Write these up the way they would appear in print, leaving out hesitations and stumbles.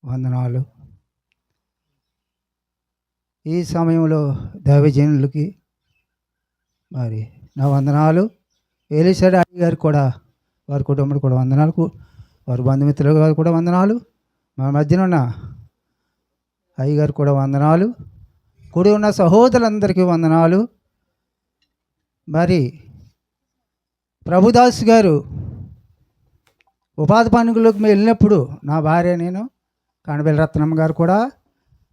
వందనాలు. ఈ సమయంలో దైవజనులకి మరి నా వందనాలు. ఎలీషా డాడీ గారు కూడా వారి కుటుంబానికి కూడా వందనాలు, వారి బంధుమిత్రుల గారు కూడా వందనాలు, మా మధ్యన ఉన్న అయ్యగారు కూడా వందనాలు, కూడి ఉన్న సహోదరులందరికీ వందనాలు. మరి ప్రభుదాస్ గారు ఉపాధి పనులకు వెళ్ళినప్పుడు నా భార్య నేను కణబెల్లి రత్నమ్మ గారు కూడా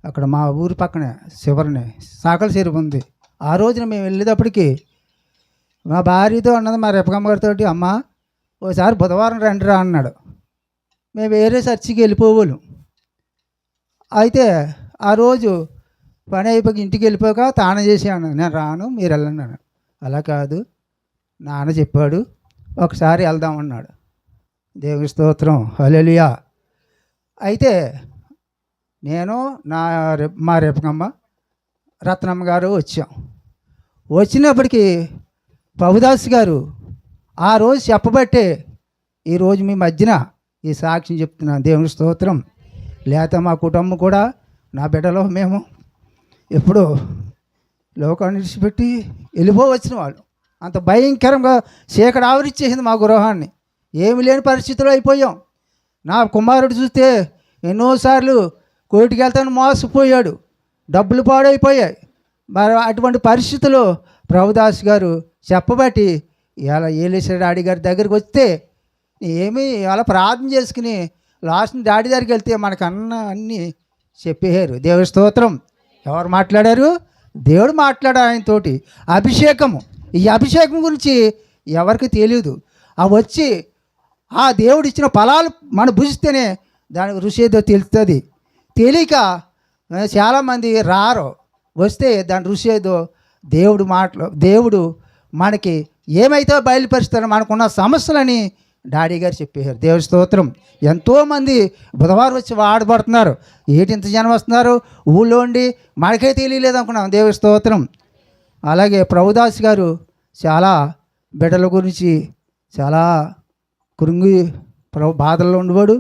అక్కడ మా ఊరి పక్కనే చివరిని సాకల చెరువు ఉంది. ఆ రోజున మేము వెళ్ళేటప్పటికి మా భార్యతో అన్నది మా రెప్పకమ్మ గారితో, అమ్మ ఓసారి బుధవారం రండి రా అన్నాడు. మేము వేరే చర్చికి వెళ్ళిపోవాలి. అయితే ఆ రోజు పని అయిపోయి ఇంటికి వెళ్ళిపోక తానం చేసాను, నేను రాను మీరు వెళ్ళండి అన్నాడు. అలా కాదు, నాన్న చెప్పాడు ఒకసారి వెళ్దామన్నాడు. దేవుని స్తోత్రం, హల్లెలూయా. అయితే నేను మా రేపకమ్మ రత్నమ్మ గారు వచ్చాం. వచ్చినప్పటికీ ప్రభుదాస్ గారు ఆ రోజు చెప్పబట్టే ఈరోజు మీ మధ్యన ఈ సాక్ష్యం చెప్తున్నాను. దేవుని స్తోత్రం. లేకపోతే మా కుటుంబం కూడా నా బిడ్డలో మేము ఎప్పుడో లోకాన్ని విడిచిపెట్టి వెళ్ళిపోవచ్చిన వాళ్ళు. అంత భయంకరంగా చీకటి ఆవరించేసింది మా గృహాన్ని. ఏమి లేని పరిస్థితుల్లో అయిపోయాం. నా కుమారుడు చూస్తే ఎన్నోసార్లు కోర్టుకి వెళ్తాను మోసపోయాడు, డబ్బులు పాడైపోయాయి. మరి అటువంటి పరిస్థితుల్లో ప్రభుదాస్ గారు చెప్పబట్టి ఇలా ఎలీషా డాడీ గారి దగ్గరికి వస్తే ఏమీ అలా ప్రార్థన చేసుకుని లాస్ట్ డాడీ దగ్గరికి వెళ్తే మనకు అన్నీ చెప్పారు. దేవుని స్తోత్రం. ఎవరు మాట్లాడారు? దేవుడు మాట్లాడారు ఆయనతోటి. అభిషేకము, ఈ అభిషేకం గురించి ఎవరికి తెలియదు. ఆ వచ్చి ఆ దేవుడు ఇచ్చిన ఫలాలు మనం భుజిస్తేనే దానికి రుచి ఏదో తెలుస్తుంది. తెలియక చాలామంది రారు. వస్తే దాని రుచి ఏదో దేవుడు మనకి ఏమైతే బయలుపరుస్తారో మనకున్న సమస్యలని డాడీ గారు చెప్పారు. దేవుడి స్తోత్రం. ఎంతోమంది బుధవారం వచ్చి వాడబడుతున్నారు. ఏంటి ఇంత జనం వస్తున్నారు ఊళ్ళో ఉండి, మనకే తెలియలేదు అనుకున్నాం. దేవుడి స్తోత్రం. అలాగే ప్రభుదాస్ గారు చాలా బిడ్డల గురించి చాలా కృంగి బాధల్లో ఉండేవాడు.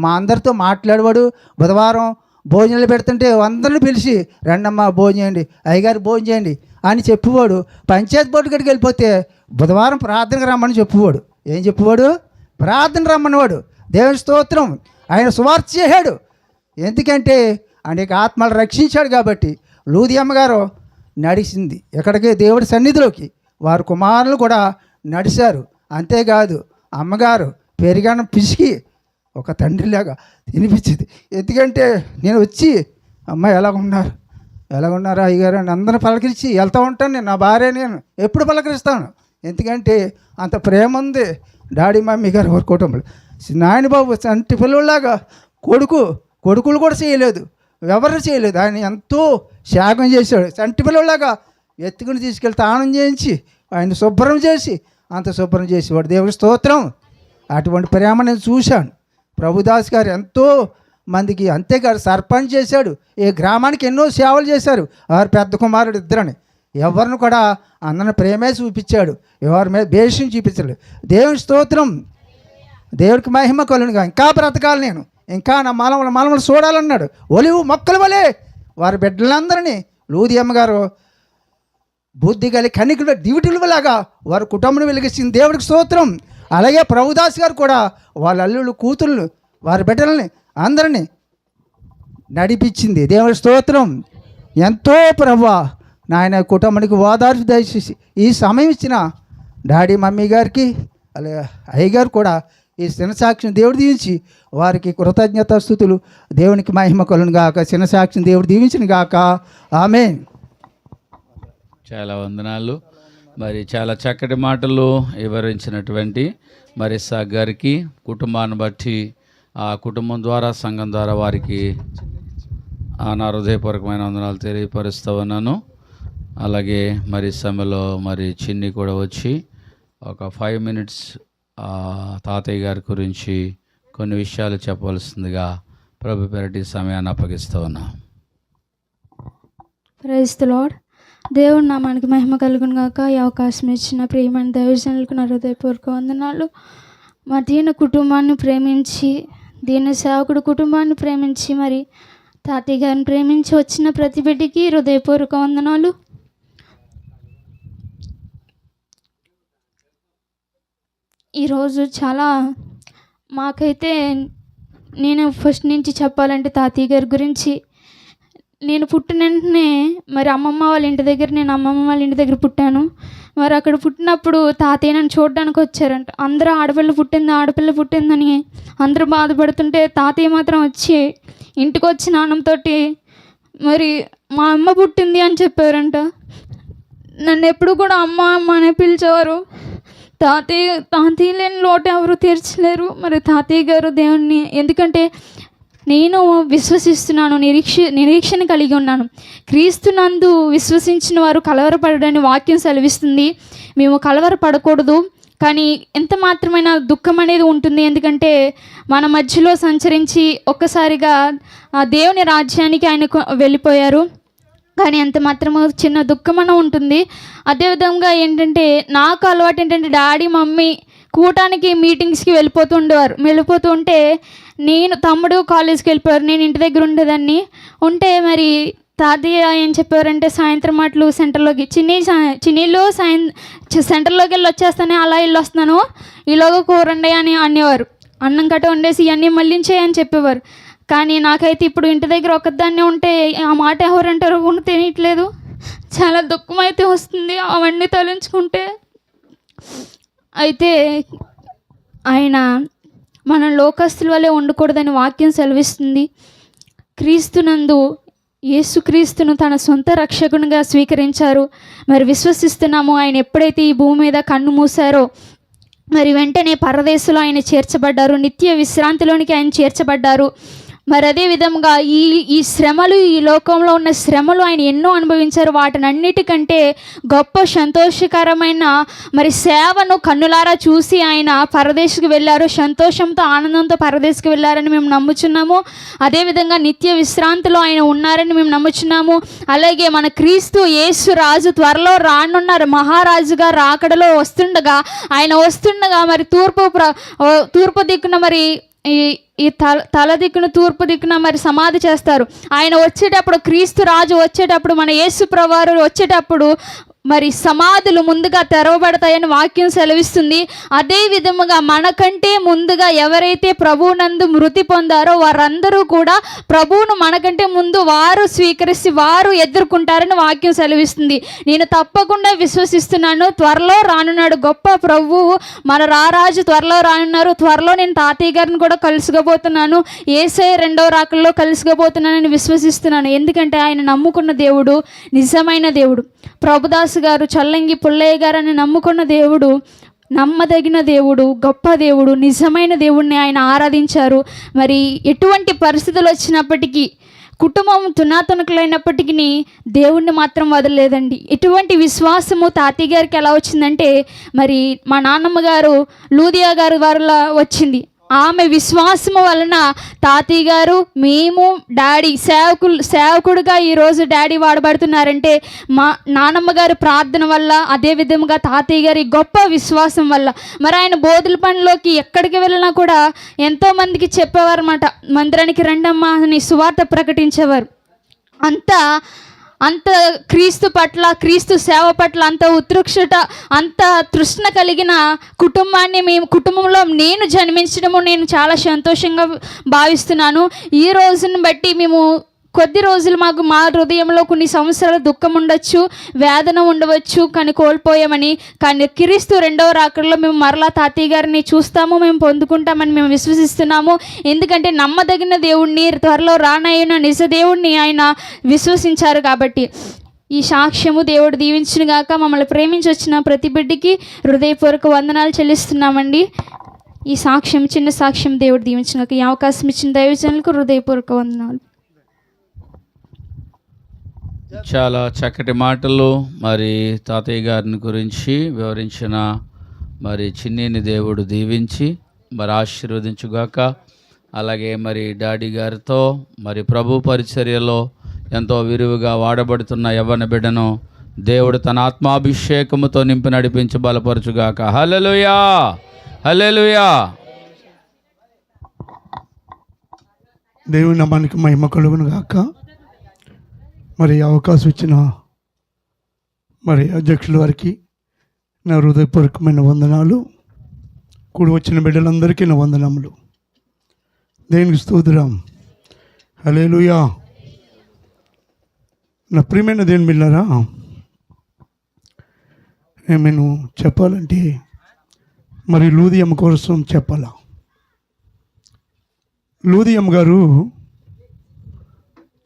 మా అందరితో మాట్లాడేవాడు. బుధవారం భోజనాలు పెడుతుంటే అందరిని పిలిచి రండమ్మ భోజనం చేయండి, అయ్యగారు భోజనం చేయండి అని చెప్పేవాడు. పంచాయతీ బోర్డు గడికి వెళ్ళిపోతే బుధవారం ప్రార్థనకు రమ్మని చెప్పేవాడు. ఏం చెప్పేవాడు? ప్రార్థన రమ్మనేవాడు. దేవుని స్తోత్రం. ఆయన సువార్త చేశాడు. ఎందుకంటే అనేక ఆత్మలు రక్షించాడు కాబట్టి. లూది అమ్మగారు నడిచింది ఎక్కడికి? దేవుడి సన్నిధిలోకి. వారి కుమారులు కూడా నడిచారు. అంతేకాదు అమ్మగారు పెరిగాన పిసికి ఒక తండ్రిలాగా తినిపించింది. ఎందుకంటే నేను వచ్చి అమ్మ ఎలాగున్నారు అయ్యగారు అని అందరిని పలకరించి వెళ్తూ ఉంటాను. నేను నా భార్య నేను ఎప్పుడు పలకరిస్తాను. ఎందుకంటే అంత ప్రేమ ఉంది డాడీ మమ్మీ గారు వారి కుటుంబంలో. నాయన బాబు చంటి పిల్లలాగా కొడుకులు కూడా చేయలేదు, ఎవరు చేయలేదు. ఆయన ఎంతో త్యాగం చేశాడు. చంటి పిల్లలాగా ఎత్తుకుని తీసుకెళ్ళి తానం చేయించి ఆయన శుభ్రం చేసి అంత శుభ్రం చేసేవాడు. దేవుడి స్తోత్రం. అటువంటి ప్రేమ నేను చూశాను. ప్రభుదాస్ గారు ఎంతో మందికి, అంతేకాదు సర్పంచ్ చేశాడు. ఈ గ్రామానికి ఎన్నో సేవలు చేశారు. వారు పెద్ద కుమారుడు ఇద్దరని ఎవరిని కూడా అందరిని ప్రేమే చూపించాడు, ఎవరి మీద భేషం చూపించాడు. దేవుని స్తోత్రం. దేవుడికి మహిమ కలుగునుగా. ఇంకా బ్రతకాలి నేను, ఇంకా నా మనవలు చూడాలన్నాడు. ఒలివు మొక్కల వలె వారి బిడ్డలందరినీ లూది అమ్మగారు బుద్ధి కలిగి కన్నికల దివిటిలాగా వారి కుటుంబం వెలిగించింది. దేవుడికి స్తోత్రం. అలాగే ప్రభుదాస్ గారు కూడా వాళ్ళ అల్లుళ్ళు కూతుళ్ళు వారి బిడ్డలని అందరినీ నడిపించింది. దేవుడి స్తోత్రం. ఎంతో ప్రభువా నాయన కుటుంబానికి ఓదార్పు దయచేసి ఈ సమయం ఇచ్చిన డాడీ మమ్మీ గారికి అలాగే అయ్యగారు కూడా ఈ శినసాక్ష్యం దేవుడు దీవించి వారికి కృతజ్ఞతాస్తుతులు. దేవునికి మహిమ కలుగును గాక. శినసాక్ష్యం దేవుడు దీవించిన గాక. ఆమేన్. చాలా వందనాలు. మరి చాలా చక్కటి మాటలు వివరించినటువంటి మరి ఇస్సాక్ గారికి కుటుంబాన్ని బట్టి ఆ కుటుంబం ద్వారా సంఘం ద్వారా వారికి నా హృదయపూర్వకమైన వందనాలు తెలియపరుస్తూ ఉన్నాను. అలాగే మరి సమయంలో మరి చిన్ని కూడా వచ్చి ఒక 5 minutes తాతయ్య గారి గురించి కొన్ని విషయాలు చెప్పవలసిందిగా ప్రభు పేరటి సమయాన్ని అప్పగిస్తూ ఉన్నాం. Praise the Lord. దేవుడు నామానికి మహిమ కలుగును గాక. ఈ అవకాశం ఇచ్చిన ప్రియమైన దైవజనులకు నా హృదయపూర్వక వందనాలు. మా దీన కుటుంబాన్ని ప్రేమించి దీని సేవకుడు కుటుంబాన్ని ప్రేమించి మరి తాతయ్య గారిని ప్రేమించి వచ్చిన ప్రతి బిడ్డకి హృదయపూర్వక వందనాలు. ఈరోజు చాలా మాకైతే నేను ఫస్ట్ నుంచి చెప్పాలంటే తాతయ్య గారి గురించి, నేను పుట్టిన వెంటనే మరి అమ్మమ్మ వాళ్ళ ఇంటి దగ్గర, నేను అమ్మమ్మ వాళ్ళ ఇంటి దగ్గర పుట్టాను. మరి అక్కడ పుట్టినప్పుడు తాతయ్య నన్ను చూడడానికి వచ్చారంట. అందరూ ఆడపిల్ల పుట్టిందని అందరూ బాధపడుతుంటే తాతయ్య మాత్రం వచ్చి ఇంటికి వచ్చి నాన్నమ్మతో మరి మా అమ్మ పుట్టింది అని చెప్పారంట. నన్ను ఎప్పుడు కూడా అమ్మ అమ్మ అనే పిలిచేవారు. తాతయ్య లేని లోటు ఎవరు తీర్చలేరు. మరి తాతయ్య గారు దేవుణ్ణి, ఎందుకంటే నేను విశ్వసిస్తున్నాను, నిరీక్షణ కలిగి ఉన్నాను. క్రీస్తునందు విశ్వసించిన వారు కలవరపడని వాక్యం సెలవిస్తుంది. మేము కలవరపడకూడదు, కానీ ఎంత మాత్రమైన దుఃఖం అనేది ఉంటుంది. ఎందుకంటే మన మధ్యలో సంచరించి ఒక్కసారిగా దేవుని రాజ్యానికి ఆయన వెళ్ళిపోయారు. కానీ ఎంత మాత్రము చిన్న దుఃఖమన ఉంటుంది. అదేవిధంగా ఏంటంటే నాకు అలవాటు ఏంటంటే డాడీ మమ్మీ కూటానికి మీటింగ్స్కి వెళ్ళిపోతూ ఉంటే నేను తమ్ముడు కాలేజ్కి వెళ్ళిపోయారు, నేను ఇంటి దగ్గర ఉండేదాన్ని. మరి తాతయ్య ఏం చెప్పారంటే సాయంత్రం మాటలు సెంటర్లోకి చిన్నీళ్ళు సెంటర్లోకి వెళ్ళి వచ్చేస్తానే, అలా వెళ్ళి వస్తున్నాను, ఈలోగా కూరండి అని అనేవారు. అన్నం కట్ట వండేసి ఇవన్నీ మళ్ళించేయని చెప్పేవారు. కానీ నాకైతే ఇప్పుడు ఇంటి దగ్గర ఒకదాన్నే ఉంటే ఆ మాట ఎవరంటారో కూడా తెలియట్లేదు. చాలా దుఃఖం అయితే వస్తుంది అవన్నీ తలంచుకుంటే. అయితే ఆయన మనం లోకస్తుల వల్లే ఉండకూడదని వాక్యం సెలవిస్తుంది. క్రీస్తునందు యేసుక్రీస్తును తన సొంత రక్షకునిగా స్వీకరించారు. మరి విశ్వసిస్తున్నాము. ఆయన ఎప్పుడైతే ఈ భూమి మీద కన్ను మూసారో మరి వెంటనే పరదేశంలో ఆయన చేర్చబడ్డారు, నిత్య విశ్రాంతిలోనికి ఆయన చేర్చబడ్డారు. మరి అదే విధంగా ఈ శ్రమలు, ఈ లోకంలో ఉన్న శ్రమలు ఆయన ఎన్నో అనుభవించారు. వాటినన్నిటికంటే గొప్ప సంతోషకరమైన మరి సేవను కన్నులారా చూసి ఆయన పరదేశకు వెళ్ళారు. సంతోషంతో ఆనందంతో పరదేశకు వెళ్ళారని మేము నమ్ముచున్నాము. అదేవిధంగా నిత్య విశ్రాంతిలో ఆయన ఉన్నారని మేము నమ్ముచున్నాము. అలాగే మన క్రీస్తు యేసు రాజు త్వరలో రానున్నారు. మహారాజుగా రాకడలో వస్తుండగా మరి తూర్పు దిక్కున మరి ఈ తల దిక్కున తూర్పు దిక్కున మరి సమాధి చేస్తారు. ఆయన వచ్చేటప్పుడు, క్రీస్తు రాజు వచ్చేటప్పుడు, మన యేసు ప్రభువారు వచ్చేటప్పుడు మరి సమాధులు ముందుగా తెరవబడతాయని వాక్యం సెలవిస్తుంది. అదే విధముగా మనకంటే ముందుగా ఎవరైతే ప్రభువునందు మృతి పొందారో వారందరూ కూడా ప్రభువును మనకంటే ముందు వారు స్వీకరిస్తే వారు ఎదుర్కొంటారని వాక్యం సెలవిస్తుంది. నేను తప్పకుండా విశ్వసిస్తున్నాను. త్వరలో రానున్నాడు గొప్ప ప్రభువు, మన రారాజు త్వరలో రానున్నారు. త్వరలో నేను తాతయ్య గారిని కూడా కలుసుకోబోతున్నాను. యేసయ్య రెండవ రాకల్లో కలుసుకోబోతున్నానని విశ్వసిస్తున్నాను. ఎందుకంటే ఆయన నమ్ముకున్న దేవుడు నిజమైన దేవుడు. ప్రభుదాస్ గారు, చల్లంగి పుల్లయ్య గారు అని నమ్ముకున్న దేవుడు నమ్మదగిన దేవుడు, గొప్ప దేవుడు, నిజమైన దేవుడిని ఆయన ఆరాధించారు. మరి ఎటువంటి పరిస్థితులు వచ్చినప్పటికీ, కుటుంబం తునాతునకులైనప్పటికీ దేవుణ్ణి మాత్రం వదలలేదండి. ఎటువంటి విశ్వాసము తాతయ్య గారికి ఎలా వచ్చిందంటే మరి మా నాన్నమ్మ గారు లూదియా గారు వల్ల వచ్చింది. ఆమె విశ్వాసము వలన తాతయ్య గారు, మేము, డాడీ సేవకుడుగా ఈరోజు డాడీ వాడబడుతున్నారంటే మా నాన్నమ్మ గారి ప్రార్థన వల్ల, అదేవిధంగా తాతయ్య గారి గొప్ప విశ్వాసం వల్ల. మరి ఆయన బోధుల పనిలోకి ఎక్కడికి వెళ్ళినా కూడా ఎంతోమందికి చెప్పేవారు అన్నమాట. మందిరానికి రండమ్మా అని సువార్త ప్రకటించేవారు. అంత క్రీస్తు పట్ల, క్రీస్తు సేవ పట్ల అంత ఉత్కృష్టత, అంత తృష్ణ కలిగిన కుటుంబంలో నేను జన్మించడము నేను చాలా సంతోషంగా భావిస్తున్నాను. ఈ రోజును బట్టి మేము కొద్ది రోజులు మా హృదయంలో కొన్ని సంవత్సరాల దుఃఖం ఉండొచ్చు, వేదన ఉండవచ్చు, కానీ కోల్పోయామని. కానీ క్రీస్తు రెండవ రాకడలో మేము మరలా తాతయ్య గారిని చూస్తాము, మేము పొందుకుంటామని మేము విశ్వసిస్తున్నాము. ఎందుకంటే నమ్మదగిన దేవుణ్ణి, త్వరలో రానయ్యున్న నిజ దేవుణ్ణి ఆయన విశ్వసించారు. కాబట్టి ఈ సాక్ష్యము దేవుడు దీవించునుగాక. మమ్మల్ని ప్రేమించి వచ్చిన ప్రతి బిడ్డకి హృదయపూర్వక వందనాలు చెల్లిస్తున్నామండి. ఈ సాక్ష్యం, చిన్న సాక్ష్యం దేవుడు దీవించునుగాక. ఈ అవకాశం ఇచ్చిన దైవజనులకు హృదయపూర్వక వందనాలు. చాలా చక్కటి మాటలు మరి తాతయ్య గారిని గురించి వివరించిన మరి చిన్నిని దేవుడు దీవించి మరి ఆశీర్వదించుగాక. అలాగే మరి డాడీ గారితో మరి ప్రభు పరిచర్యలో ఎంతో విరివిగా వాడబడుతున్న యవ్వన బిడ్డను దేవుడు తన ఆత్మాభిషేకముతో నింపి నడిపించి బలపరచుగాక. హల్లెలూయా, హల్లెలూయా. దేవుని నామానికి మహిమ కలుగును గాక. మరి అవకాశం ఇచ్చిన మరి అధ్యక్షుల వారికి నా హృదయపూర్వకమైన వందనాలు. కూడి వచ్చిన బిడ్డలందరికీ నా వందనములు. దేవునికి స్తోత్రం. హల్లెలూయా. నా ప్రియమైన దేవుని బిడ్డలారా, నేను చెప్పాలంటే మరి లూదియమ్మ కోసం చెప్పాలా. లూదియమ్మ గారు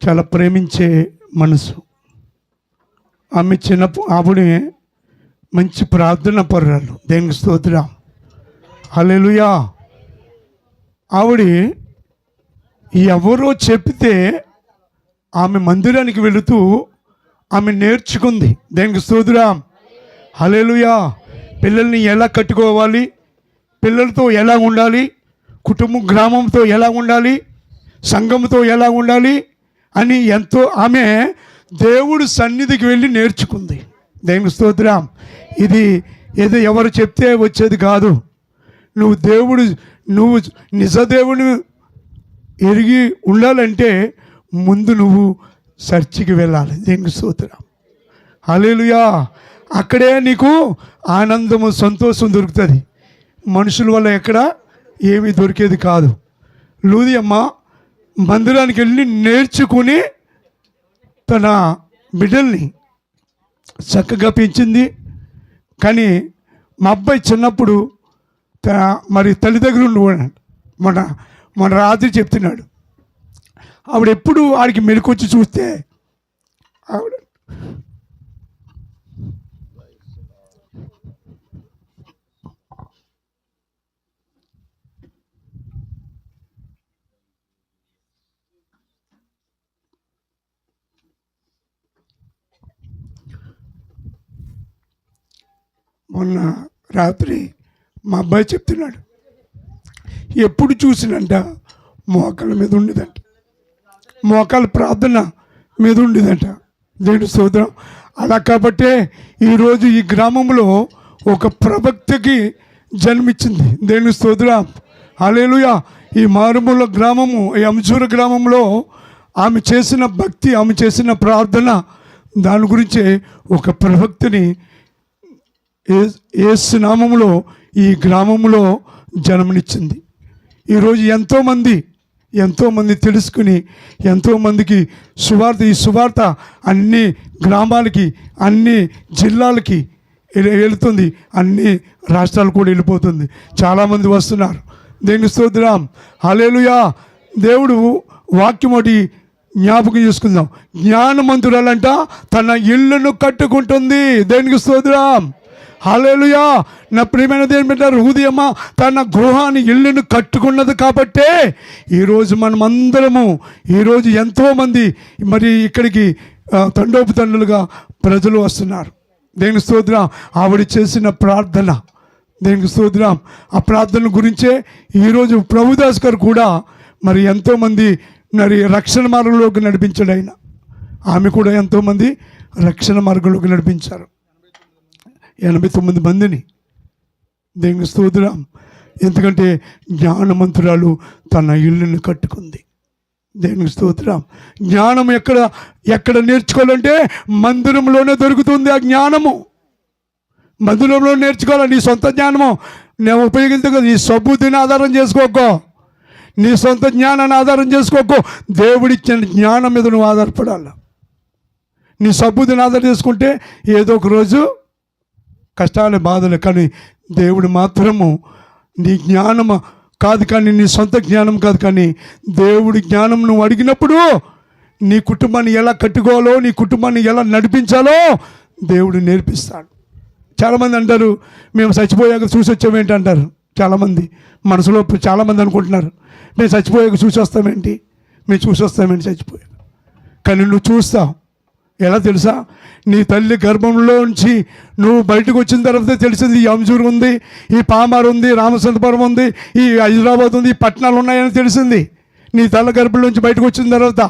చాలా ప్రేమించే మనసు. ఆమె ఆవిడ మంచి ప్రార్థన పరురాలు. దేవునికి స్తోత్రం. హల్లెలూయా. ఆవిడ ఎవరో చెప్తే ఆమె మందిరానికి వెళుతూ ఆమె నేర్చుకుంది. దేవునికి స్తోత్రం. హల్లెలూయా. పిల్లల్ని ఎలా కట్టుకోవాలి, పిల్లలతో ఎలా ఉండాలి, కుటుంబం గ్రామంతో ఎలా ఉండాలి, సంఘంతో ఎలా ఉండాలి అని ఎంతో ఆమె దేవుడు సన్నిధికి వెళ్ళి నేర్చుకుంది. దేవునికి స్తోత్రం. ఇది ఏదో ఎవరు చెప్తే వచ్చేది కాదు. నువ్వు నిజ దేవుని ఎరిగి ఉండాలంటే ముందు నువ్వు చర్చికి వెళ్ళాలి. దేవునికి స్తోత్రం. హల్లెలూయా. అక్కడే నీకు ఆనందము, సంతోషం దొరుకుతుంది. మనుషుల వల్ల ఎక్కడ ఏమీ దొరికేది కాదు. లూదియమ్మ మందిరానికి వెళ్ళి నేర్చుకుని తన బిడ్డల్ని చక్కగా పెంచింది. కానీ మా అబ్బాయి చిన్నప్పుడు మరి తల్లి దగ్గర ఉండి మన రాత్రి చెప్తున్నాడు. ఆవిడ ఎప్పుడు ఆడికి మెరుకొచ్చి చూస్తే ఆవిడ మొన్న రాత్రి మా అబ్బాయి చెప్తున్నాడు, ఎప్పుడు చూసినంట మోకాళ్ళ మీద ఉండేదంట, మోకాళ్ళ ప్రార్థన మీద ఉండేదంట. దేవుని స్తోత్రం. అలా కాబట్టే ఈరోజు ఈ గ్రామంలో ఒక ప్రవక్తకి జన్మించింది. దేవుని స్తోత్రం. హల్లెలూయా. ఈ మారుమూల గ్రామము, ఈ అంజూరు గ్రామంలో ఆమె చేసిన భక్తి, ఆమె చేసిన ప్రార్థన, దాని గురించే ఒక ప్రవక్తని యేసు నామములో ఈ గ్రామంలో జన్మనిచ్చింది. ఈరోజు ఎంతోమంది తెలుసుకుని ఎంతోమందికి ఈ సువార్త అన్ని గ్రామాలకి, అన్ని జిల్లాలకి వెళుతుంది. అన్ని రాష్ట్రాలు కూడా వెళ్ళిపోతుంది. చాలామంది వస్తున్నారు. దేవుని స్తోత్రం. హల్లెలూయా. దేవుడు వాక్యం ఒకటి జ్ఞాపకం చేసుకుందాం. జ్ఞానమంతురాలంట తన ఇళ్ళను కట్టుకుంటుంది. దేవునికి స్తోత్రం. హల్లెలూయా. నా ప్రియమైన దేవుని బిడ్డ, లూదియమ్మ తన గృహాన్ని, ఇల్లును కట్టుకున్నది కాబట్టే ఈరోజు మనం అందరము, ఈరోజు ఎంతోమంది మరి ఇక్కడికి తండోపుతండులుగా ప్రజలు వస్తున్నారు. దేవుని స్తోత్రం. ఆవిడ చేసిన ప్రార్థన, దేవునికి స్తోత్రం. ఆ ప్రార్థన గురించే ఈరోజు ప్రభుదాస్ గారు కూడా మరి ఎంతోమంది మరి రక్షణ మార్గంలోకి నడిపించాడు ఆయన. ఆమె కూడా ఎంతోమంది రక్షణ మార్గంలోకి నడిపించారు. 89 మందిని. దేవునికి స్తోత్రం. ఎందుకంటే జ్ఞానమంతురాలు తన ఇల్లుని కట్టుకుంది. దేవునికి స్తోత్రం. జ్ఞానం ఎక్కడ నేర్చుకోవాలంటే మందిరంలోనే దొరుకుతుంది. ఆ జ్ఞానము మందిరంలో నేర్చుకోవాలి. నీ సొంత జ్ఞానము నేను ఉపయోగించుకో. నీ సబ్బుద్ధిని ఆధారం చేసుకోకో, నీ సొంత జ్ఞానాన్ని ఆధారం చేసుకోకో. దేవుడిచ్చిన జ్ఞానం మీద నువ్వు ఆధారపడాలి. నీ సబ్బుద్ధిని ఆధారం చేసుకుంటే ఏదో ఒక రోజు కష్టాలు, బాధలు. కానీ దేవుడు మాత్రము నీ జ్ఞానము కాదు, కానీ నీ సొంత జ్ఞానం కాదు, కానీ దేవుడి జ్ఞానం నువ్వు అడిగినప్పుడు నీ కుటుంబాన్ని ఎలా కట్టుకోవాలో, నీ కుటుంబాన్ని ఎలా నడిపించాలో దేవుడు నేర్పిస్తాడు. చాలామంది అంటారు, మేము చచ్చిపోయాక చూసి వచ్చామేంటి అంటారు. చాలామంది మనసులో చాలామంది అనుకుంటున్నారు, మేము చచ్చిపోయాక చూసి వస్తామేంటి, మేము చూసి వస్తామేంటి చచ్చిపోయాక. కానీ నువ్వు చూస్తావు. ఎలా తెలుసా? నీ తల్లి గర్భంలోంచి నువ్వు బయటకు వచ్చిన తర్వాత తెలిసింది ఈ అంజూరు ఉంది, ఈ పామారు ఉంది, రామచంద్రపురం ఉంది, ఈ హైదరాబాద్ ఉంది, ఈ పట్టణాలు ఉన్నాయని తెలిసింది నీ తల్లి గర్భంలోంచి బయటకు వచ్చిన తర్వాత.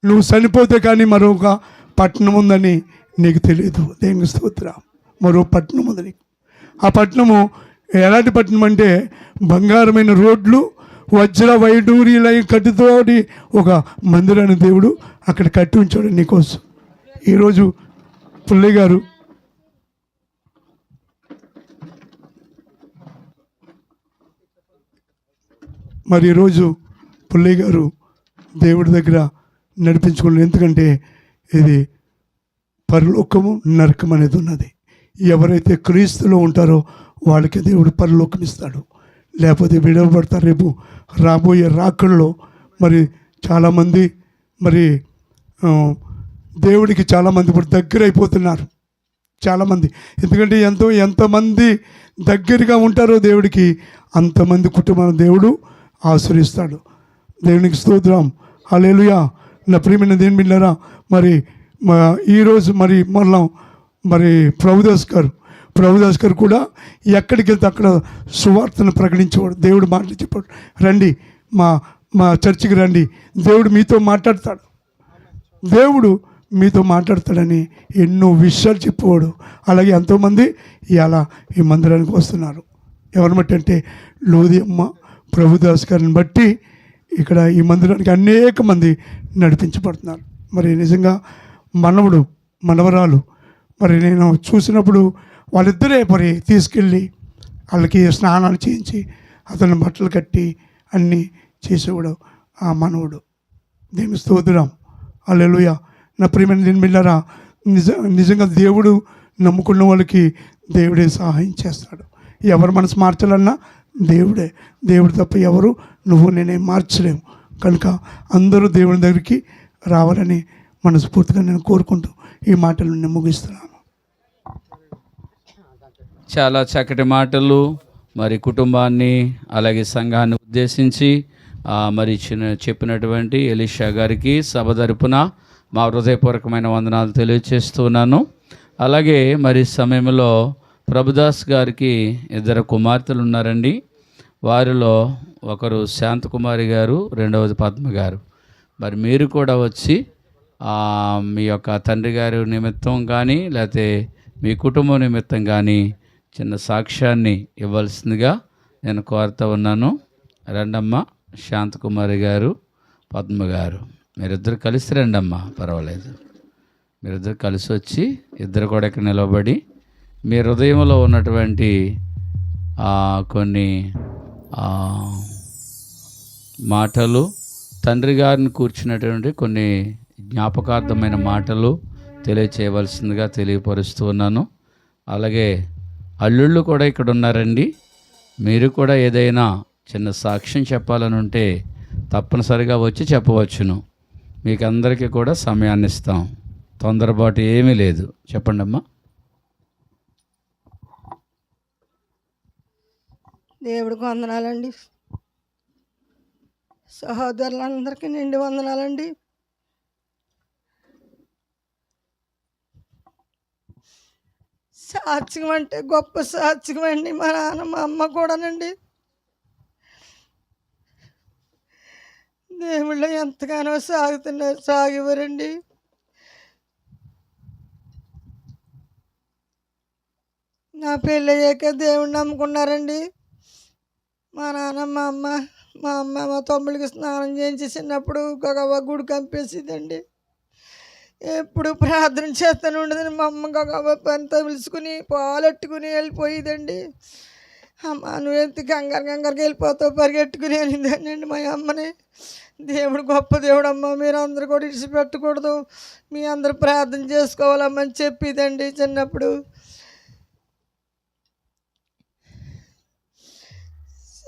నువ్వు చనిపోతే కానీ మరొక పట్టణం ఉందని నీకు తెలియదు. దేవుని స్తోత్రం. మరో పట్టణం ఉంది నీకు. ఆ పట్టణము ఎలాంటి పట్టణం అంటే బంగారమైన రోడ్లు, వజ్ర వైడూర్యులై కట్టుతోటి ఒక మందిరాన్ని దేవుడు అక్కడ కట్టి ఉంచాడు నీకోసం. ఈరోజు పుల్లయ్య గారు మరి ఈరోజు పుల్లయ్య గారు దేవుడి దగ్గర నడిపించుకోలేదు. ఎందుకంటే ఇది పరలోకము నరకం అనేది ఉన్నది. ఎవరైతే క్రీస్తులో ఉంటారో వాళ్ళకి దేవుడు పరలోకం ఇస్తాడు, లేకపోతే విడవబడతారు. రేపు రాబోయే రాకల్లో మరి చాలామంది మరి దేవుడికి చాలామంది ఇప్పుడు దగ్గర అయిపోతున్నారు చాలామంది. ఎందుకంటే ఎంతమంది దగ్గరగా ఉంటారో దేవుడికి అంతమంది కుటుంబాన్ని దేవుడు ఆశ్రయిస్తాడు. దేవునికి స్తోత్రం, హల్లెలూయా. నా ప్రియమైన దేవుని బిడ్డలారా, మరి ఈరోజు మరలా ప్రభుదాస్ గారు కూడా ఎక్కడికి వెళ్తే అక్కడ సువార్తను ప్రకటించేవాడు. దేవుడు మాటలు చెప్పాడు, రండి మా చర్చికి రండి, దేవుడు మీతో మాట్లాడతాడు, దేవుడు మీతో మాట్లాడతాడని ఎన్నో విషయాలు చెప్పేవాడు. అలాగే ఎంతోమంది ఇలా ఈ మందిరానికి వస్తున్నారు. ఎవరిని బట్టి అంటే లోది అమ్మ ప్రభుదాస్ గారిని బట్టి ఇక్కడ ఈ మందిరానికి అనేక మంది నడిపించబడుతున్నారు. మరి నిజంగా మనవరాలు మరి నేను చూసినప్పుడు వాళ్ళిద్దరే మరి తీసుకెళ్ళి వాళ్ళకి స్నానాలు చేయించి అతని బట్టలు కట్టి అన్నీ చేసేవాడు ఆ మనవుడు. దేవుని స్తోత్రం, హల్లెలూయా. నా ప్రియమైన దీని బిడ్డలారా, నిజంగా దేవుడు నమ్ముకున్న వాళ్ళకి దేవుడే సహాయం చేస్తాడు. ఎవరు మనసు మార్చాలన్నా దేవుడు తప్ప ఎవరు నువ్వు నేనే మార్చలేము. కనుక అందరూ దేవుని దగ్గరికి రావాలని మనస్ఫూర్తిగా నేను కోరుకుంటూ ఈ మాటలు నేను ముగిస్తున్నాను. చాలా చక్కటి మాటలు మరి కుటుంబాన్ని అలాగే సంఘాన్ని ఉద్దేశించి మరి చెప్పినటువంటి ఎలీషా గారికి సభ తరపున మా హృదయపూర్వకమైన వందనాలు తెలియజేస్తున్నాను. అలాగే మరి సమయంలో ప్రభుదాస్ గారికి 2 కుమార్తెలు ఉన్నారండి. వారిలో ఒకరు శాంతకుమారి గారు, రెండవది పద్మ గారు. మరి మీరు కూడా వచ్చి మీ యొక్క తండ్రి గారి నిమిత్తం కానీ లేకపోతే మీ కుటుంబం నిమిత్తం కానీ చిన్న సాక్ష్యాన్ని ఇవ్వాల్సిందిగా నేను కోరుతూ ఉన్నాను. రండమ్మ, శాంతకుమారి గారు, పద్మ గారు, మీరిద్దరు కలిసి రండమ్మా, పర్వాలేదు. మీరిద్దరు కలిసి వచ్చి ఇద్దరు కూడా ఇక్కడ నిలబడి మీ హృదయంలో ఉన్నటువంటి కొన్ని మాటలు, తండ్రి గారిని కూర్చున్నటువంటి కొన్ని జ్ఞాపకార్థమైన మాటలు తెలియచేయవలసిందిగా తెలియపరుస్తూ ఉన్నాను. అలాగే అల్లుళ్ళు కూడా ఇక్కడ ఉన్నారండి. మీరు కూడా ఏదైనా చిన్న సాక్ష్యం చెప్పాలని ఉంటే తప్పనిసరిగా వచ్చి చెప్పవచ్చును. మీకు అందరికీ కూడా సమయాన్ని ఇస్తాం, తొందరపాటు ఏమీ లేదు. చెప్పండి అమ్మా. దేవుడికి వందనాలండి. సహోదరులందరికీ నిండి వందనాలండి. సాత్వికం అంటే గొప్ప సాత్వికం అండి. మా నాన్న మా అమ్మ కూడానండి దేవుళ్ళు ఎంతగానో సాగివారండి. నా పెళ్ళి అయ్యాక దేవుడిని నమ్ముకున్నారండి. మా నాన్న మా అమ్మ మా తమ్ముడికి స్నానం చేయించి చిన్నప్పుడు గొగవ గుడి కంపేసేదండి. ఎప్పుడు ప్రార్థన చేస్తూనే ఉండదని మా అమ్మ గొగవ పనితో పిలుచుకుని పాలెట్టుకుని వెళ్ళిపోయేదండి. అమ్మ నువ్వెంత కంగారుగా వెళ్ళిపోతావు పరిగెట్టుకుని వెళ్ళిందండి అండి మా అమ్మని. దేవుడు గొప్ప దేవుడు అమ్మ, మీరు అందరూ కూడా ఇడిచిపెట్టకూడదు, మీ అందరూ ప్రార్థన చేసుకోవాలమ్మని చెప్పేదండి చిన్నప్పుడు.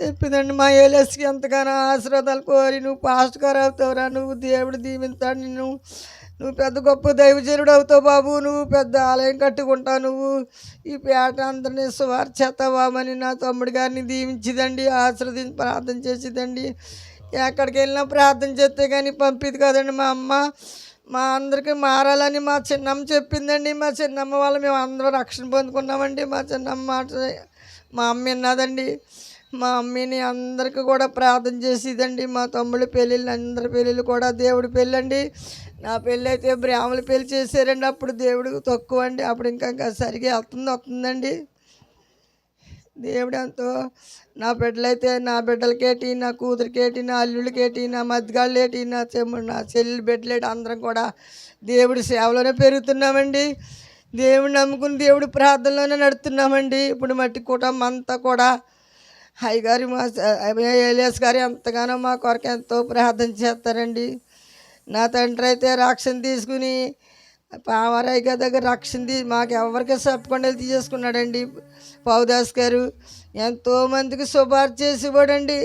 చెప్పేదండి మా ఏలేస్కి ఎంతగానో ఆశీర్వాదాలు కోరి, నువ్వు పాస్ట్ గారు అవుతావురా, నువ్వు దేవుడు దీవిస్తాడు నిన్ను, నువ్వు పెద్ద గొప్ప దైవజనుడు అవుతావు బాబు, నువ్వు పెద్ద ఆలయం కట్టుకుంటావు, నువ్వు ఈ పేట అందరినీ సువార్త చేస్తావామని నా తమ్ముడు గారిని దీవించిదండి, ఆశీర్వదించి ప్రార్థన చేసేదండి. ఎక్కడికి వెళ్ళినా ప్రార్థన చేస్తే కానీ పంపిది కదండి మా అమ్మ. మా అందరికీ మారాలని మా చిన్నమ్మ చెప్పిందండి. మా చిన్నమ్మ వల్ల మేము అందరూ రక్షణ పొందుకున్నామండి. మా చిన్నమ్మ మాట మా అమ్మ విన్నదండి. మా అమ్మని అందరికీ కూడా ప్రార్థన చేసేదండి. మా తమ్ముళ్ళ పెళ్ళిళ్ళు, అందరి పెళ్ళిళ్ళు కూడా దేవుడి పెళ్ళండి. నా పెళ్ళి అయితే బ్రాహ్మణ పెళ్ళి చేశారండి. అప్పుడు దేవుడు తక్కువ అండి, అప్పుడు ఇంకా సరిగా వస్తుందండి. దేవుడు ఎంతో నా బిడ్డలైతే నా బిడ్డలకేటి, నా కూతురికేటి, నా అల్లుళ్ళకేటి, నా మధ్యగాళ్ళేటి, నా చెల్లి బిడ్డలేటి అందరం కూడా దేవుడి సేవలోనే పెరుగుతున్నామండి. దేవుడు నమ్ముకుని దేవుడి ప్రార్థనలోనే నడుస్తున్నామండి. ఇప్పుడు మట్టి కుటుంబం అంతా కూడా అయ్యగారు మా ఏలియాస్ గారు ఎంతగానో మా కొరకు ఎంతో ప్రార్థన చేస్తారండి. నా తండ్రి అయితే రక్షణ తీసుకుని పావరాయ్య దగ్గర రక్షణ మాకు ఎవరికి చెప్పకుండా తీసేసుకున్నాడండి. పౌదాస్ గారు ఎంతోమందికి శుభార్త చేసేవాడండి.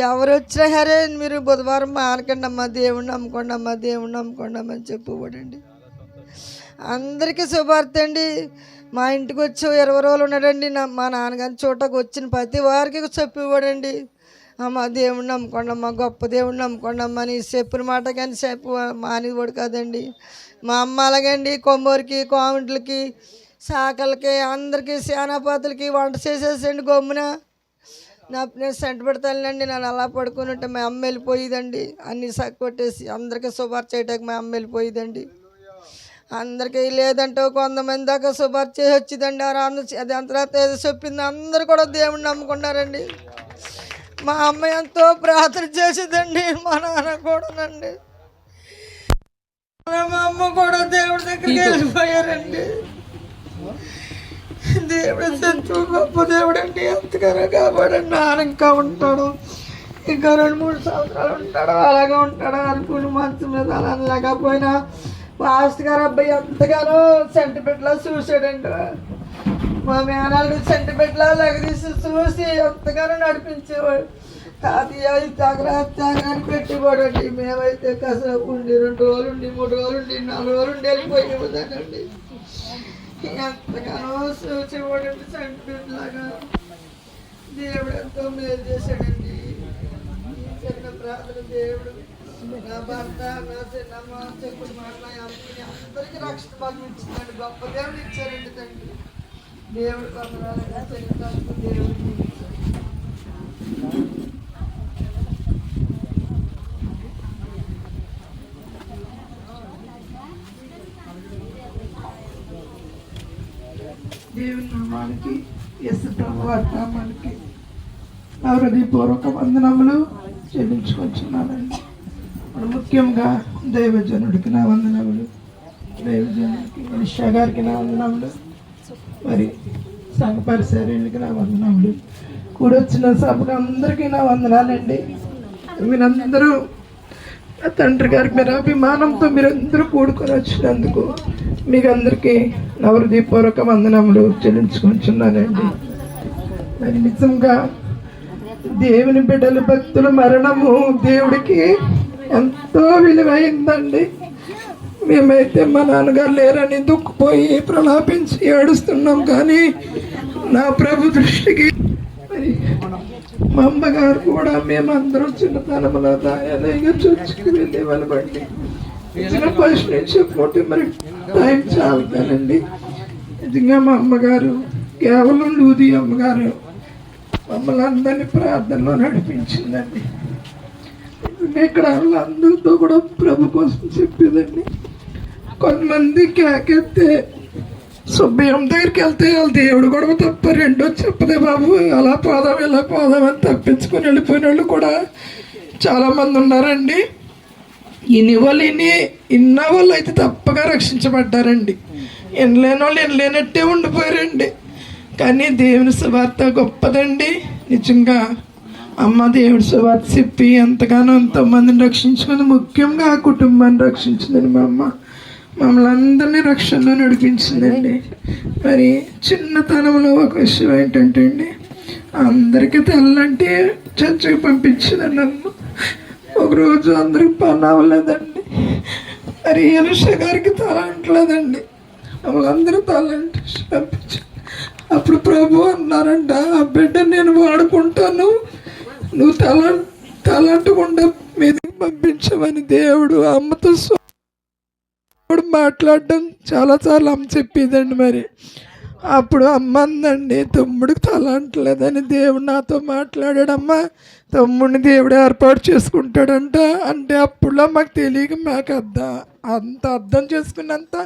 ఎవరు వచ్చినా సరే మీరు బుధవారం మానకండి అమ్మా, దేవుడిని నమ్ముకోండి అమ్మా, దేవుడిని నమ్ముకోండి అమ్మా అని చెప్పేవాడండి. అందరికీ శుభార్త అండి. మా ఇంటికి వచ్చి 20 రోజులు ఉన్నాడండి. మా నాన్నగారిని చూడటానికి వచ్చిన ప్రతి వారికి చెప్పేవాడండి, అమ్మ దేవుడిని నమ్ముకోండి అమ్మ, గొప్ప దేవుడిని నమ్ముకోండి అమ్మ అని చెప్పిన మాట కానీ మానేవాడు కాదండి. మా అమ్మ అలాగండి కొమ్మూరికి, కామెంట్లకి, శాఖలకి, అందరికీ సేనాపాతులకి వంట చేసేసండి. గమ్మున నేను సెంట పెడతానండి. నేను అలా పడుకుని ఉంటే మా అమ్మ వెళ్ళిపోయేదండి. అన్నీ కొట్టేసి అందరికీ శుభార్త చేయడానికి మా అమ్మ వెళ్ళిపోయేదండి. అందరికీ లేదంటే కొంతమంది దాకా శుభార్త చేసి వచ్చిందండి. అది అంతరాత ఏదో చెప్పింది అందరూ కూడా దేవుడిని నమ్ముకున్నారండి. మా అమ్మ ఎంతో ప్రార్థన చేసేదండి. మా నాన్న కూడానండి. మా అమ్మ కూడా దేవుడి దగ్గరికి వెళ్ళిపోయారండి. దేవుడు ఎంతో గొప్ప దేవుడు అండి. ఎంతగానో కాపాడండి. నాన్న ఇంకా ఉంటాడు, ఇంకా 2-3 సంవత్సరాలు ఉంటాడు, అలాగే ఉంటాడు అనుకుని మనసు మీద అలా లేకపోయినా పాస్ట్ గారు అబ్బాయి ఎంతగానో సెంటిమెంట్లో చూసాడండి. మా మేనాలు సెంటిమెంట్లో లెగదీసి చూసి ఎంతగానో నడిపించేవాడు. తాతయ్య తాగరాని పెట్టేవాడండి. మేమైతే కాసేపు ఉండి 2 రోజులు ఉండి, 3 రోజులు ఉండి, 4 రోజులు ఉండి వెళ్ళిపోయేదానండి. ఎంతగానో చూసేవాడండి సెంటిమెంట్ లాగా. దేవుడు ఎంతో మేలు చేశాడండి. చిన్న ప్రార్థన దేవుడు నా భర్త, నా చిన్నమ్మ, చెప్పుడు మాట అందరికీ రక్షణ భాగ్యం ఇచ్చిందండి. గొప్ప దేవుడు ఇచ్చారండి తండ్రి. దేవుడు కొందరాలుగా చరిత్రకు దేవుడు దేవుని నామానికి, యేసు ప్రభువారి నామానికి నా హృదయపూర్వక వందనములు చెల్లించుకొచ్చున్నానండి. ముఖ్యంగా దైవజనుడికి నా వందనములు, దైవజనుడికి మనిషా గారికి నా వందనములు, మరి సంఘ పరిసరులకి నా వందనములు, కూడొచ్చిన సభకు అందరికీ నా వందనాలండి. మీరందరూ నా తండ్రి గారికి మీరు అభిమానంతో మీరందరూ కూడుకొని వచ్చినందుకు మీకు అందరికీ నా హృదయపూర్వక వందనములు చెల్లించుకుంటున్నానండి. మరి నిజంగా దేవుని బిడ్డల భక్తుల మరణము దేవుడికి ఎంతో విలువైందండి. మేమైతే మా నాన్నగారు లేరని దుఃఖపోయి ప్రలాపించి ఏడుస్తున్నాం, కానీ నా ప్రభు దృష్టికి మరి మా అమ్మగారు కూడా మేమందరం చిన్నతనంలో దాయాలయ్యగా చర్చికి వెళ్ళేవాళ్ళు బట్టి నిజంగా ఫస్ట్ నుంచి చెప్పుకుంటే మరి టైం చాలుతానండి. నిజంగా మా అమ్మగారు కేవలం లూది అమ్మగారు మమ్మల్ని అందరినీ ప్రార్థనలో నడిపించిందండి. ఇక్కడ వాళ్ళందరితో కూడా ప్రభు కోసం చెప్పేదండి. కొంతమంది కేకెత్తే సుబ్బయ్యం దగ్గరికి వెళ్తే వాళ్ళ దేవుడు కూడా తప్ప రెండో చెప్పదే బాబు, అలా పోదాం ఇలా పోదాం అని తప్పించుకొని వెళ్ళిపోయిన వాళ్ళు కూడా చాలామంది ఉన్నారండి. ఇన్న వాళ్ళు అయితే తప్పగా రక్షించబడ్డారండి. ఎనలేని వాళ్ళు ఎనలేనట్టే ఉండిపోయారండి. కానీ దేవుని సువార్త గొప్పదండి. నిజంగా అమ్మ దేవుడి సువార్త చెప్పి ఎంతగానో ఎంతోమందిని రక్షించుకుంది. ముఖ్యంగా ఆ కుటుంబాన్ని రక్షించిందండి. మా అమ్మ మమ్మల్ని అందరినీ రక్షణలో నడిపించిందండి. మరి చిన్నతనంలో ఒక విషయం ఏంటంటే అండి, అందరికీ తెల్లంటే చర్చకి పంపించిందండి అమ్మ. ఒకరోజు అందరికి పని అవ్వలేదండి. మరి అనుష గారికి తల అంటలేదండి, వాళ్ళందరూ తల అంటే పంపించారు. అప్పుడు ప్రభు అన్నారంట, ఆ బిడ్డ నేను వాడుకుంటాను, నువ్వు తలంటకుండా మీదకి పంపించమని దేవుడు అమ్మతో మాట్లాడడం చాలాసార్లు అమ్మ చెప్పేదండి. మరి అప్పుడు అమ్మ అందండి, తమ్ముడికి తల అంటలేదని దేవుడు నాతో మాట్లాడాడమ్మా, తమ్ముడిని దేవుడు ఏర్పాటు చేసుకుంటాడంట అంటే అప్పుడులో మాకు తెలియక మాకు అంత అర్థం చేసుకున్నంత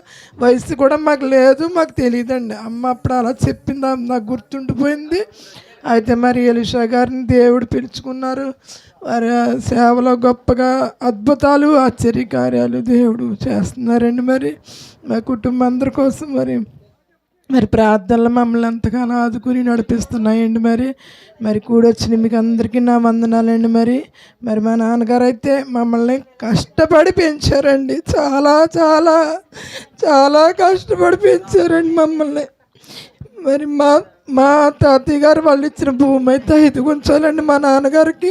వయసు కూడా మాకు లేదు, మాకు తెలియదండి. అమ్మ అప్పుడు అలా చెప్పింది, నాకు గుర్తుండిపోయింది. అయితే మరి ఎలీషా గారిని దేవుడు పిలుచుకున్నారు. వారి సేవలో గొప్పగా అద్భుతాలు, ఆశ్చర్యకార్యాలు దేవుడు చేస్తున్నారండి. మరి మా కుటుంబం అందరి కోసం మరి ప్రార్థనలు మమ్మల్ని ఎంతగానో ఆదుకుని నడిపిస్తున్నాయండి. మరి కూడొచ్చిన మీకు అందరికీ నా వందనాలండి. మరి మా నాన్నగారు అయితే మమ్మల్ని కష్టపడి పెంచారండి. చాలా చాలా చాలా కష్టపడి పెంచారండి మమ్మల్ని. మరి మా తాతయ్య గారు వాళ్ళు ఇచ్చిన భూమి అయితే 5 గుంచాలండి మా నాన్నగారికి.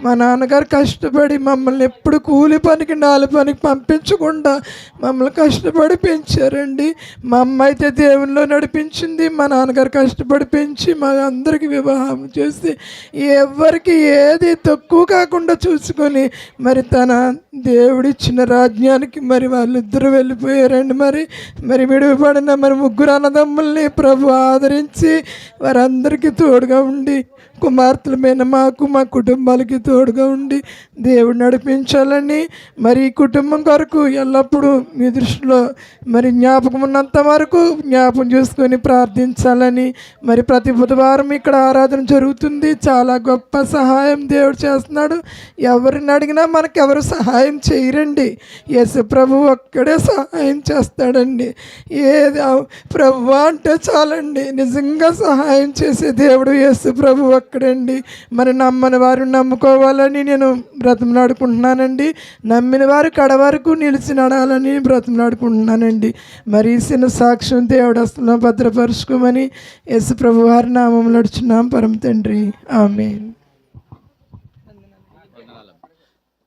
మా నాన్నగారు కష్టపడి మమ్మల్ని ఎప్పుడు కూలి పనికి 4 పనికి పంపించకుండా మమ్మల్ని కష్టపడి పెంచారండి. మా అమ్మ అయితే దేవునిలో నడిపించింది, మా నాన్నగారు కష్టపడి పెంచి మా అందరికీ వివాహం చేసి ఎవరికి ఏది తక్కువ కాకుండా చూసుకొని మరి తన దేవుడిచ్చిన రాజ్యానికి మరి వాళ్ళిద్దరూ వెళ్ళిపోయారండి. మరి విడిపడిన మరి 3 అన్నదమ్ముల్ని ప్రభు ఆదరించి వారందరికీ తోడుగా ఉండి, కుమార్తెల మీద మాకు మా కుటుంబాలకి తోడుగా ఉండి దేవుడు నడిపించాలని మరి ఈ కుటుంబం కొరకు ఎల్లప్పుడూ మీ దృష్టిలో మరి జ్ఞాపకం ఉన్నంత వరకు జ్ఞాపకం చేసుకొని ప్రార్థించాలని. మరి ప్రతి బుధవారం ఇక్కడ ఆరాధన జరుగుతుంది. చాలా గొప్ప సహాయం దేవుడు చేస్తున్నాడు. ఎవరిని అడిగినా మనకెవరు సహాయం చేయరండి, యేసు ప్రభు ఒక్కడే సహాయం చేస్తాడండి. ఏది ప్రభు అంటే చాలండి, నిజంగా సహాయం చేసే దేవుడు యేసు ప్రభు ఒక్కడండి. మరి నమ్మని వారు నమ్ముకోవాలని నేను బ్రతిమలాడుకుంటున్నానండి. నమ్మిన వారు కడ వరకు నిలిచి నడాలని బ్రతిమలాడుకుంటున్నానండి. మరి చిన్న సాక్ష్యం దేవుడు అసలు భద్రపరుచుకోమని యేసు ప్రభు వారి నామములో నడుచున్నాం పరమ తండ్రి, ఆమేన్.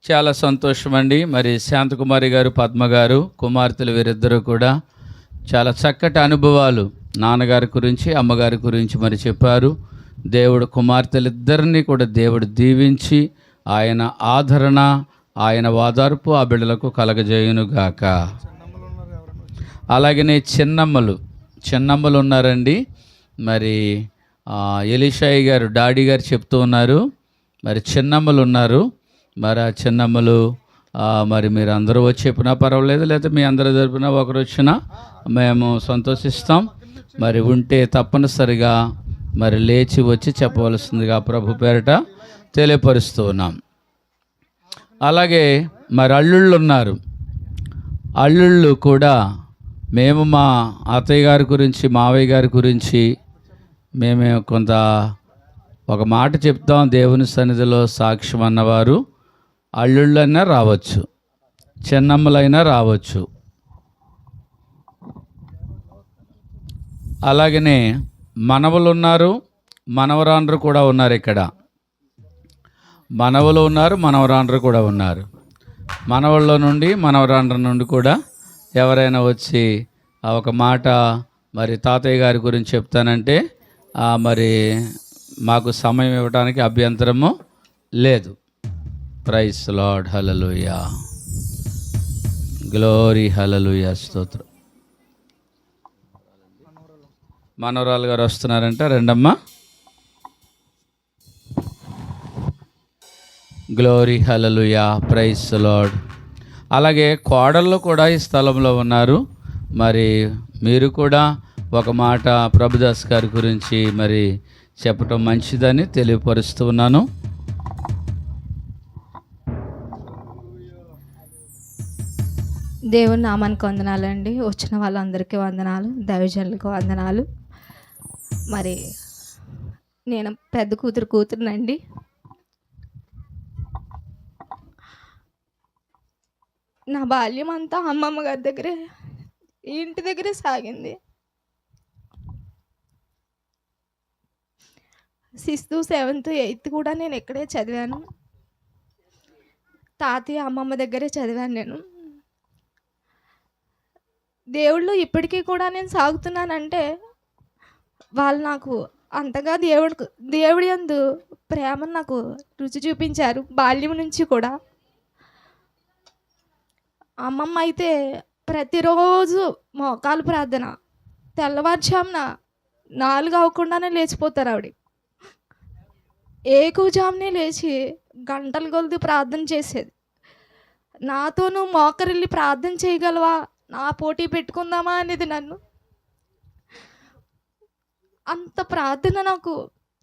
చాలా సంతోషం అండి. మరి శాంతకుమారి గారు, పద్మ గారు, కుమార్తెలు వీరిద్దరూ కూడా చాలా చక్కటి అనుభవాలు నాన్నగారి గురించి, అమ్మగారి గురించి మరి చెప్పారు. దేవుడు కుమార్తెలిద్దరినీ కూడా దేవుడు దీవించి ఆయన ఆదరణ, ఆయన వాదార్పు ఆ బిడ్డలకు కలగజేయునుగాక. అలాగనే చిన్నమ్మలు ఉన్నారండి. మరి ఎలీషాయి గారు డాడీ గారు చెప్తూ ఉన్నారు, మరి చిన్నమ్మలు ఉన్నారు. మరి ఆ చిన్నమ్మలు మరి మీరు అందరూ వచ్చి చెప్పినా పర్వాలేదు, లేకపోతే మీ అందరూ జరిపినా ఒకరు వచ్చినా మేము సంతోషిస్తాం. మరి ఉంటే తప్పనిసరిగా మరి లేచి వచ్చి చెప్పవలసిందిగా ప్రభు పేరిట తెలియపరుస్తూ ఉన్నాం. అలాగే మరి అల్లుళ్ళు ఉన్నారు. అల్లుళ్ళు కూడా మేము మా అత్తయ్య గారి గురించి, మావయ్య గారి గురించి మేమే కొంత ఒక మాట చెప్తాం. దేవుని సన్నిధిలో సాక్ష్యం అన్నవారు అల్లుళ్ళైనా రావచ్చు, చిన్నమ్మలైనా రావచ్చు. అలాగనే మనవలు ఉన్నారు, మనవరాండ్రు కూడా ఉన్నారు. ఇక్కడ మనవలు ఉన్నారు, మనవరాండ్రు కూడా ఉన్నారు. మనవళ్ళ నుండి, మనవరాండ్ర నుండి కూడా ఎవరైనా వచ్చి ఒక మాట మరి తాతయ్య గారి గురించి చెప్తానంటే మరి మాకు సమయం ఇవ్వడానికి అభ్యంతరము లేదు. ప్రైస్ లార్డ్, హల్లెలూయా, గ్లోరీ, హల్లెలూయా, స్తోత్రం. మనవరాలు గారు వస్తున్నారంట, రెండమ్మ. Glory, hallelujah, praise lord. అలాగే కోడళ్ళు కూడా ఈ స్థలంలో ఉన్నారు. మరి మీరు కూడా ఒక మాట ప్రభుదాస్ గారి గురించి మరి చెప్పటం మంచిదని తెలియపరుస్తూ ఉన్నాను. దేవుని నామానికి వందనాలండి. వచ్చిన వాళ్ళందరికీ వందనాలు, దైవజనులకు వందనాలు. మరి నేను పెద్ద కూతురునండి. నా బాల్యం అంతా అమ్మమ్మ గారి దగ్గరే, ఇంటి దగ్గరే సాగింది. 6th, 7th, 8th కూడా నేను ఇక్కడే చదివాను. తాతయ్య అమ్మమ్మ దగ్గరే చదివాను నేను. దేవుళ్ళు ఇప్పటికీ కూడా నేను సాగుతున్నానంటే వాళ్ళు నాకు అంతగా దేవుడి యందు ప్రేమను నాకు రుచి చూపించారు బాల్యం నుంచి కూడా. అమ్మమ్మ అయితే ప్రతిరోజు మోకాలు ప్రార్థన, తెల్లవారుజామున 4 అవ్వకుండానే లేచిపోతారు ఆవిడ. ఏకుజామునే లేచి గంటల కొలది ప్రార్థన చేసేది. నాతోనూ మోకరిల్లి ప్రార్థన చేయగలవా, నా పోటీ పెట్టుకుందామా అనేది నన్ను. అంత ప్రార్థన నాకు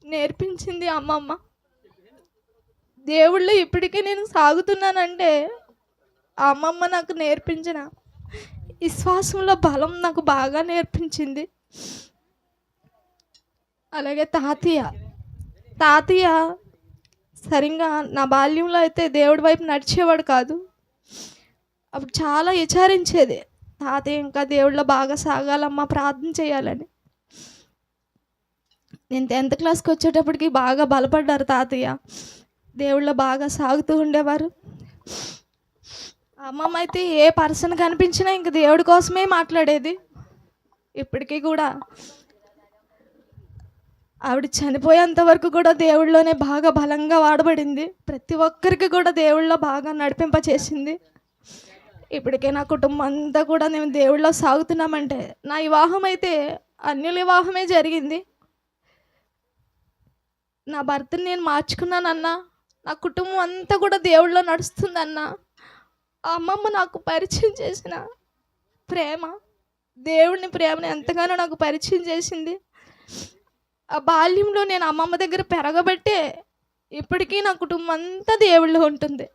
నేర్పించింది అమ్మమ్మ. దేవుళ్ళు ఇప్పటికీ నేను సాగుతున్నానంటే ఆ అమ్మమ్మ నాకు నేర్పించిన విశ్వాసంలో బలం నాకు బాగా నేర్పించింది. అలాగే తాతయ్య సరిగ్గా నా బాల్యంలో అయితే దేవుడి వైపు నడిచేవాడు కాదు. అప్పుడు చాలా విచారించేది, తాతయ్య ఇంకా దేవుళ్ళో బాగా సాగాలమ్మా, ప్రార్థన చేయాలని. నేను 10th క్లాస్కి వచ్చేటప్పటికి బాగా బలపడ్డారు తాతయ్య, దేవుళ్ళో బాగా సాగుతూ ఉండేవారు. అమ్మమ్మ అయితే ఏ పర్సన్ కనిపించినా ఇంక దేవుడి కోసమే మాట్లాడేది. ఇప్పటికీ కూడా ఆవిడ చనిపోయేంత వరకు కూడా దేవుళ్ళలోనే బాగా బలంగా వాడబడింది. ప్రతి ఒక్కరికి కూడా దేవుళ్ళలో బాగా నడిపింప చేసింది. ఇప్పటికే నా కుటుంబం అంతా కూడా మేము దేవుళ్ళలో సాగుతున్నామంటే, నా వివాహం అయితే అన్యుల వివాహమే జరిగింది. నా భర్తని నేను మార్చుకున్నానన్నా, నా కుటుంబం అంతా కూడా దేవుళ్ళలో నడుస్తుందన్నా, ఆ అమ్మమ్మ నాకు పరిచయం చేసిన ప్రేమ, దేవుడిని ప్రేమని ఎంతగానో నాకు పరిచయం చేసింది. ఆ బాల్యంలో నేను అమ్మమ్మ దగ్గర పెరగబట్టే ఇప్పటికీ నా కుటుంబం అంతా దేవుళ్ళో ఉంటుంది.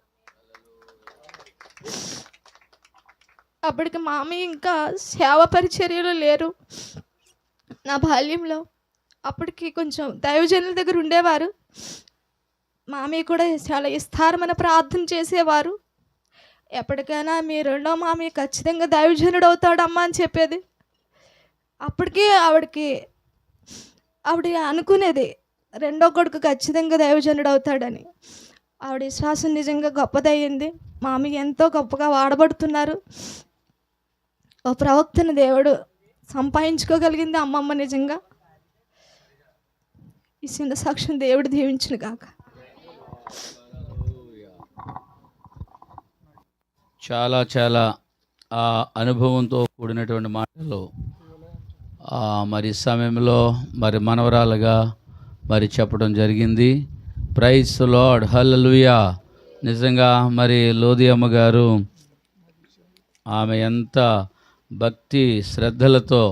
అప్పటికి మామయ్య ఇంకా సేవ పరిచర్యలో లేరు నా బాల్యంలో. అప్పటికి కొంచెం దైవజనుల దగ్గర ఉండేవారు. మామయ్య కూడా చాలా విస్తారమైన ప్రార్థన చేసేవారు. ఎప్పటికైనా మీ రెండో మామయ్య ఖచ్చితంగా దైవజనుడు అవుతాడమ్మా అని చెప్పేది. అప్పటికి ఆవిడ అనుకునేది రెండో కొడుకు ఖచ్చితంగా దైవజనుడు అవుతాడని. ఆవిడ విశ్వాసం నిజంగా గొప్పదయ్యింది. మామయ్య ఎంతో గొప్పగా వాడబడుతున్నారు. ఓ ప్రవక్తను దేవుడు సంపాదించుకోగలిగింది అమ్మమ్మ. నిజంగా ఈ చిన్న సాక్ష్యం దేవుడు దీవించును గాక. చాలా చాలా ఆ అనుభవంతో కూడినటువంటి మాటలు మరి సమయంలో మరి మనవరాలుగా మరి చెప్పడం జరిగింది. ప్రైజ్ లార్డ్, హల్లెలూయా. నిజంగా మరి లోదియమ్మ గారు ఆమె ఎంత భక్తి శ్రద్ధలతో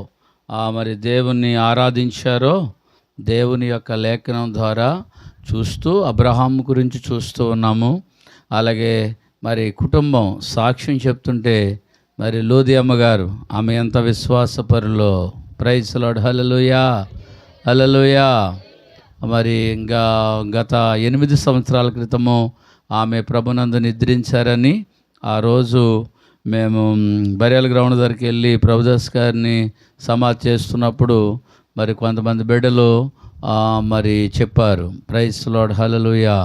మరి దేవుణ్ణి ఆరాధించారో దేవుని యొక్క లేఖనం ద్వారా చూస్తూ అబ్రహాం గురించి చూస్తూ ఉన్నాము. అలాగే మరి కుటుంబం సాక్ష్యం చెప్తుంటే మరి లోదియమ్మ గారు ఆమె ఎంత విశ్వాసపరులో. ప్రైజ్ లార్డ్, హల్లెలూయా, హల్లెలూయా. మరి ఇంకా గత 8 సంవత్సరాల క్రితము ఆమె ప్రభునందు నిద్రించారని ఆ రోజు మేము బరియల్ గ్రౌండ్ దగ్గరికి వెళ్ళి ప్రభుదాస్ గారిని సమాధి చేస్తున్నప్పుడు మరి కొంతమంది బిడ్డలు మరి చెప్పారు. ప్రైజ్ లార్డ్, హల్లెలూయా.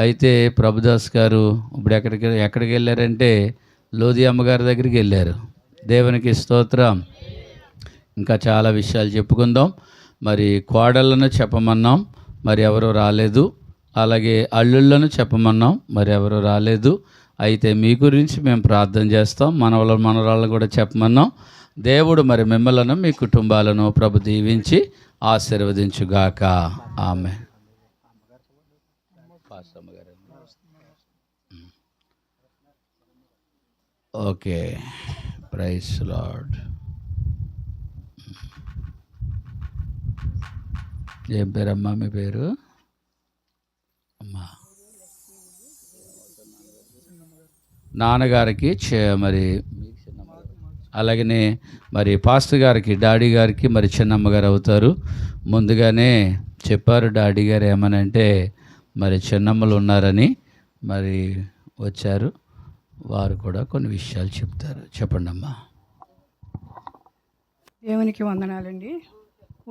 అయితే ప్రభుదాస్ గారు ఇప్పుడు ఎక్కడికి వెళ్ళారంటే లోది అమ్మగారి దగ్గరికి వెళ్ళారు. దేవునికి స్తోత్రం. ఇంకా చాలా విషయాలు చెప్పుకుందాం. మరి కోడళ్ళను చెప్పమన్నాం, మరి ఎవరు రాలేదు. అలాగే అల్లుళ్ళను చెప్పమన్నాం, మరి ఎవరు రాలేదు. అయితే మీ గురించి మేము ప్రార్థన చేస్తాం. మనవరాళ్ళను కూడా చెప్పమన్నాం. దేవుడు మరి మిమ్మలను మీ కుటుంబాలను ప్రభు దీవించి ఆశీర్వదించుగాక. ఆమె ఓకే. Praise lord. ఏం పేరమ్మా మీ పేరు? అమ్మా నాన్నగారికి మరి అలాగనే మరి పాస్టర్ గారికి డాడీ గారికి మరి చిన్నమ్మగారు అవుతారు. ముందుగానే చెప్పారు డాడీ గారు ఏమనంటే మరి చిన్నమ్మలు ఉన్నారని మరి వచ్చారు. వారు కూడా కొన్ని విషయాలు చెప్తారు. చెప్పండి అమ్మా. దేవునికి వందనాలండి.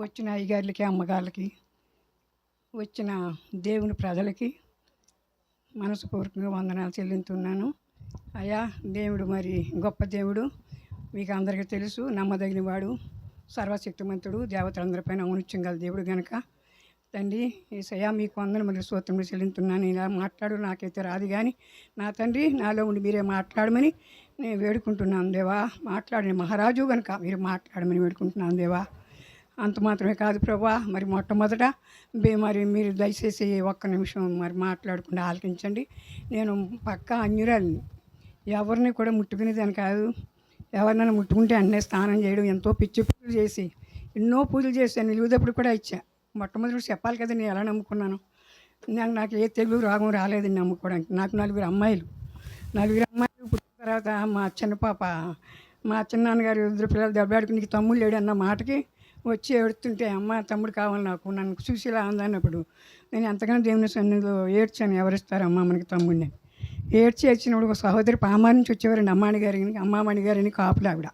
వచ్చిన అయ్యగారులకి, అమ్మగారులకి, వచ్చిన దేవుని ప్రజలకి మనస్ఫూర్తిగా వందనాలు చెల్లిస్తున్నాను. అయ్యా, దేవుడు మరి గొప్ప దేవుడు, మీకు అందరికీ తెలుసు. నమ్మదగిన వాడు, సర్వశక్తిమంతుడు, దేవతలందరిపైన ఔన్నత్యం గల దేవుడు గనక తండ్రి యేసయ్యా మీకు వందనములు స్తోత్రములు చెల్లిస్తున్నాను. ఇలా మాట్లాడు నాకైతే రాదు, కానీ నా తండ్రి నాలో ఉండి మీరే మాట్లాడమని నేను వేడుకుంటున్నాను దేవా. మాట్లాడిన మహారాజు కనుక మీరు మాట్లాడమని వేడుకుంటున్నాను దేవా. అంత మాత్రమే కాదు ప్రభా, మరి మొట్టమొదట మరి మీరు దయచేసి ఒక్క నిమిషం మరి మాట్లాడకుండా ఆలకించండి. నేను పక్కా అన్యురాలిని, ఎవరిని కూడా ముట్టుకునేదాన్ని కాదు. ఎవరినైనా ముట్టుకుంటే వెంటనే స్నానం చేయడం, ఎంతో పిచ్చి పూజలు చేసి ఎన్నో పూజలు చేశాను. నిలువుదప్పుడు కూడా ఇచ్చా. మొట్టమొదటి చెప్పాలి కదా నేను ఎలా నమ్ముకున్నాను. నాకు ఏ తెగులు రోగం రాలేదండి నమ్ముకోవడానికి. నాకు నలుగురు అమ్మాయిలు పుట్టిన తర్వాత మా చిన్న పాప, మా చిన్నాన్నగారు ఇద్దరు పిల్లలు దెబ్బలాడుకుని నీకు తమ్ముడు లేడు అన్న మాటకి వచ్చి ఏడుతుంటే అమ్మ తమ్ముడు కావాలి నాకు, నన్ను చూసి ఇలా ఉందన్నప్పుడు నేను ఎంతగానో దేవుని సన్నిధిలో ఏడ్చాను. ఎవరిస్తారమ్మా మనకి తమ్ముడిని. ఏడ్చినప్పుడు ఒక సహోదరి పామారి నుంచి వచ్చేవారండి, అమ్మామణి గారిని కాపులు ఆవిడ.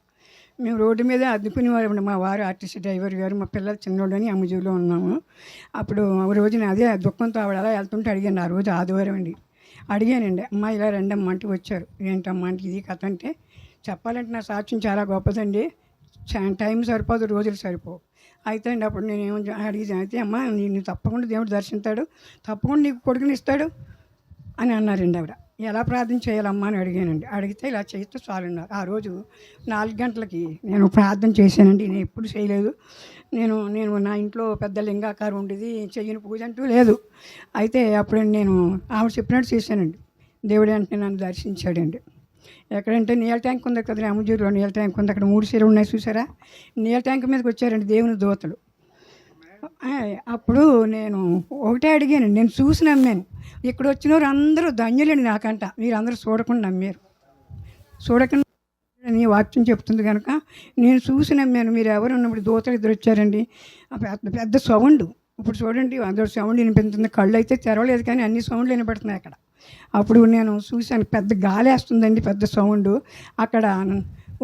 మేము రోడ్డు మీద అద్దుకునేవారు. మా వారు ఆర్టీసీ డ్రైవర్ గారు, మా పిల్లలు చిన్నోళ్ళు అని అమ్మజీవులో ఉన్నాము. అప్పుడు ఒక రోజున అదే దుఃఖంతో ఆవిడ అలా వెళ్తుంటే అడిగాను. ఆ రోజు ఆదివారం అండి. అడిగానండి, అమ్మ ఇలా రండి అమ్మ అంటే వచ్చారు. ఏంటమ్మా అంటే ఇది కథ అంటే, చెప్పాలంటే నా సాక్ష్యం చాలా గొప్పదండి. టైం సరిపోదు, రోజులు సరిపోవు. అయితే అండి అప్పుడు నేను అడిగి అయితే అమ్మ నేను తప్పకుండా దేవుడు దర్శిస్తాడు, తప్పకుండా నీకు కొడుకుని ఇస్తాడు అని అన్నారండి ఆవిడ. ఎలా ప్రార్థన చేయాలమ్మా అని అడిగానండి. అడిగితే ఇలా చేస్తే చాలన్నారు. ఆ రోజు 4 గంటలకి నేను ప్రార్థన చేశానండి. నేను ఎప్పుడు చేయలేదు. నేను నా ఇంట్లో పెద్ద లింగాకారం ఉండేది, చెయ్యని పూజ అంటూ లేదు. అయితే అప్పుడు నేను ఆవిడ చెప్పినట్టు చేశానండి. దేవుడు అంటే నన్ను దర్శించాడండి. ఎక్కడంటే నీళ్ళ ట్యాంక్ ఉంది కదా, అమ్మజూరులో నీళ్ళ ట్యాంక్ ఉంది, అక్కడ 3 చీరలు ఉన్నాయి చూసారా. నీళ్ళ ట్యాంక్ మీదకి వచ్చారండి దేవుని దూతలు. అప్పుడు నేను ఒకటే అడిగానండి, నేను చూసి నమ్మాను. ఇక్కడ వచ్చిన వారు అందరూ ధన్యులండి నాకంట. మీరు అందరూ చూడకుండా నమ్మారు. చూడకుండా నీ వాక్యం చెప్తుంది కనుక నేను చూసి నమ్మాను. మీరు ఎవరు ఉన్నప్పుడు దూతలు ఇద్దరు వచ్చారండి. పెద్ద పెద్ద సౌండ్. ఇప్పుడు చూడండి అందరూ సౌండ్ వినిపిస్తుంది. కళ్ళు అయితే తెరవలేదు కానీ అన్ని సౌండ్లు వినపడుతున్నాయి అక్కడ. అప్పుడు నేను చూశాను, పెద్ద గాలి వేస్తుందండి, పెద్ద సౌండ్. అక్కడ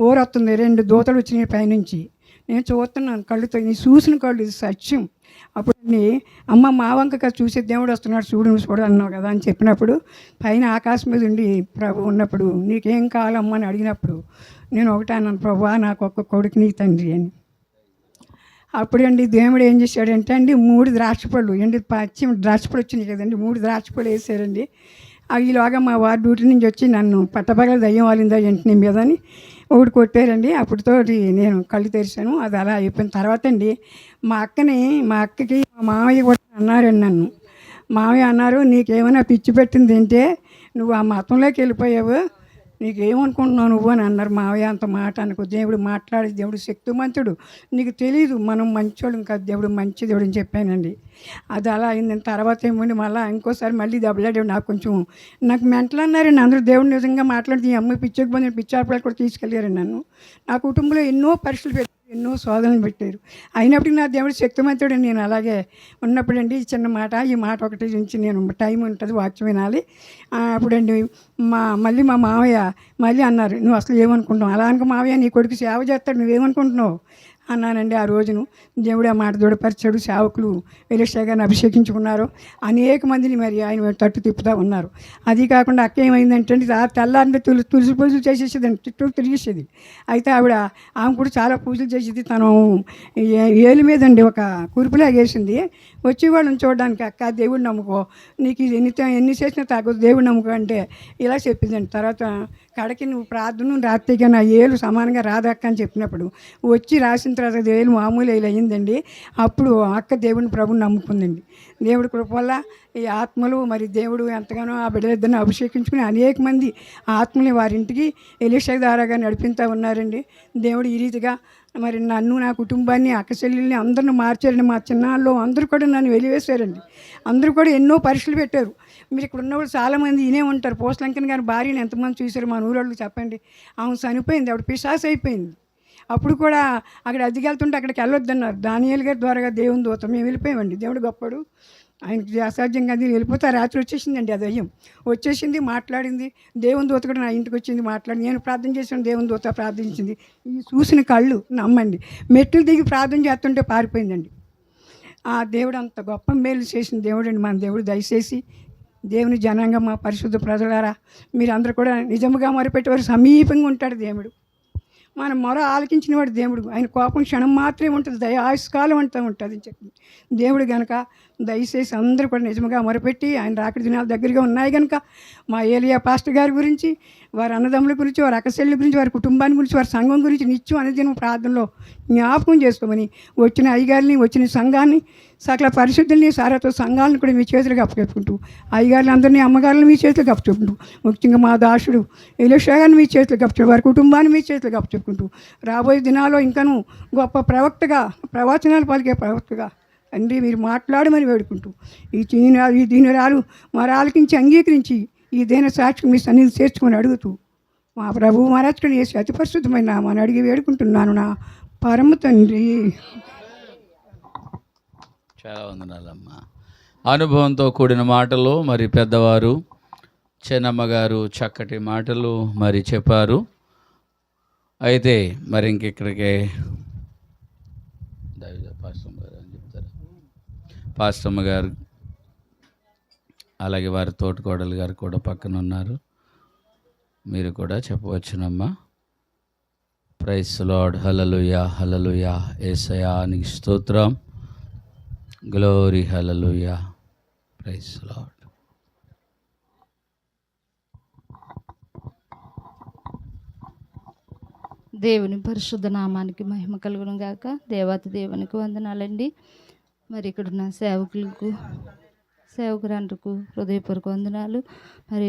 ఊరొస్తుంది, 2 దూతలు వచ్చినాయి పైనుంచి. నేను చూస్తున్నాను కళ్ళుతో, నేను చూసిన కళ్ళు, ఇది సత్యం. అప్పుడు అమ్మ మా వంక చూసే దేవుడు వస్తున్నాడు చూడు, నువ్వు చూడన్నావు కదా అని చెప్పినప్పుడు పైన ఆకాశం మీద ఉండి ప్రభు ఉన్నప్పుడు నీకేం కావాలమ్మా అని అడిగినప్పుడు నేను ఒకటే అన్నాను, ప్రభువా నాకు ఒక్క కొడుకు నీ తండ్రి అని. అప్పుడండి దేవుడు ఏం చేశాడంటే అండి 3 ద్రాక్షపళ్ళు అండి, పచ్చి ద్రాక్షపళ్ళు వచ్చినాయి కదండి, 3 ద్రాక్షపళ్ళు వేసారండి. ఈలోగా మా వారు డ్యూటీ నుంచి వచ్చి నన్ను పట్టపగల దయ్యం వాలిందా ఏంటి నీ మీద అని ఒకటి కొట్టారండి. అప్పటితోటి నేను కళ్ళు తెరిచాను. అది అలా అయిపోయిన తర్వాత అండి మా అక్కకి మా మామయ్య కూడా అన్నారండి నన్ను. మామయ్య అన్నారు, నీకేమైనా పిచ్చి పెట్టింది ఏంటే, నువ్వు ఆ మతంలోకి వెళ్ళిపోయావు, నీకేమనుకుంటున్నావు నువ్వు అని అన్నారు. మావయ్య అంత మాట అనుకో, దేవుడు మాట్లాడే దేవుడు శక్తిమంతుడు, నీకు తెలీదు మనం మంచోడు కాదు, దేవుడు మంచి దేవుడు అని చెప్పానండి. అది అలా అయిందని తర్వాత ఏమండి మళ్ళీ ఇంకోసారి మళ్ళీ దెబ్బలాడాడు. నాకు మెంటలు అన్నారండి అందరూ. దేవుడు నిజంగా మాట్లాడితే ఈ అమ్మాయి పిచ్చకి పోయి పిచ్చాపడాలు కూడా తీసుకెళ్ళారండి నన్ను. నా కుటుంబంలో ఎన్నో పరీక్షలు పెట్టారు, ఎన్నో శోధనలు పెట్టారు. అయినప్పటికీ నా దేవుడు శక్తిమంతుడు. నేను అలాగే ఉన్నప్పుడండి చిన్న మాట, ఈ మాట ఒకటి నుంచి నేను టైం ఉంటుంది వాక్యం వినాలి. అప్పుడండి మళ్ళీ మా మావయ్య మళ్ళీ అన్నారు, నువ్వు అసలు ఏమనుకుంటున్నావు, అలా అనుకో మావయ్య నీ కొడుకు సేవ చేస్తాడు, నువ్వేమనుకుంటున్నావు అన్నానండి. ఆ రోజును దేవుడు ఆ మాట దృఢపరిచాడు. సేవకులు ఎలీషా గారిని అభిషేకించుకున్నారు. అనేక మందిని మరి ఆయన తట్టు తిప్పుతూ ఉన్నారు. అది కాకుండా అక్క ఏమైందంటే తెల్లారి తులసి పూజలు చేసేసేదండి, చుట్టూ తిరిగేసేది. అయితే ఆమె కూడా చాలా పూజలు చేసేది. తను ఏలు మీదండి ఒక కురుపులా వేసింది. వచ్చేవాళ్ళని చూడడానికి, అక్క దేవుడు నమ్ముకో, నీకు ఇది ఎన్ని చేసినా తగ్గదు, దేవుడు నమ్ముకో అంటే ఇలా చెప్పిందండి. తర్వాత కడకి నువ్వు ప్రార్థన రాత్రిగా నా ఏలు సమానంగా రాదక్క అని చెప్పినప్పుడు వచ్చి రాసిన తర్వాత ఏలు మామూలు ఏలు అయ్యిందండి. అప్పుడు అక్క దేవుని ప్రభుని నమ్ముకుందండి. దేవుడి కృప వల్ల ఈ ఆత్మలు మరి దేవుడు ఎంతగానో ఆ బిడ్డలిద్దరిని అభిషేకించుకుని అనేక మంది ఆత్మని వారింటికి ఎలీషా ద్వారాగా నడిపిస్తూ ఉన్నారండి. దేవుడు ఈ రీతిగా మరి నన్ను, నా కుటుంబాన్ని, అక్క చెల్లెల్ని అందరిని మార్చారండి. మా చిన్నాళ్ళు అందరూ కూడా నన్ను వెలివేశారండి. అందరూ కూడా ఎన్నో పరీక్షలు పెట్టారు. మీరు ఇక్కడ ఉన్నవాళ్ళు చాలామంది ఇనే ఉంటారు. పోస్లంకన్ గారి భార్యని ఎంతమంది చూశారు మా ఊరోళ్ళు చెప్పండి. ఆమె చనిపోయింది, ఆవిడ పిశాచ్ అయిపోయింది. అప్పుడు కూడా అక్కడ అద్దెకెళ్తుంటే అక్కడికి వెళ్ళొద్దన్నారు. దానియేలు గారి ద్వారా దేవుని దూత మేము వెళ్ళిపోయామండి. దేవుడు గొప్పడు, ఆయనకి అసాధ్యంగా అది వెళ్ళిపోతే రాత్రి వచ్చేసిందండి. ఆ దయ్యం వచ్చేసింది, మాట్లాడింది. దేవుని దూత కూడా నా ఇంటికి వచ్చింది, మాట్లాడి నేను ప్రార్థన చేసాను, దేవుని దూత ప్రార్థించింది. ఈ చూసిన కళ్ళు నమ్మండి. మెట్లు దిగి ప్రార్థన చేస్తుంటే పారిపోయిందండి. ఆ దేవుడు అంత గొప్ప మేలు చేసిన దేవుడు అండి మన దేవుడు. దయచేసి దేవుని జనాంగం, మా పరిశుద్ధ ప్రజలారా, మీరందరూ కూడా నిజముగా మొరపెట్టేవారు సమీపంగా ఉంటాడు దేవుడు. మన మొర ఆలకించిన వాడు దేవుడు. ఆయన కోపం క్షణం మాత్రమే ఉంటుంది, దయ ఆయుష్కాలం అంతా ఉంటుంది అని చెప్పి దేవుడు కనుక దయచేసి అందరూ కూడా నిజంగా మొరపెట్టి, ఆయన రాకడి దినాలు దగ్గరగా ఉన్నాయి కనుక మా ఏలియా పాస్టర్ గారి గురించి, వారి అన్నదమ్ముల గురించి, వారి అక్కచెల్లి గురించి, వారి కుటుంబాన్ని గురించి, వారి సంఘం గురించి నిత్యం అనుదినం ప్రార్థనలో జ్ఞాపకం చేసుకోమని వచ్చిన అయ్యగారిని, వచ్చిన సంఘాన్ని సకల పరిశుద్ధుల్ని సారాతో సంఘాలను కూడా మీ చేతులకు అప్పచెప్పుకుంటూ అయ్యగారులందరినీ అమ్మగారులను మీ చేతులకు అప్పచెప్పుకుంటూ ముఖ్యంగా మా దాసుడు ఎలీషా గారిని మీ చేతులకు అప్పచెప్పు వారి కుటుంబాన్ని మీ చేతులకు అప్పచెప్పుకుంటూ రాబోయే దినాల్లో ఇంకనూ గొప్ప ప్రవక్తగా ప్రవచనాలు పలికే ప్రవక్తగా తండ్రి మీరు మాట్లాడమని వేడుకుంటూ ఈ దీనురాలు మరి ఆలకించి అంగీకరించి ఈ దేన సాక్షి మీ సన్నిధి చేర్చుకొని అడుగుతూ మా ప్రభు మహారాజుని చేసి అతి పరిశుద్ధమైన నామాన్ని అడిగి వేడుకుంటున్నాను నా పరమ తండ్రి. చాలా వందనాలమ్మా. అనుభవంతో కూడిన మాటలు మరి పెద్దవారు చెన్నమ్మ గారు చక్కటి మాటలు మరి చెప్పారు. అయితే మరి ఇంకెక్కడికే పాస్టమ్మ గారు అలాగే వారి తోటికోడలు గారు కూడా పక్కన ఉన్నారు. మీరు కూడా చెప్పవచ్చునమ్మా. Price lord. హల్లెలూయా హల్లెలూయా. యేసయ్యా నీకు స్తోత్రం. Glory hallelujah. Praise lord. దేవుని పరిశుద్ధ నామానికి మహిమ కలుగును గాక. దేవాతి దేవునికి వందనాలండి. మరి ఇక్కడున్న సేవకురాండ్రకు హృదయపూర్వక వందనాలు. మరి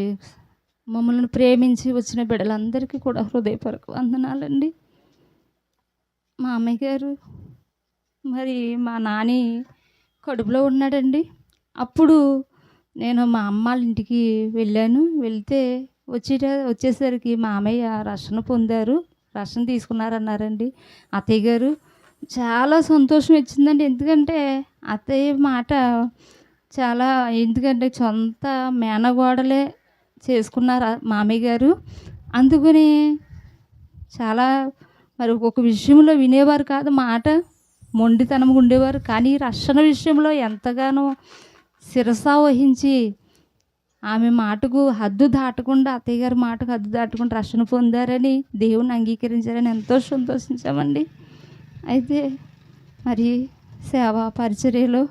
మమ్మల్ని ప్రేమించి వచ్చిన బిడ్డలందరికీ కూడా హృదయపూర్వక వందనాలండి. మా అమ్మయ్య గారు మరి మా నాని కడుపులో ఉన్నాడండి. నేను మా అమ్మ వాళ్ళ ఇంటికి వెళ్ళాను. వెళ్తే వచ్చేసరికి మా అమ్మయ్య రక్షణ పొందారు, రక్షణ తీసుకున్నారన్నారండి. అత్తయ్య గారు చాలా సంతోషం ఇచ్చిందండి. ఎందుకంటే అత్తయ్య మాట ఎందుకంటే సొంత మేనగోడలే చేసుకున్నారు మామయ్య గారు. అందుకని చాలా మరి ఒక విషయంలో వినేవారు కాదు, మాట మొండితనం ఉండేవారు. కానీ రక్షణ విషయంలో ఎంతగానో శిరసా వహించి ఆమె మాటకు హద్దు దాటకుండా, అత్తయ్య గారి మాటకు హద్దు దాటకుండా రక్షణ పొందారని, దేవుని అంగీకరించారని ఎంతో సంతోషించామండి. అయితే మరి సేవా పరిచర్యలో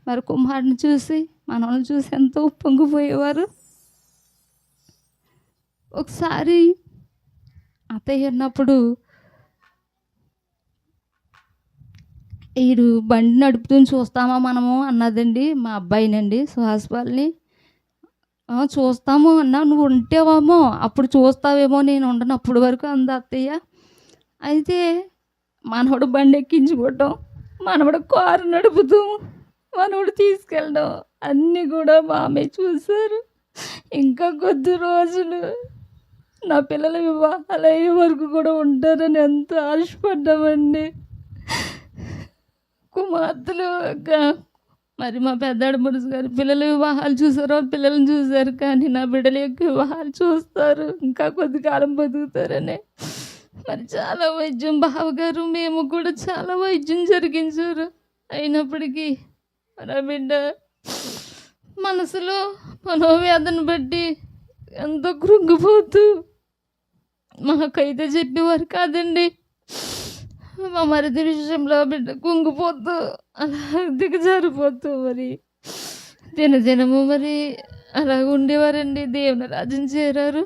మరి కుమారుని చూసి మనల్ని చూసి ఎంతో పొంగిపోయేవారు. ఒకసారి అత్తయ్య ఉన్నప్పుడు ఈడు బండి నడుపుతూ చూస్తామా మనము అన్నదండి మా అబ్బాయినండి, సుహాస్పాల్ని. చూస్తాము అన్నా, నువ్వు ఉంటేవేమో అప్పుడు చూస్తావేమో, నేను ఉండను అప్పుడు వరకు అంది అత్తయ్య. అయితే మనవడు బండి ఎక్కించుకోవటం, మనవడు కారు నడుపుతూ, మనవడు తీసుకెళ్ళడం అన్నీ కూడా మా అమ్మాయి చూశారు. ఇంకా కొద్ది రోజులు నా పిల్లల వివాహాలు అయ్యే వరకు కూడా ఉంటారని ఎంతో ఆశపడ్డామండి. కుమార్తెలు మరి మా పెద్దాడు మురుసు గారు పిల్లల వివాహాలు చూసారు, పిల్లల్ని చూశారు. కానీ నా బిడ్డల యొక్క వివాహాలు చూస్తారు, ఇంకా కొద్ది కాలం బతుకుతారని మరి చాలా వైద్యం బావగారు మేము కూడా చాలా వైద్యం జరిగించారు. అయినప్పటికీ మరి ఆ బిడ్డ మనసులో మనోవేదన బట్టి ఎంతో కృంగిపోతూ మాకైతే చెప్పేవారు కాదండి. మా మరిది విషయంలో బిడ్డ కుంగిపోతూ అలా దిగజారిపోతూ మరి దినదినము మరి అలా ఉండేవారండి. దేవుని రాజ్యం చేరారు.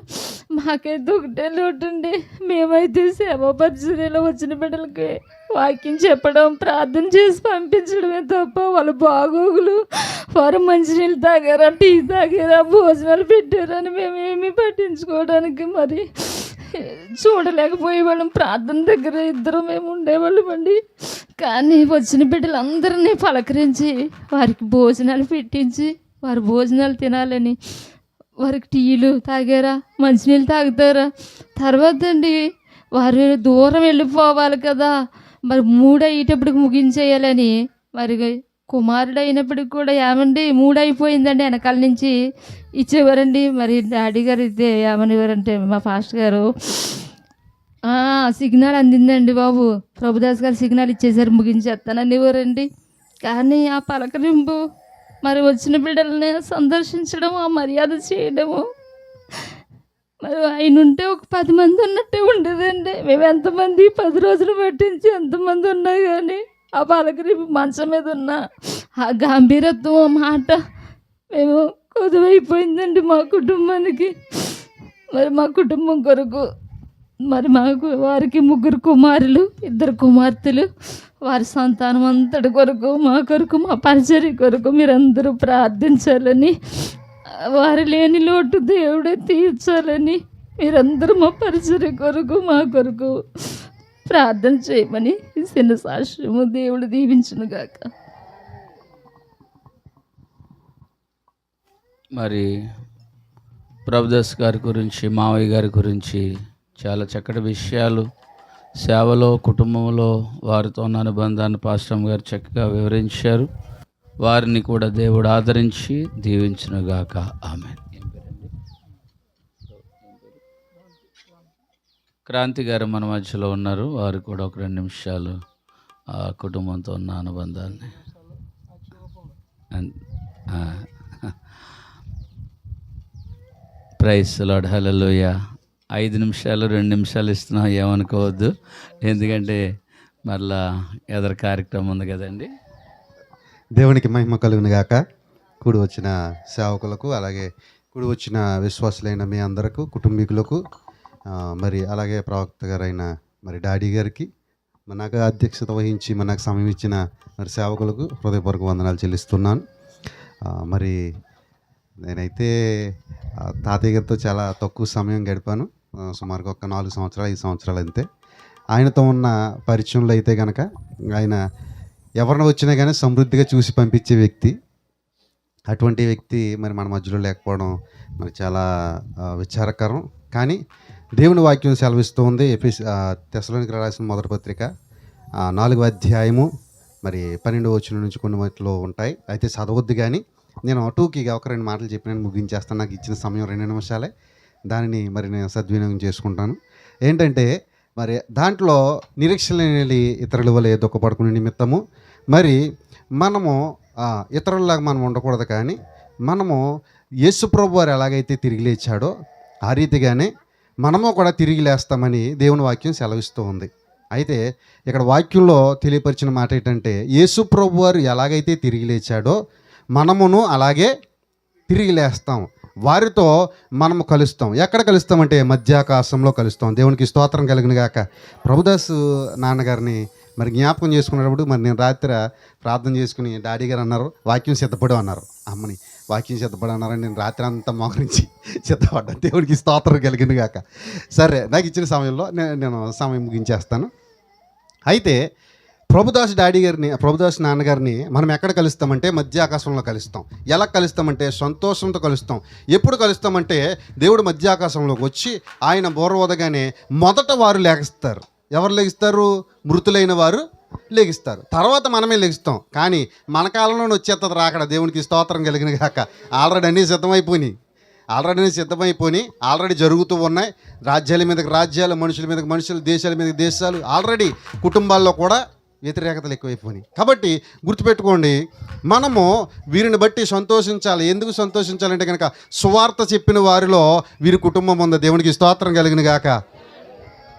మాకైతే ఒకటే లోటుండి, మేమైతే సేవా పరిచర్యలో వచ్చిన బిడ్డలకి వాక్యం చెప్పడం, ప్రార్థన చేసి పంపించడమే తప్ప వాళ్ళ బాగోగులు, వారు మంచినీళ్ళు తాగారా, టీ తాగారా, భోజనాలు పెట్టారని మేమేమీ పట్టించుకోవడానికి మరి చూడలేకపోయేవాళ్ళం. ప్రార్థన దగ్గర ఇద్దరు మేము ఉండేవాళ్ళం అండి. కానీ వచ్చిన బిడ్డలందరినీ పలకరించి వారికి భోజనాలు పెట్టించి, వారు భోజనాలు తినాలని, వారికి టీలు తాగారా, మంచినీళ్ళు తాగుతారా, తర్వాత అండి వారు దూరం వెళ్ళిపోవాలి కదా, మరి 3 అయ్యేటప్పటికి ముగించేయాలని, మరి కుమారుడు అయినప్పటికి కూడా ఏమండి 3 అయిపోయిందండి వెనకాల నుంచి ఇచ్చేవారండి. మరి డాడీ గారు అయితే ఏమనేవారంటే మా ఫాస్ట్ గారు, సిగ్నల్ అందిందండి బాబు, ప్రభుదాస్ గారు సిగ్నల్ ఇచ్చేసారు, ముగించేస్తాననేవారండి. కానీ ఆ పలకరింపు, మరి వచ్చిన బిడ్డలని సందర్శించడం, ఆ మర్యాద చేయడము, మరి ఆయన ఉంటే ఒక 10 మంది ఉన్నట్టే ఉండేదండి. మేము ఎంతమంది 10 రోజులు పట్టించి ఎంతమంది ఉన్నా కానీ ఆ పలకరింపు, మంచం మీద ఉన్న ఆ గాంభీరత్వం, ఆ మాట మేము కొదువైపోయిందండి మా కుటుంబానికి. మరి మా కుటుంబం కొరకు మరి మాకు వారికి 3 కుమారులు 2 కుమార్తెలు, వారి సంతానం అంతటి కొరకు మా కొరకు మా పరిచర్య కొరకు మీరందరూ ప్రార్థించాలని, వారు లేని లోటు దేవుడే తీర్చాలని మీరందరూ మా పరిచర్య కొరకు మా కొరకు ప్రార్థన చేయమని ఈ చిన్న సాక్ష్యము దేవుడు దీవించును గాక. మరి ప్రభుదాస్ గారి గురించి, మావయ్య గారి గురించి చాలా చక్కటి విషయాలు, సేవలో, కుటుంబంలో వారితో ఉన్న అనుబంధాన్ని పాస్టర్ గారు చక్కగా వివరించారు. వారిని కూడా దేవుడు ఆదరించి దీవించునుగాక. ఆమేన్. క్రాంతి గారు మన మధ్యలో ఉన్నారు. వారు కూడా ఒక 2 నిమిషాలు ఆ కుటుంబంతో ఉన్న అనుబంధాన్ని ప్రైజ్ లార్డ్. హల్లెలూయా. 5 నిమిషాలు 2 నిమిషాలు ఇస్తున్నాం, ఏమనుకోవద్దు. ఎందుకంటే మరలా ఎదరు కార్యక్రమం ఉంది కదండి. దేవునికి మహిమ కలుగును గాక. కూడి వచ్చిన సేవకులకు, అలాగే కూడి వచ్చిన విశ్వాసులైన మీ అందరకు, కుటుంబీకులకు, మరి అలాగే ప్రవక్త గారైన మరి డాడీ గారికి, మనకు అధ్యక్షత వహించి మనకు సమయం ఇచ్చిన మరి సేవకులకు హృదయపూర్వక వందనాలు చెల్లిస్తున్నాను. మరి నేనైతే తాతయ్య గారితో చాలా తక్కువ సమయం గడిపాను. సుమారుగా ఒక 4 సంవత్సరాలు 5 సంవత్సరాలు అంతే. ఆయనతో ఉన్న పరిచయంలో అయితే కనుక ఆయన ఎవరిని వచ్చినా కానీ సమృద్ధిగా చూసి పంపించే వ్యక్తి. అటువంటి వ్యక్తి మరి మన మధ్యలో లేకపోవడం మరి చాలా విచారకరం. కానీ దేవుని వాక్యం సెలవిస్తూ ఉంది. తెస్సలోనికీయులకు రాసిన మొదటి పత్రిక 4వ అధ్యాయము మరి 12వ వచనం నుంచి కొన్ని వాటిలో ఉంటాయి. అయితే చదవద్దు, కానీ నేను టూకీగా ఒక 2 మాటలు చెప్పి నేను ముగించేస్తాను. నాకు ఇచ్చిన సమయం 2 నిమిషాలే. దానిని మరి నేను సద్వినియోగం చేసుకుంటాను. ఏంటంటే మరి దాంట్లో నిరీక్షణ లేని ఇతరుల వలె దుఃఖపడుకునే నిమిత్తము మరి మనము ఇతరుల్లాగా మనం ఉండకూడదు, కానీ మనము యేసు ప్రభువు వారు ఎలాగైతే తిరిగి లేచాడో ఆ రీతిగానే మనము కూడా తిరిగి లేస్తామని దేవుని వాక్యం సెలవిస్తూ ఉంది. అయితే ఇక్కడ వాక్యంలో తెలియపరిచిన మాట ఏంటంటే, యేసు ప్రభువు వారు ఎలాగైతే తిరిగి లేచాడో మనమును అలాగే తిరిగి లేస్తాం, వారితో మనము కలుస్తాం. ఎక్కడ కలుస్తామంటే మధ్యాకాశంలో కలుస్తాం. దేవునికి స్తోత్రం కలిగిన గాక. ప్రభుదాస్ నాన్నగారిని మరి జ్ఞాపకం చేసుకున్నప్పుడు మరి నేను రాత్రి ప్రార్థన చేసుకుని డాడీ గారు అన్నారు, వాక్యం సిద్ధపడు అన్నారు. అమ్మని వాక్యం సిద్ధపడు అన్నారని నేను రాత్రి అంతా మోకరించి సిద్ధపడ్డా. దేవునికి స్తోత్రం కలిగిన గాక. సరే, నాకు ఇచ్చిన సమయంలో నేను సమయం ముగించేస్తాను. అయితే ప్రభుదాస్ నాన్నగారిని మనం ఎక్కడ కలుస్తామంటే మధ్యాకాశంలో కలుస్తాం. ఎలా కలుస్తామంటే సంతోషంతో కలుస్తాం. ఎప్పుడు కలుస్తామంటే దేవుడు మధ్యాకాశంలోకి వచ్చి ఆయన బోర్వదగానే మొదట వారు లేగిస్తారు. ఎవరు లెగిస్తారు? మృతులైన వారు లెగిస్తారు. తర్వాత మనమే లెగిస్తాం. కానీ మన కాలంలోనే వచ్చేస్తుంది రాకడ. దేవునికి స్తోత్రం కలిగిన గాక. ఆల్రెడీ అన్నీ సిద్ధమైపోయి ఆల్రెడీ జరుగుతూ ఉన్నాయి. రాజ్యాల మీదకి రాజ్యాలు, మనుషుల మీదకి మనుషులు, దేశాల మీదకి దేశాలు, ఆల్రెడీ కుటుంబాల్లో కూడా వ్యతిరేకతలు ఎక్కువైపోయినాయి. కాబట్టి గుర్తుపెట్టుకోండి, మనము వీరిని బట్టి సంతోషించాలి. ఎందుకు సంతోషించాలంటే కనుక సువార్త చెప్పిన వారిలో వీరి కుటుంబం ఉంది. దేవునికి స్తోత్రం కలిగిన గాక.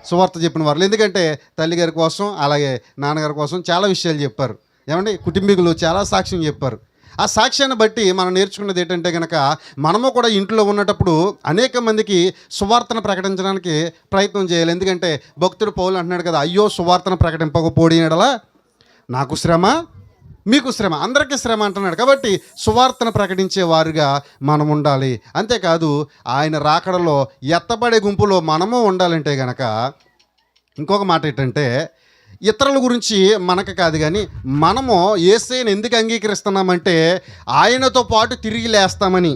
సువార్త చెప్పిన వారు, ఎందుకంటే తల్లిగారి కోసం అలాగే నాన్నగారి కోసం చాలా విషయాలు చెప్పారు. ఏమంటే కుటుంబీకులు చాలా సాక్ష్యం చెప్పారు. ఆ సాక్ష్యాన్ని బట్టి మనం నేర్చుకున్నది ఏంటంటే కనుక మనము కూడా ఇంట్లో ఉన్నప్పుడు అనేక మందికి సువార్తను ప్రకటించడానికి ప్రయత్నం చేయాలి. ఎందుకంటే భక్తుడు పౌలు అంటున్నాడు కదా, అయ్యో సువార్తను ప్రకటింపకపోడినడలా నాకు శ్రమ, మీకు శ్రమ, అందరికీ శ్రమ అంటున్నాడు. కాబట్టి సువార్తను ప్రకటించే వారుగా మనం ఉండాలి. అంతేకాదు ఆయన రాకడలో ఎత్తబడే గుంపులో మనము ఉండాలంటే కనుక ఇంకొక మాట ఏంటంటే, ఇతరుల గురించి మనకు కాదు, కానీ మనము యేసయ్యను ఎందుకు అంగీకరిస్తున్నామంటే ఆయనతో పాటు తిరిగి లేస్తామని.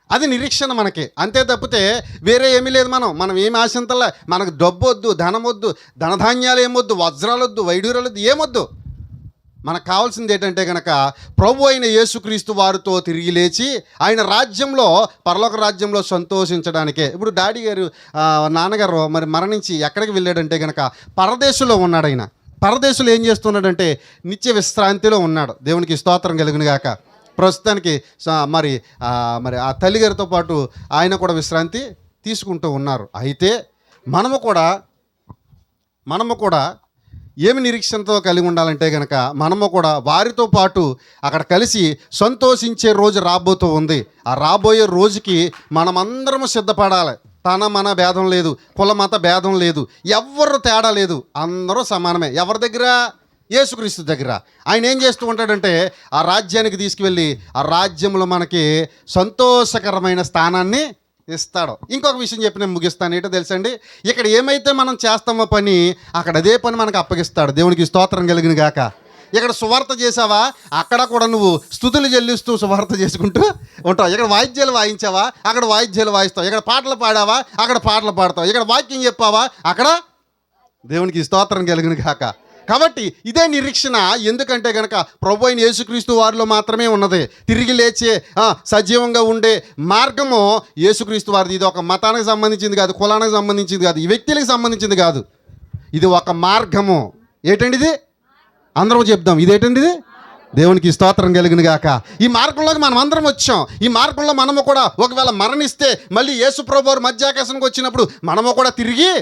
అది నిరీక్షణ మనకి. అంతే తప్పితే వేరే ఏమీ లేదు. మనం ఏమి ఆశించలే. మనకు డబ్బు వద్దు, ధనం వద్దు, ధనధాన్యాలు ఏమొద్దు, వజ్రాలు వద్దు, వైడూర్యాలు వద్దు, ఏమొద్దు. మనకు కావాల్సింది ఏంటంటే కనుక ప్రభు అయిన యేసుక్రీస్తు వారితో తిరిగి లేచి ఆయన రాజ్యంలో, పరలోక రాజ్యంలో సంతోషించడానికే. ఇప్పుడు డాడీ గారు నాన్నగారు మరి మరణించి ఎక్కడికి వెళ్ళాడంటే కనుక పరదేశంలో ఉన్నాడు. ఆయన పరదేశంలో ఏం చేస్తున్నాడంటే నిత్య విశ్రాంతిలో ఉన్నాడు. దేవునికి స్తోత్రం కలుగును గాక. ప్రస్తుతానికి మరి ఆ తల్లిగారితో పాటు ఆయన కూడా విశ్రాంతి తీసుకుంటూ ఉన్నారు. అయితే మనము కూడా ఏమి నిరీక్షణతో కలిగి ఉండాలంటే కనుక మనము కూడా వారితో పాటు అక్కడ కలిసి సంతోషించే రోజు రాబోతూ ఉంది. ఆ రాబోయే రోజుకి మనమందరము సిద్ధపడాలి. తన మన భేదం లేదు, కుల మత భేదం లేదు, ఎవ్వరు తేడా లేదు, అందరూ సమానమే. ఎవరి దగ్గర? యేసుక్రీస్తు దగ్గర. ఆయన ఏం చేస్తూ ఉంటాడంటే ఆ రాజ్యానికి తీసుకువెళ్ళి ఆ రాజ్యంలో మనకి సంతోషకరమైన స్థానాన్ని ఇస్తాడు. ఇంకొక విషయం చెప్పి నేను ముగిస్తాను. ఏంటో తెలుసండి, ఇక్కడ ఏమైతే మనం చేస్తామో పని, అక్కడ అదే పని మనకు అప్పగిస్తాడు. దేవునికి స్తోత్రం కలిగిన గాక. ఇక్కడ సువార్త చేసావా, అక్కడ కూడా నువ్వు స్తుతులు చెల్లిస్తూ సువార్త చేసుకుంటూ ఉంటావు. ఇక్కడ వాయిద్యాలు వాయించావా, అక్కడ వాయిద్యాలు వాయిస్తావు. ఇక్కడ పాటలు పాడావా, అక్కడ పాటలు పాడతావు. ఇక్కడ వాక్యం చెప్పావా, అక్కడ దేవునికి స్తోత్రం కలిగిన గాక. కాబట్టి ఇదే నిరీక్షణ. ఎందుకంటే కనుక ప్రభు అయిన యేసుక్రీస్తు వారిలో మాత్రమే ఉన్నది. తిరిగి లేచే సజీవంగా ఉండే మార్గము యేసుక్రీస్తు వారిది. ఇది ఒక మతానికి సంబంధించింది కాదు, కులానికి సంబంధించింది కాదు, ఈ వ్యక్తులకు సంబంధించింది కాదు. ఇది ఒక మార్గము. ఏంటండి ఇది? అందరం చెప్దాం, ఇదేంటండి ఇది? దేవునికి స్తోత్రం కలిగిన గాక. ఈ మార్గంలోకి మనం అందరం వచ్చాం. ఈ మార్గంలో మనము కూడా ఒకవేళ మరణిస్తే మళ్ళీ యేసు ప్రభు వారు మధ్యాకాశానికి వచ్చినప్పుడు మనము కూడా తిరిగి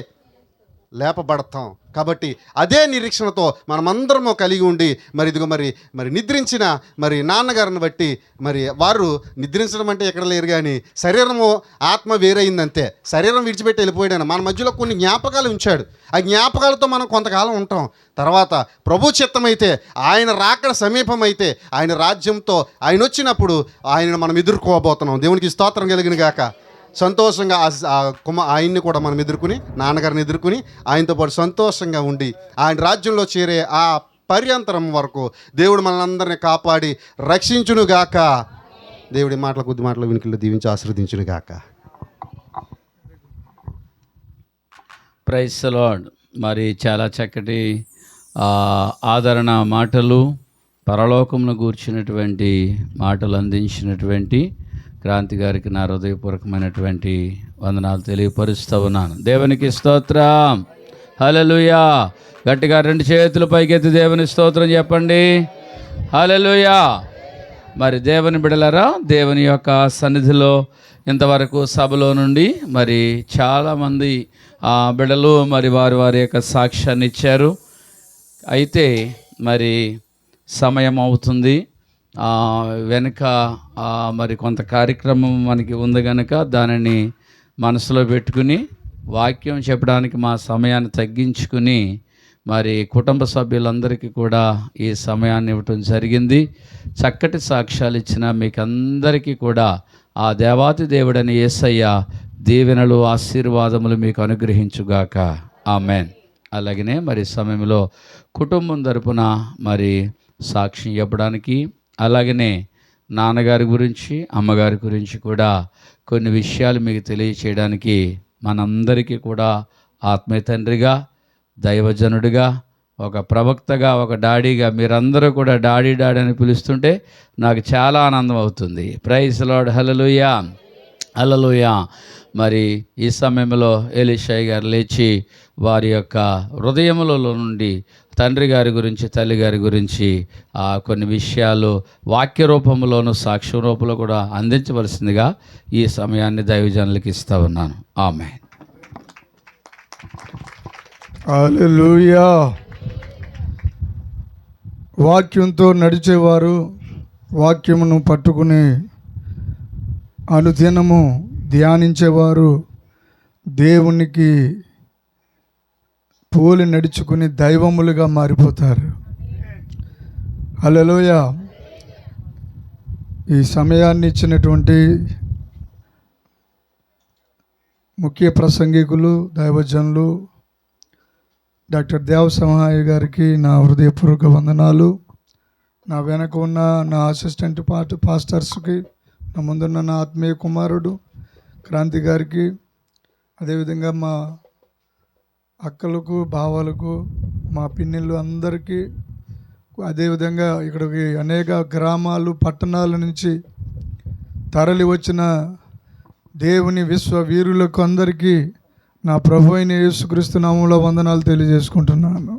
లేపబడతాం. కాబట్టి అదే నిరీక్షణతో మనమందరము కలిగి ఉండి ఇదిగో మరి నిద్రించిన నాన్నగారిని బట్టి వారు నిద్రించడం అంటే ఎక్కడ లేరు, కానీ శరీరము ఆత్మ వేరైందంతే. శరీరం విడిచిపెట్టి వెళ్ళిపోయాడు. మన మధ్యలో కొన్ని జ్ఞాపకాలు ఉంచాడు. ఆ జ్ఞాపకాలతో మనం కొంతకాలం ఉంటాం. తర్వాత ప్రభు చిత్తమైతే, ఆయన రాకడ సమీపమైతే, ఆయన రాజ్యంతో ఆయన వచ్చినప్పుడు ఆయనను మనం ఎదుర్కోబోతున్నాం. దేవునికి స్తోత్రం కలిగిన గాక. సంతోషంగా ఆయన్ని కూడా మనం ఎదుర్కొని, నాన్నగారిని ఎదుర్కొని ఆయనతో పాటు సంతోషంగా ఉండి ఆయన రాజ్యంలో చేరే ఆ పర్యంతరం వరకు దేవుడు మనందరినీ కాపాడి రక్షించునుగాక. దేవుడి మాటలు కొద్ది మాటలు వినికిల్లో దీవించి ఆశీర్వదించునుగాక. Praise the Lord. చాలా చక్కటి ఆదరణ మాటలు, పరలోకమును గూర్చినటువంటి మాటలు అందించినటువంటి క్రాంతి గారికి నా హృదయపూర్వకమైనటువంటి వందనాలు తెలియపరుస్తూ ఉన్నాను. దేవునికి స్తోత్రం. హల్లెలూయా. గట్టిగా 2 చేతులు పైకెత్తి దేవుని స్తోత్రం చెప్పండి. హల్లెలూయా. దేవుని బిడలారా, దేవుని యొక్క సన్నిధిలో ఇంతవరకు సభలో నుండి చాలామంది బిడలు వారి యొక్క సాక్ష్యాన్ని ఇచ్చారు. అయితే సమయం అవుతుంది. వెనుక కొంత కార్యక్రమం మనకి ఉంది కనుక దానిని మనసులో పెట్టుకుని వాక్యం చెప్పడానికి మా సమయాన్ని తగ్గించుకుని కుటుంబ సభ్యులందరికీ కూడా ఈ సమయాన్ని ఇవ్వటం జరిగింది. చక్కటి సాక్ష్యాలు ఇచ్చిన మీకు అందరికీ కూడా ఆ దేవాతి దేవుడని యేసయ్య దీవెనలు ఆశీర్వాదములు మీకు అనుగ్రహించుగాక. ఆమెన్. అలాగనే సమయంలో కుటుంబం తరపున సాక్ష్యం చెప్పడానికి, అలాగనే నాన్నగారి గురించి అమ్మగారి గురించి కూడా కొన్ని విషయాలు మీకు తెలియచేయడానికి మనందరికీ కూడా ఆత్మీయ తండ్రిగా, దైవజనుడిగా, ఒక ప్రవక్తగా, ఒక డాడీగా మీరందరూ కూడా డాడీ అని పిలుస్తుంటే నాకు చాలా ఆనందం అవుతుంది. Praise lord. Hallelujah, hallelujah. ఈ సమయంలో ఎలీషా గారు లేచి వారి యొక్క హృదయములలో నుండి తండ్రి గారి గురించి, తల్లి గారి గురించి కొన్ని విషయాలు వాక్య రూపంలోను సాక్ష్య రూపంలో కూడా అందించవలసిందిగా ఈ సమయాన్ని దైవజనులకు ఇస్తా ఉన్నాను. ఆమేన్. హల్లెలూయా. వాక్యంతో నడిచేవారు, వాక్యమును పట్టుకుని అనుదినము ధ్యానించేవారు దేవునికి పోలి నడుచుకుని దైవములుగా మారిపోతారు. హల్లెలూయా. ఈ సమయాన్ని ఇచ్చినటువంటి ముఖ్య ప్రసంగికులు, దైవజనులు డాక్టర్ దేవసహాయ గారికి నా హృదయపూర్వక వందనాలు. నా వెనక ఉన్న నా అసిస్టెంట్ పాస్టర్స్కి, నా ముందున్న నా ఆత్మీయ కుమారుడు క్రాంతి గారికి, అదేవిధంగా మా అక్కలకు, బావలకు, మా పిన్నిళ్ళు అందరికీ, అదేవిధంగా ఇక్కడికి అనేక గ్రామాలు, పట్టణాల నుంచి తరలి వచ్చిన దేవుని విశ్వ వీరులకు అందరికీ నా ప్రభు అయిన యేసుక్రీస్తు నామములో వందనాలు తెలియజేసుకుంటున్నాను.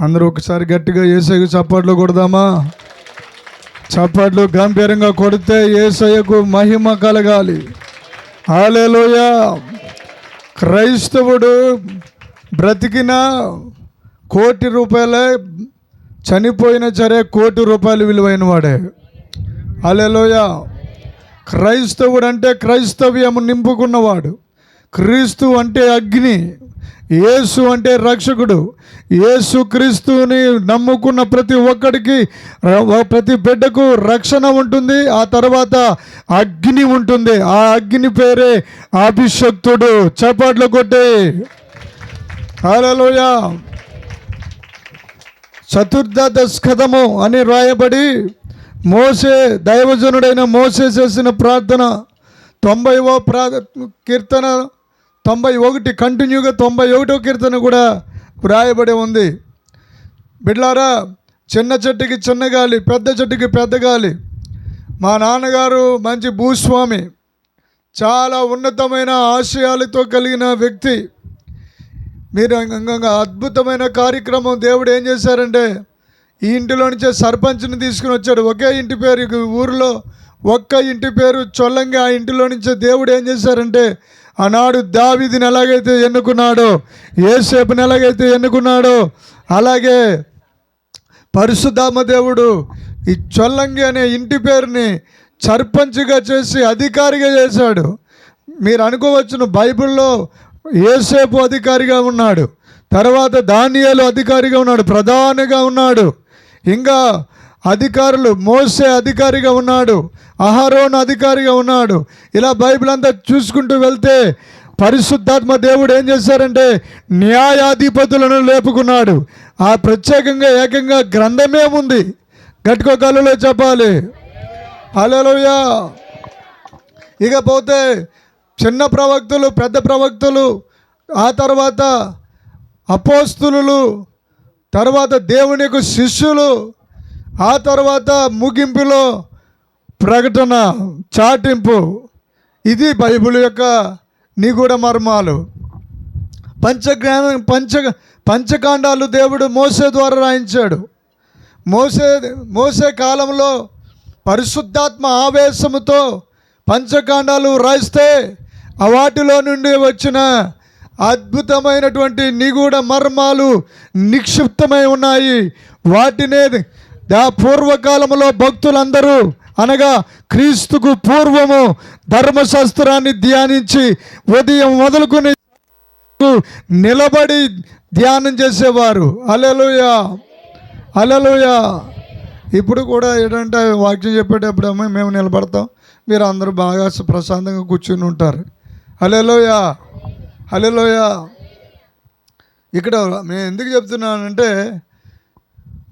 అందరూ ఒకసారి గట్టిగా యేసయ్యకు చప్పట్లు కొడదామా? చప్పట్లు గంభీరంగా కొడితే యేసయ్యకు మహిమ కలగాలి. హల్లెలూయా. క్రైస్తవుడు బ్రతికిన ₹1,00,00,000 చనిపోయినా సరే ₹1,00,00,000 విలువైన వాడే. హల్లెలూయా. క్రైస్తవుడు అంటే క్రైస్తవ్యము నింపుకున్నవాడు. క్రీస్తు అంటే అగ్ని, యేసు అంటే రక్షకుడు. యేసు క్రీస్తుని నమ్ముకున్న ప్రతి ఒక్కడికి, ప్రతి బిడ్డకు రక్షణ ఉంటుంది. ఆ తర్వాత అగ్ని ఉంటుంది. ఆ అగ్ని పేరే అభిషక్తుడు. చప్పట్లు కొట్టి హల్లెలూయా. చతుర్దశకము అని రాయబడి మోసే, దైవజనుడైన మోసే చేసిన ప్రార్థన 90వ కీర్తన 91 కంటిన్యూగా 91వ కీర్తన కూడా వ్రాయబడి ఉంది. బిడ్లారా, చిన్న చెట్టుకి చిన్న గాలి, పెద్ద చెట్టుకి పెద్ద గాలి. మా నాన్నగారు మంచి భూస్వామి, చాలా ఉన్నతమైన ఆశయాలతో కలిగిన వ్యక్తి. మీరు అద్భుతమైన కార్యక్రమం దేవుడు ఏం చేశారంటే, ఈ ఇంటిలో నుంచే సర్పంచ్ని తీసుకుని వచ్చాడు. ఒకే ఇంటి పేరు, ఊరిలో ఒక్క ఇంటి పేరు చొల్లంగా ఆ ఇంటిలో నుంచే దేవుడు ఏం చేశారంటే, ఆనాడు దావీదుని ఎలాగైతే ఎన్నుకున్నాడో, యేసేపుని ఎలాగైతే ఎన్నుకున్నాడో, అలాగే పరిశుద్ధాత్మ దేవుడు ఈ చొల్లంగి అనే ఇంటి పేరుని సర్పంచ్గా చేసి అధికారిగా చేశాడు. మీరు అనుకోవచ్చును, బైబిల్లో యేసేపు అధికారిగా ఉన్నాడు, తర్వాత దానియేలు అధికారిగా ఉన్నాడు, ప్రధానిగా ఉన్నాడు, ఇంకా అధికారులు మోసే అధికారిగా ఉన్నాడు, అహరోను అధికారిగా ఉన్నాడు. ఇలా బైబిల్ అంతా చూసుకుంటూ వెళ్తే పరిశుద్ధాత్మ దేవుడు ఏం చేశారంటే న్యాయాధిపతులను లేపుకున్నాడు. ఆ ప్రత్యేకంగా ఏకంగా గ్రంథమే ఉంది. గట్టికో కళ్ళలో చెప్పాలి హల్లెలూయా. ఇకపోతే చిన్న ప్రవక్తలు, పెద్ద ప్రవక్తలు, ఆ తర్వాత అపోస్తులు, తర్వాత దేవుని యొక్క శిష్యులు, ఆ తర్వాత ముగింపులో ప్రకటన, చాటింపు. ఇది బైబిల్ యొక్క నిగూఢ మర్మాలు. పంచకాండాలు దేవుడు మోసే ద్వారా రాయించాడు. మోసే కాలంలో పరిశుద్ధాత్మ ఆవేశముతో పంచకాండాలు రాయిస్తే వాటిలో నుండి వచ్చిన అద్భుతమైనటువంటి నిగూఢ మర్మాలు నిక్షిప్తమై ఉన్నాయి. వాటినే పూర్వకాలంలో భక్తులందరూ, అనగా క్రీస్తుకు పూర్వము ధర్మశాస్త్రాన్ని ధ్యానించి ఉదయం మొదలుకొని నిలబడి ధ్యానం చేసేవారు. హల్లెలూయా హల్లెలూయా. ఇప్పుడు కూడా ఏంటంటే వాక్యం చెప్పేటప్పుడు మేము నిలబడతాం, మీరు అందరూ బాగా ప్రశాంతంగా కూర్చుని ఉంటారు. హల్లెలూయా హల్లెలూయా. ఇక్కడ నేను ఎందుకు చెప్తున్నానంటే,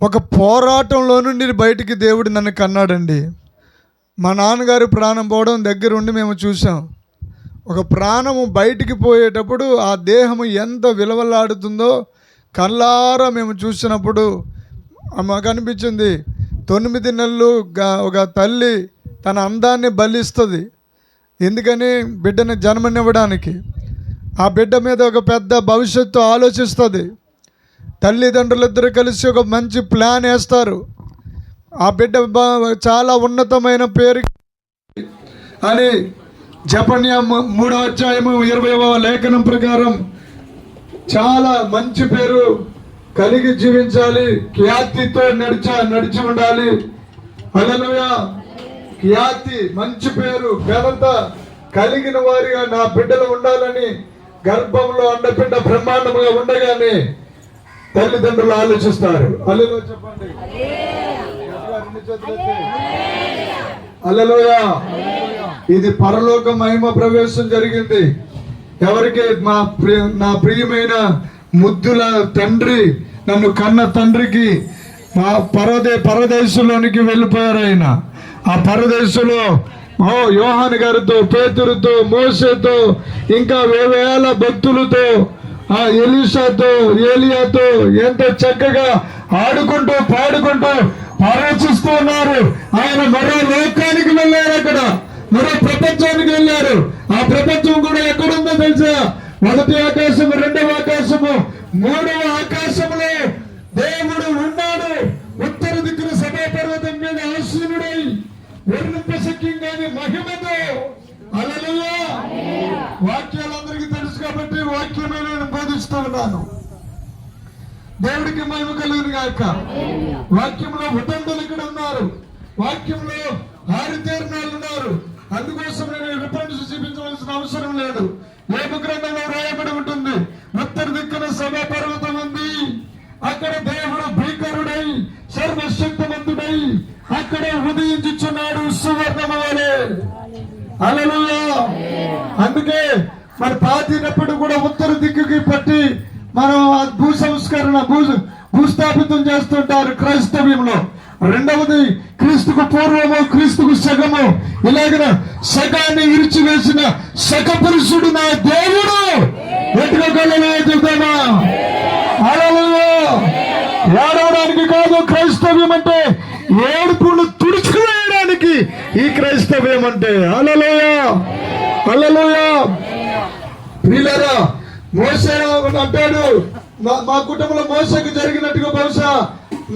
ఒక పోరాటంలో నుండి బయటికి దేవుడు నన్ను కన్నాడండి. మా నాన్నగారు ప్రాణం పోవడం దగ్గర ఉండి మేము చూసాం. ఒక ప్రాణము బయటికి పోయేటప్పుడు ఆ దేహము ఎంత విలవలాడుతుందో కళ్ళారా మేము చూసినప్పుడు మాకు అనిపించింది. 9 నెలలు ఒక తల్లి తన అందాన్ని బలిస్తుంది. ఎందుకని? బిడ్డని జన్మనివ్వడానికి. ఆ బిడ్డ మీద ఒక పెద్ద భవిష్యత్తు ఆలోచిస్తుంది. తల్లిదండ్రులిద్దరూ కలిసి ఒక మంచి ప్లాన్ వేస్తారు. ఆ బిడ్డ చాలా ఉన్నతమైన పేరు అని జెఫన్యా 3వ అధ్యాయము 20వ లేఖనం ప్రకారం చాలా మంచి పేరు కలిగి జీవించాలి, ఖ్యాతితో నడిచి ఉండాలి. హల్లెలూయా. ఖ్యాతి, మంచి పేరు, ఘనత కలిగిన వారిగా నా బిడ్డలు ఉండాలని గర్భంలో అండపిండ బ్రహ్మాండముగా ఉండగానే తల్లిదండ్రులు ఆలోచిస్తారు. హల్లెలూయా చెప్పండి. హల్లెలూయా. ఇది పరలోక మహిమ ప్రవేశం జరిగింది. ఎవరికి? నా ప్రియమైన ముద్దుల తండ్రి, నన్ను కన్న తండ్రికి మా పరదేశంలోనికి వెళ్ళిపోయారు. ఆయన ఆ పరదేశంలో యోహాను గారితో, పేతురుతో, మోసేతో, ఇంకా వేవేల భక్తులతో, ఆ ఎలీషాతో, ఏలియాతో ఎంత చక్కగా ఆడుకుంటూ పాడుకుంటూ పరవశిస్తూ ఉన్నారు. ఆయన మరో లోకానికి వెళ్ళారు, అక్కడ మరో ప్రపంచానికి వెళ్ళారు. ఆ ప్రపంచం కూడా ఎక్కడుందో తెలుసా? 1వ ఆకాశము, 2వ ఆకాశము, 3వ ఆకాశములో దేవుడు ఉన్నాడు. ఉత్తర దిక్కున సభాపర్వతం మీద ఆసీనుడై వర్ణింపశక్యంగాని మహిమతో. హల్లెలూయా. వాక్యాలు అందరికీ తెలుసు కాబట్టి వాక్యమే నేను బోధిస్తూ ఉన్నాను. దేవుడికి మహిమ కలుగును గాక. వాక్యంలో ఉదంతులు ఇక్కడ ఉన్నారు, వాక్యంలో ఆరితేరిన వాళ్ళు ఉన్నారు. అందుకోసం నేను రిఫరెన్స్ చూపించవలసిన అవసరం లేదు. యోబు గ్రంథంలో రాయబడి ఉంటుంది. ఉత్తర దిక్కున సభా పర్వతం ఉంది, అక్కడ దేవుడు భీకరుడై సర్వశక్తిమంతుడై అక్కడ ఉదయించుచున్నాడు సువర్ణమాలే. హల్లెలూయా. అందుకే మరి పాతినప్పుడు కూడా ఉత్తర దిక్కుకి పట్టి మనం భూ సంస్కరణ భూస్థాపితం చేస్తుంటారు క్రైస్తవ్యంలో. రెండవది క్రీస్తుకు పూర్వము క్రీస్తుకు సగము, ఇలాగన సగాన్ని ఇరిచివేసిన సగపురుషుడు నా దేవుడు. చెప్తామా? ఏడవడానికి కాదు క్రైస్తవ్యం అంటే, ఏడుపును తుడుచుకువేయడానికి ఈ క్రైస్తవ్యం అంటే. హల్లెలూయా, హల్లెలూయా. ప్రియులారా, మోసే అంటాడు, మా కుటుంబంలో మోసకు జరిగినట్టుగా బహుశా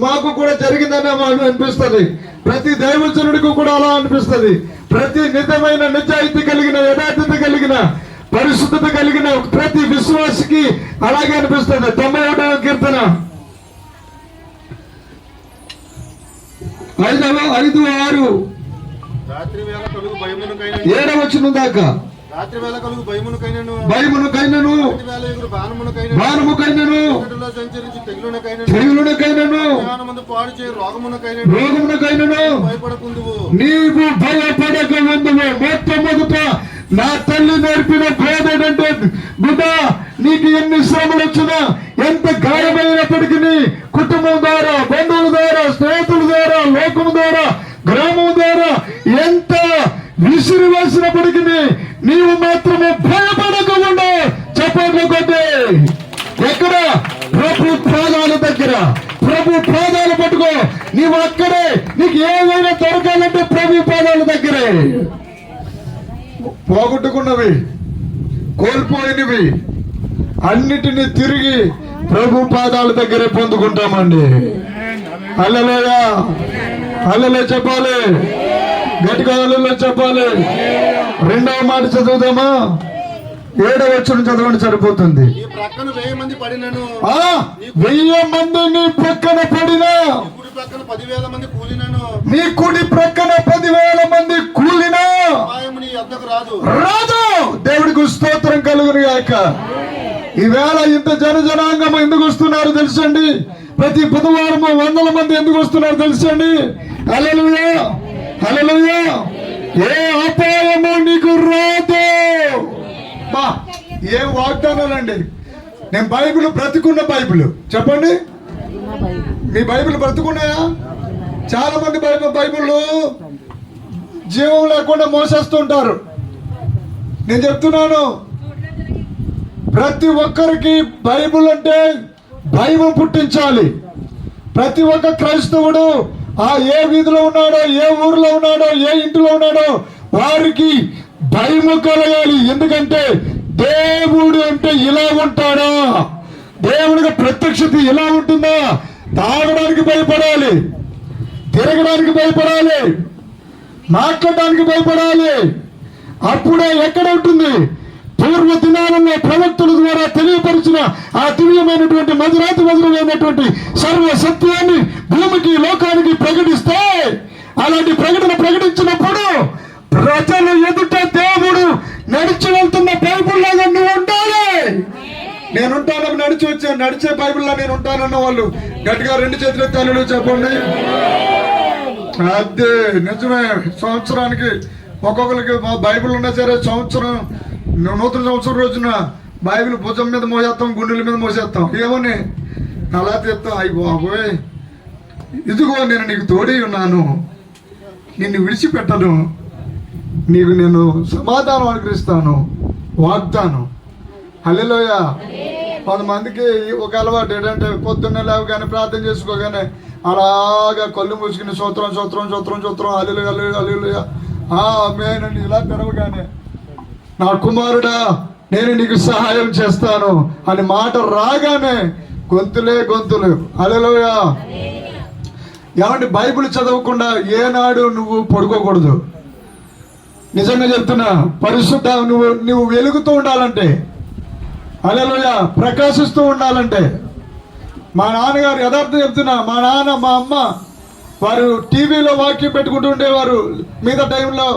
మాకు కూడా జరిగిందని అనిపిస్తుంది. ప్రతి దైవజనుడికి కూడా అలా అనిపిస్తుంది. ప్రతి నిజమైన నిజాయితీ కలిగిన, యథార్థత కలిగిన, పరిశుద్ధత కలిగిన ప్రతి విశ్వాసికి అలాగే అనిపిస్తుంది. 91వ కీర్తన 5:6 7వ వచనం దాకా. రాత్రి వేళ కలుగు భయమునకైనను బాణముకైనను తెగులునకైనను రోగమునకైనను నీవు భయపడక ముందువే. మొట్టమొదట నా తల్లి నేర్పిన బోధ ఏంటంటే, బిడ్డ నీకు ఎన్ని శ్రమలు వచ్చినా, ఎంత గాయమైనప్పటికీ కుటుంబం ద్వారా, బంధువుల ద్వారా, స్నేహితుల ద్వారా, లోకం ద్వారా, గ్రామం ద్వారా ఎంత విసిరి వేసినప్పటికీ నీవు మాత్రమే భయపడకుండా చప్పట్లు కొట్టే. ఎక్కడ? ప్రభు పాదాల దగ్గర. ప్రభు పాదాలు పట్టుకో. నీవు అక్కడే. నీకు ఏదైనా దొరకాలంటే ప్రభు పాదాల దగ్గరే. పోగొట్టుకున్నవి, కోల్పోయినవి అన్నిటినీ తిరిగి ప్రభు పాదాల దగ్గరే పొందుకుంటామండి. హల్లెలూయా, హల్లెలూయా చెప్పాలి, గట్టిగా హల్లెలూయా చెప్పాలి. రెండవ మాట చదువుదామా? 7వ వచనం చదవండి, సరిపోతుంది. 1000 మంది పడినను, 1000 మంది నీ ప్రక్కన పడినా, నీ కుడి ప్రక్కన 10,000 మంది కూలినా రాదు. దేవుడికి స్తోత్రం కలుగును గాక. ఈవేళ ఇంత జనాంగం ఎందుకు వస్తున్నారు తెలుసండి? ప్రతి బుధవారం 100 మంది ఎందుకు వస్తున్నారు తెలుసండి? హల్లెలూయా, హల్లెలూయా. ఏ అపాయము నీకు రాదు. ఏం వాగ్దానాలండి. నేను బైబిల్ బ్రతికున్న బైబిల్ చెప్పండి. మీ బైబిల్ బ్రతుకున్నాయా? చాలా మంది బైబిల్ జీవం లేకుండా మోసేస్తుంటారు. నేను చెప్తున్నాను, ప్రతి ఒక్కరికి బైబిల్ అంటే భయం పుట్టించాలి. ప్రతి ఒక్క క్రైస్తవుడు ఏ వీధిలో ఉన్నాడో, ఏ ఊరిలో ఉన్నాడో, ఏ ఇంటిలో ఉన్నాడో వారికి భయము కలగాలి. ఎందుకంటే దేవుడు అంటే ఇలా ఉంటాడా? దేవుడికి ప్రత్యక్షత ఇలా ఉంటుందా? తాగడానికి భయపడాలి, తిరగడానికి భయపడాలి, మాట్లాడడానికి భయపడాలి. అప్పుడే ఎక్కడ ఉంటుంది? పూర్వ దినాలలో ప్రవక్తల ద్వారా తెలియపరిచిన ఆ దివ్యమైనటువంటి మధురమైనటువంటి సర్వ సత్యాన్ని భూమికి, లోకానికి ప్రకటిస్తే, అలాంటి ప్రకటించినప్పుడు ప్రజలు ఎదుట దేవుడు నడిచి వెళ్తున్న బైబిల్ లాగా నువ్వు ఉండాలి. నేనుంటాను, నడిచే బైబిల్లో నేను ఉంటానన్న వాళ్ళు గట్టిగా 2 చేతులు ఎత్తాలు చెప్పండి. అదే నిజమే. సంవత్సరానికి ఒక్కొక్కరికి మా బైబిల్ ఉన్నా సరే, నూతన సంవత్సరం రోజున బైబిల్ భుజం మీద మోసేస్తాం, గుండెల మీద మోసేస్తాం. ఏమని అలా తెస్తాం. అయ్యి బాబోయ్, ఇదిగో నేను నీకు తోడై ఉన్నాను, నిన్ను విడిచిపెట్టను, నీకు నేను సమాధానం అనుగ్రహిస్తాను, వాగ్దానం. హల్లెలూయా. 10 మందికి ఒక అలవాటు ఏంటంటే, పొద్దున్నే లేవగానే ప్రార్థన చేసుకోగానే అలాగా కళ్ళు మూసుకుని స్తోత్రం హల్లెలూయా ఆమేన్ ఇలా తెరవగానే, నా కుమారుడా నేను నీకు సహాయం చేస్తాను అని మాట రాగానే గొంతులు. హల్లెలూయా. ఏమంటే బైబిల్ చదవకుండా ఏనాడు నువ్వు పడుకోకూడదు. నిజంగా చెప్తున్నా, పరిశుద్ధ నువ్వు వెలుగుతూ ఉండాలంటే, హల్లెలూయా, ప్రకాశిస్తూ ఉండాలంటే. మా నాన్నగారు యథార్థం చెప్తున్నా, మా నాన్న, మా అమ్మ వారు టీవీలో వాక్యం పెట్టుకుంటూ ఉండేవారు. మిగతా టైంలో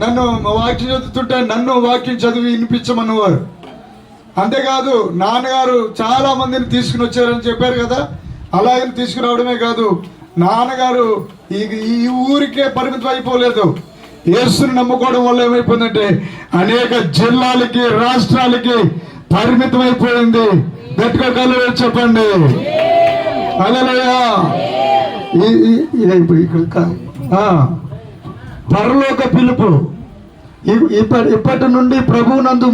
నన్ను వాక్యం చదువుతుంటే నన్ను వాక్యం చదివి వినిపించమన్నవారు. అంతేకాదు నాన్నగారు చాలా మందిని తీసుకుని వచ్చారని చెప్పారు కదా, అలాగే తీసుకురావడమే కాదు, నాన్నగారు ఈ ఊరికే పరిమితం అయిపోలేదు. యేసుని నమ్ముకోవడం వల్ల ఏమైపోయిందంటే అనేక జిల్లాలకి, రాష్ట్రాలకి పరిమితం అయిపోయింది. గట్టిగా కళ్ళు చెప్పండి హల్లెలూయా. పరలోక పిలుపు. ఇప్పటి నుండి ప్రభువునందు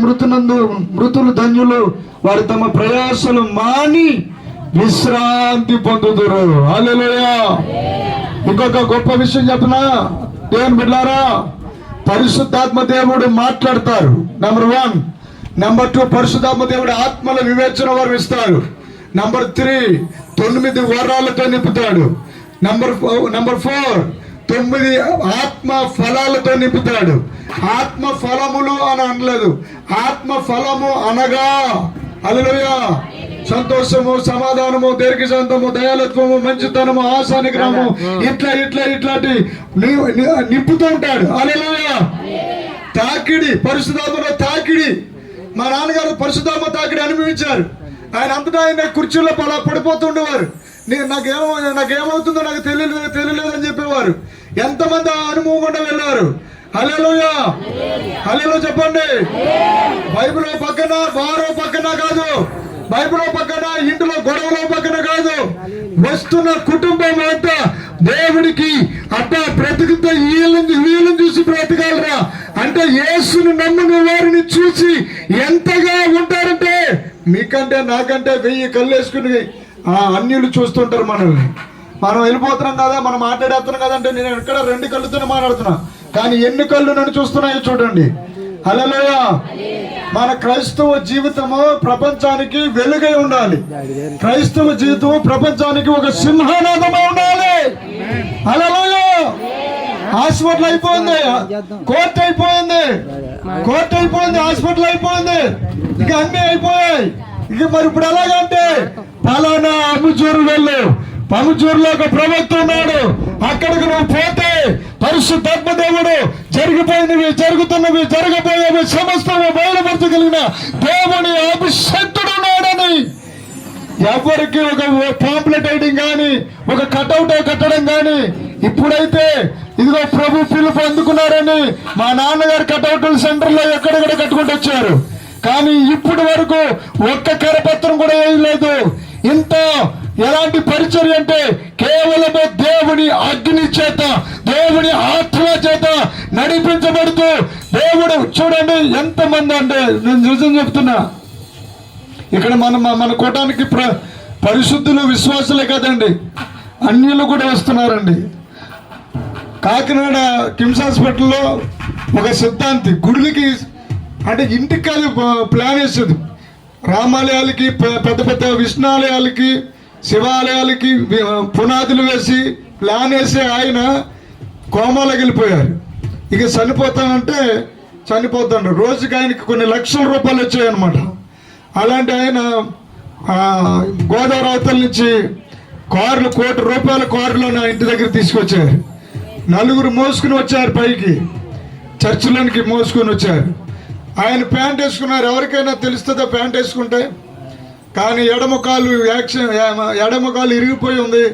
మృతులు ధన్యులు, వారు తమ ప్రయాసలు మాని విశ్రాంతి పొందుదురు. హల్లెలూయా. ఇంకొక గొప్ప విషయం చెప్పనా దేవుని బిడ్డలారా, పరిశుద్ధాత్మ దేవుడు మాట్లాడతారు. నెంబర్ 1. నెంబర్ 2, పరిశుద్ధాత్మ దేవుడు ఆత్మల వివేచన వారు ఇస్తారు. నెంబర్ 3, 9 వరాలతో నింపుతాడు. నెంబర్ 4, 9 ఆత్మ ఫలాలతో నింపుతాడు. ఆత్మ ఫలములు అని అనలేదు, ఆత్మ ఫలము అనగా హల్లెలూయా సంతోషము, సమాధానము, దీర్ఘశాంతము, దయాలత్వము, మంచితనము, ఆశానిగ్రహము, ఇట్లాంటి నింపుతూ ఉంటాడు. హల్లెలూయా. తాకిడి, పరిశుద్ధాత్మలో తాకిడి. మా నాన్నగారు పరిశుద్ధాత్మ తాకిడి అనుభవించారు. ఆయన అంతటా ఆయన కుర్చీలో అలా పడిపోతుండేవారు. నాకేమవుతుందో నాకు తెలియలేదని చెప్పేవారు. ఎంతమంది ఆ అనుభవం కూడా వెళ్ళారు. హల్లెలూయా. హల్లెలూయా చెప్పండి. బైబిల్ పక్కన, బారో పక్కన కాదు, బైబిల్ పక్కన, ఇంటిలో గొడవలో పక్కన కాదు, వస్తున్న కుటుంబం అంతా దేవుడికి అట్టా బ్రతుకుతో వీళ్ళని చూసి బ్రతకాలరా అంటే యేసుని నమ్మిన వారిని చూసి ఎంతగా ఉంటారంటే మీకంటే నాకంటే 1000 కళ్ళు వేసుకుని అన్యులు చూస్తుంటారు మనల్ని. మనం వెళ్ళిపోతున్నాం కదా, మనం మాట్లాడేస్తున్నాం కదంటే నేను ఎక్కడ 2 కళ్ళుతోనే మాట్లాడుతున్నా, కానీ ఎన్ని కళ్ళు నన్ను చూస్తున్నాయో చూడండి. హల్లెలూయా. మన క్రైస్తవ జీవితము ప్రపంచానికి వెలుగై ఉండాలి. క్రైస్తవ జీవితం ప్రపంచానికి ఒక సింహనాదమై ఉండాలి. హల్లెలూయా. హాస్పిటల్ అయిపోయింది, కోర్టు అయిపోయింది, హాస్పిటల్ అయిపోయింది, ఇక అన్ని అయిపోయాయి. ఇక మరి ఇప్పుడు ఎలాగంటే ఫలానా అముజూరులో ఒక ప్రవక్త ఉన్నాడు, అక్కడికి నువ్వు పోతే పరిశుద్ధాత్మ దేవుడు జరిగిపోయినవి, జరుగుతున్నవి, జరగబోయేవి సమస్తము బయలుపరచగలిగిన దేవుని అభిషక్తుడు ఉన్నాడని ఎవరికి ఒక పాంప్లెట్ వేయడం కానీ, ఒక కటౌట్ కట్టడం కానీ, ఇప్పుడైతే ఇదిగో ప్రభు పిలుపు అందుకున్నారని మా నాన్నగారు కటౌట్ల సెంటర్లో ఎక్కడెక్కడ కట్టుకుంటూ వచ్చారు. కానీ ఇప్పటి వరకు ఒక్క కరపత్రం కూడా ఏం లేదు. ఇంత ఎలాంటి పరిచర్య అంటే కేవలము దేవుని అగ్ని చేత, దేవుని ఆత్మ చేత నడిపించబడుతూ దేవుడు చూడండి ఎంతమంది అంటే, నేను నిజం చెప్తున్నా, ఇక్కడ మన కూటానికి పరిశుద్ధులు, విశ్వాసులే కదండి, అన్యులు కూడా వస్తున్నారండి. కాకినాడ కిమ్స్ హాస్పిటల్లో ఒక సిద్ధాంతి గుడికి అంటే ఇంటికి కాదు ప్లాన్ వేసేది, రామాలయాలకి, పెద్ద పెద్ద విష్ణాలయాలకి, శివాలయాలకి పునాదులు వేసి ప్లాన్ వేసి ఆయన కోమాలోకి వెళ్ళిపోయారు. ఇక చనిపోతానంటే చనిపోతాడు. రోజుకి ఆయనకి కొన్ని లక్షల రూపాయలు వచ్చాయన్నమాట. అలాంటి ఆయన గోదావరి అవతల నుంచి కార్లు, ₹1 కోటి కారులో నా ఇంటి దగ్గర తీసుకొచ్చారు. 4 మోసుకుని వచ్చారు, పైకి చర్చిలోనికి మోసుకొని వచ్చారు. ఆయన ప్యాంట్ వేసుకున్నారు. ఎవరికైనా తెలుస్తుందా ప్యాంట్ వేసుకుంటే? కానీ ఎడమ కాలు ఇరిగిపోయి ఉంది,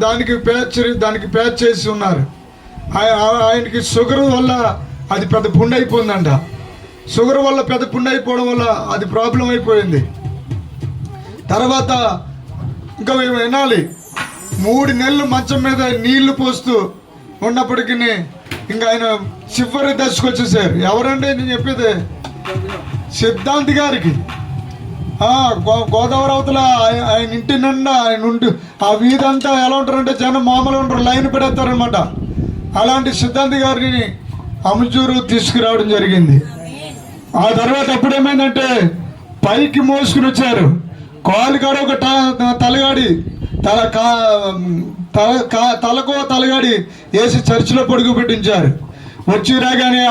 దానికి ప్యాచ్ చేసి ఉన్నారు. ఆయనకి షుగర్ వల్ల అది పెద్ద పుండు అయిపోయిందంట. షుగర్ వల్ల పెద్ద పుండు అయిపోవడం వల్ల అది ప్రాబ్లం అయిపోయింది. తర్వాత ఇంకా వినాలి, 3 నెలలు మంచం మీద నీళ్లు పోస్తూ ఉన్నప్పటికీ ఇంకా ఆయన చివరి దశకు వచ్చేసారు. ఎవరండి నేను చెప్పేది? సిద్ధాంతి గారికి. గోదావరి అవతల ఆయన ఇంటి నిండా ఆయన ఉండి ఆ వీధంతా ఎలా ఉంటారంటే జనం మామూలు ఉంటారు, లైన్ పెడతారనమాట. అలాంటి సిద్ధాంతి గారిని అముజూరు తీసుకురావడం జరిగింది. ఆ తర్వాత అప్పుడేమైందంటే పైకి మోసుకుని వచ్చారు. కాలు కాడ ఒక తలగాడి తలకో తలగాడి వేసి చర్చిలో పొడుగు పెట్టించారు. వచ్చి రాగానే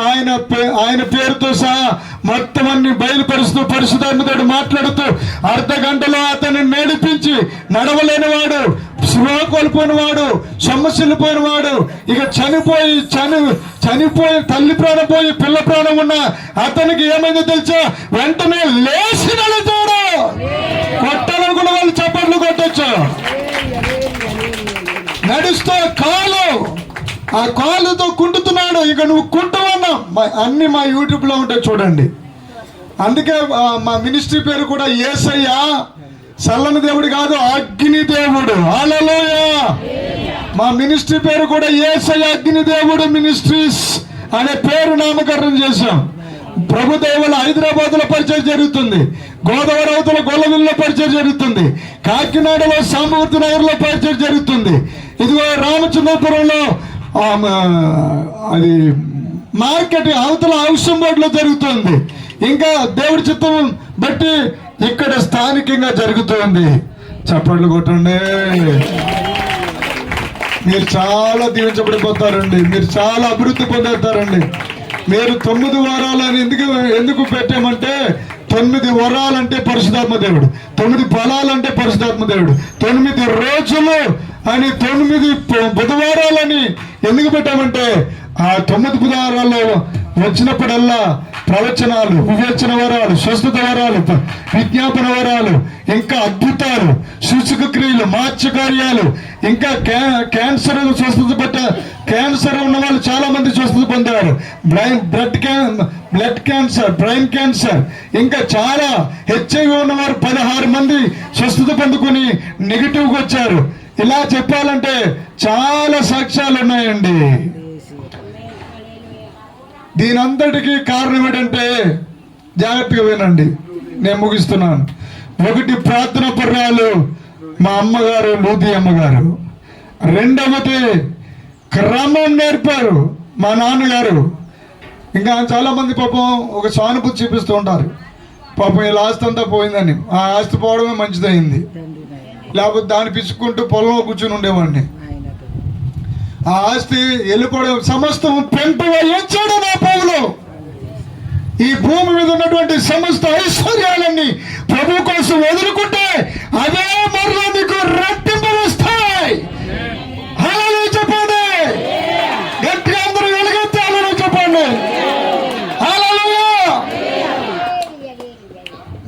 ఆయన పేరుతో సహా మొత్తం అన్ని బయలుపరుస్తూ పరిశుద్ధాత్మతో మాట్లాడుతూ అర్ధ గంటలో అతన్ని నడిపించి నడవలేని వాడు స్పృహ కోల్పోయిన వాడు, సమస్యలు పోయిన వాడు, ఇక చనిపోయి తల్లి ప్రాణం పోయి పిల్ల ప్రాణం ఉన్న అతనికి ఏమైందో తెలుసా, వెంటనే లేచి నడుతాడు. కొట్టాలనుకున్న వాళ్ళు చప్పట్లు కొట్టొచ్చు. నడుస్తా ఆ కాలుతో కుంటుతున్నాడు. ఇక నువ్వు కుంటున్నా అన్ని మా యూట్యూబ్లో ఉంటాయి చూడండి. అందుకే మా మినిస్ట్రీ పేరు కూడా యేసయ్య చల్లని దేవుడు కాదు, అగ్ని దేవుడు. హల్లెలూయా. మా మినిస్ట్రీ పేరు కూడా యేసయ్య అగ్ని దేవుడు మినిస్ట్రీస్ అనే పేరు నామకరణం చేశాం. ప్రభు దేవుల హైదరాబాద్ లో పరిచయం జరుగుతుంది, గోదావరి అవతల గొల్లవిల్లో పరిచయం జరుగుతుంది, కాకినాడలో సామూర్తి నగర్ లో పరిచయం జరుగుతుంది, ఇదిగో రామచంద్రపురంలో అది మార్కెట్ అవతల హౌసింగ్ బోర్డులో జరుగుతుంది. ఇంకా దేవుడి చిత్తం బట్టి ఇక్కడ స్థానికంగా జరుగుతుంది. చప్పట్లు కొట్టండి. మీరు చాలా దీవించబడిపోతారండి, మీరు చాలా అభివృద్ధి పొందుతారండి. మీరు 9 వారాలని ఎందుకు పెట్టామంటే 9 వరాలంటే పరిశుద్ధాత్మ దేవుడు, 9 ఫలాలంటే పరిశుద్ధాత్మ దేవుడు, 9 రోజులు అని 9 బుధవారాలని ఎందుకు పెట్టామంటే ఆ 9 బుధవారాల్లో వచ్చినప్పుడల్లా ప్రవచనాలు, వివేచన వరాలు, స్వస్థత వరాలు, విజ్ఞాపన వరాలు, ఇంకా అద్భుతాలు, సూచక క్రియలు, మార్చకార్యాలు, ఇంకా క్యాన్సర్ క్యాన్సర్ ఉన్న వాళ్ళు చాలా మంది స్వస్థత పొందారు. బ్లడ్ క్యాన్సర్, బ్రెయిన్ క్యాన్సర్, ఇంకా చాలా HIV ఉన్నవారు 16 మంది స్వస్థత పొందుకొని నెగిటివ్గా వచ్చారు. ఇలా చెప్పాలంటే చాలా సాక్ష్యాలు ఉన్నాయండి. దీని అంతటికీ కారణం ఏంటంటే జాగ్రత్తగా వినండి, నేను ముగిస్తున్నాను. 1 ప్రార్థన పర్యాలు మా అమ్మగారు లూది అమ్మగారు, 2వది క్రమం నేర్పారు మా నాన్నగారు. ఇంకా చాలా మంది పాపం ఒక సానుభూతి చూపిస్తూ ఉంటారు, పాపం ఇలా ఆస్తి అంతా పోయిందని. ఆ ఆస్తి పోవడమే మంచిదైంది, లేకపోతే దాన్ని పిచ్చుకుంటూ పొలంలో కూర్చుని ఉండేవాడిని. ఆ ఆస్తి వెళ్ళిపోవడం సమస్తం పెంపుగా ఎంచాడు నా పౌలు. ఈ భూమి మీద ఉన్నటువంటి సమస్త ఐశ్వర్యాలన్నీ ప్రభు కోసం వదులుకుంటే అదే మరలా మీకు రెట్టింపు వస్తాయి. హల్లెలూయా చెప్పండి, గట్టిగా అందరూ వెలుగెత్తి హల్లెలూయా చెప్పండి. హల్లెలూయా.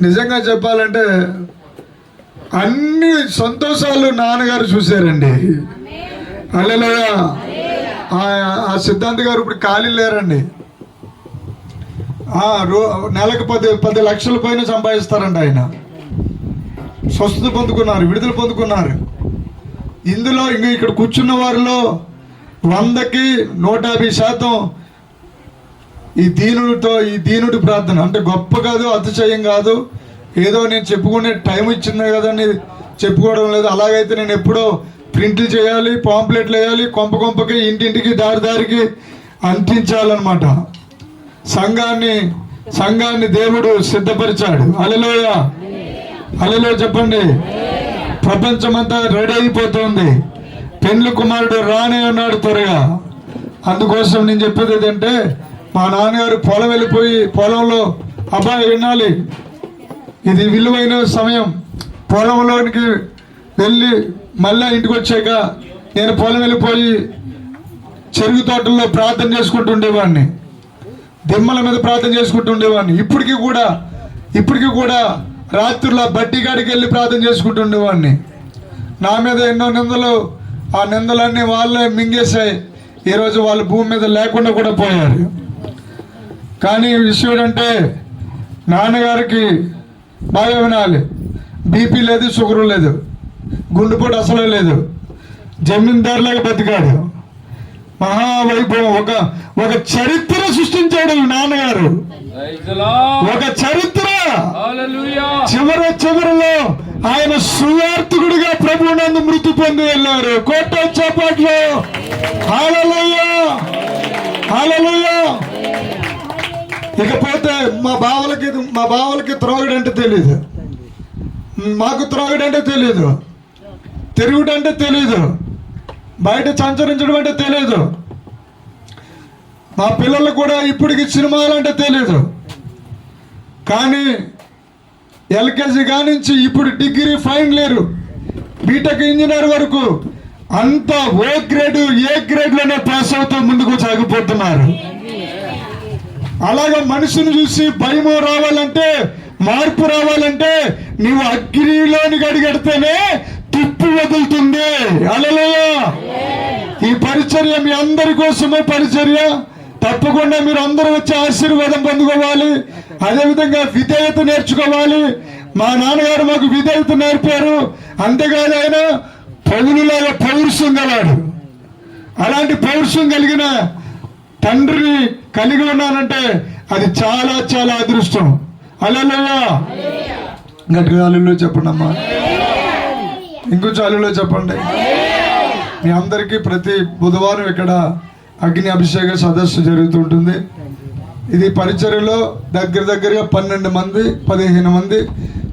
నిజంగా చెప్పాలంటే అన్ని సంతోషాలు నాన్నగారు చూశారండి. హల్లెలూయా. ఆ సిద్ధాంత్ గారు ఇప్పుడు ఖాళీ లేరండి. నెలకు 10 లక్షల పైన సంపాదిస్తారండి. ఆయన స్వస్థత పొందుకున్నారు, విడుదల పొందుకున్నారు. ఇందులో ఇంకా ఇక్కడ కూర్చున్న వారిలో 100కి 150% ఈ దీనుడి ప్రార్థన. అంటే గొప్ప కాదు, అతిశయం కాదు, ఏదో నేను చెప్పుకునే టైం ఇచ్చింది కదని చెప్పుకోవడం లేదు. అలాగైతే నేను ఎప్పుడో ప్రింట్లు చేయాలి, పాంప్లెట్లు వేయాలి, కొంపకి ఇంటింటికి దారికి అంటించాలన్నమాట. సంఘాన్ని దేవుడు సిద్ధపరిచాడు. హల్లెలూయా. హల్లెలూయా చెప్పండి. ప్రపంచమంతా రెడీ అయిపోతుంది, పెండ్లి కుమారుడు రానే ఉన్నాడు త్వరగా. అందుకోసం నేను చెప్పేది ఏంటంటే, మా నాన్నగారు పొలం వెళ్ళిపోయి పొలంలో అబ్బాయి వినాలి, ఇది విలువైన సమయం. పొలంలోనికి వెళ్ళి మళ్ళీ ఇంటికి వచ్చాక నేను పొలం వెళ్ళిపోయి చెరుకు తోటల్లో ప్రార్థన చేసుకుంటూ ఉండేవాడిని, దిమ్మల మీద ప్రార్థన చేసుకుంటూ ఉండేవాడిని. ఇప్పటికీ కూడా రాత్రుల బడ్డీ కాడికి వెళ్ళి ప్రార్థన చేసుకుంటూ ఉండేవాడిని. నా మీద ఎన్నో నిందలు, ఆ నిందలన్నీ వాళ్ళే మింగేశాయి. ఈరోజు వాళ్ళు భూమి మీద లేకుండా కూడా పోయారు. కానీ విషయం ఏంటంటే, నాన్నగారికి బాగా వినాలి, బీపీ లేదు, షుగర్ లేదు, గుండెపోటు అసలు లేదు, జమీందారులాగా బతికాడు. మహావైభవం, ఒక చరిత్ర సృష్టించాడు నాన్నగారు, ఒక చరిత్ర. చివరిలో ఆయన సువార్థకుడిగా ప్రభువునందు మృతి పొంది వెళ్ళారు. కోట చప్పట్లు. హల్లెలూయా, హల్లెలూయా. ఇకపోతే మా బావలకి త్రోగడంటే తెలీదు, మాకు త్రోగడంటే తెలీదు, తిరుగుడంటే తెలీదు, బయట సంచరించడం అంటే తెలియదు. మా పిల్లలు కూడా ఇప్పటికి సినిమాలు అంటే తెలీదు. కానీ LKG కానించి ఇప్పుడు degree final year BTech engineer వరకు అంతా ఓ గ్రేడ్ ఏ గ్రేడ్లోనే పాస్ అవుతూ ముందుకు సాగిపోతున్నారు. అలాగే మనిషిని చూసి భయము రావాలంటే, మార్పు రావాలంటే నీవు అగ్నిలోనికి అడిగడితేనే తిప్పి వదులుతుంది. హల్లెలూయా. ఈ పరిచర్య మీ అందరి కోసమే పరిచర్య. తప్పకుండా మీరు అందరూ వచ్చి ఆశీర్వాదం పొందుకోవాలి. అదేవిధంగా విధేయత నేర్చుకోవాలి. మా నాన్నగారు మాకు విధేయత నేర్పారు. అంతేకాదు ఆయన పౌరులాగా పౌరుషం గలాడు. అలాంటి పౌరుషం కలిగిన తండ్రిని కలిగి ఉన్నానంటే అది చాలా చాలా అదృష్టం. హల్లెలూయా. గట్టిగా హల్లెలూయా చెప్పండి అమ్మా. ఇంకొంచెం హల్లెలూయా చెప్పండి. మీ అందరికీ ప్రతి బుధవారం ఇక్కడ అగ్ని అభిషేక సదస్సు జరుగుతుంటుంది. ఇది పరిచర్యలో దగ్గరగా 12 మంది 15 మంది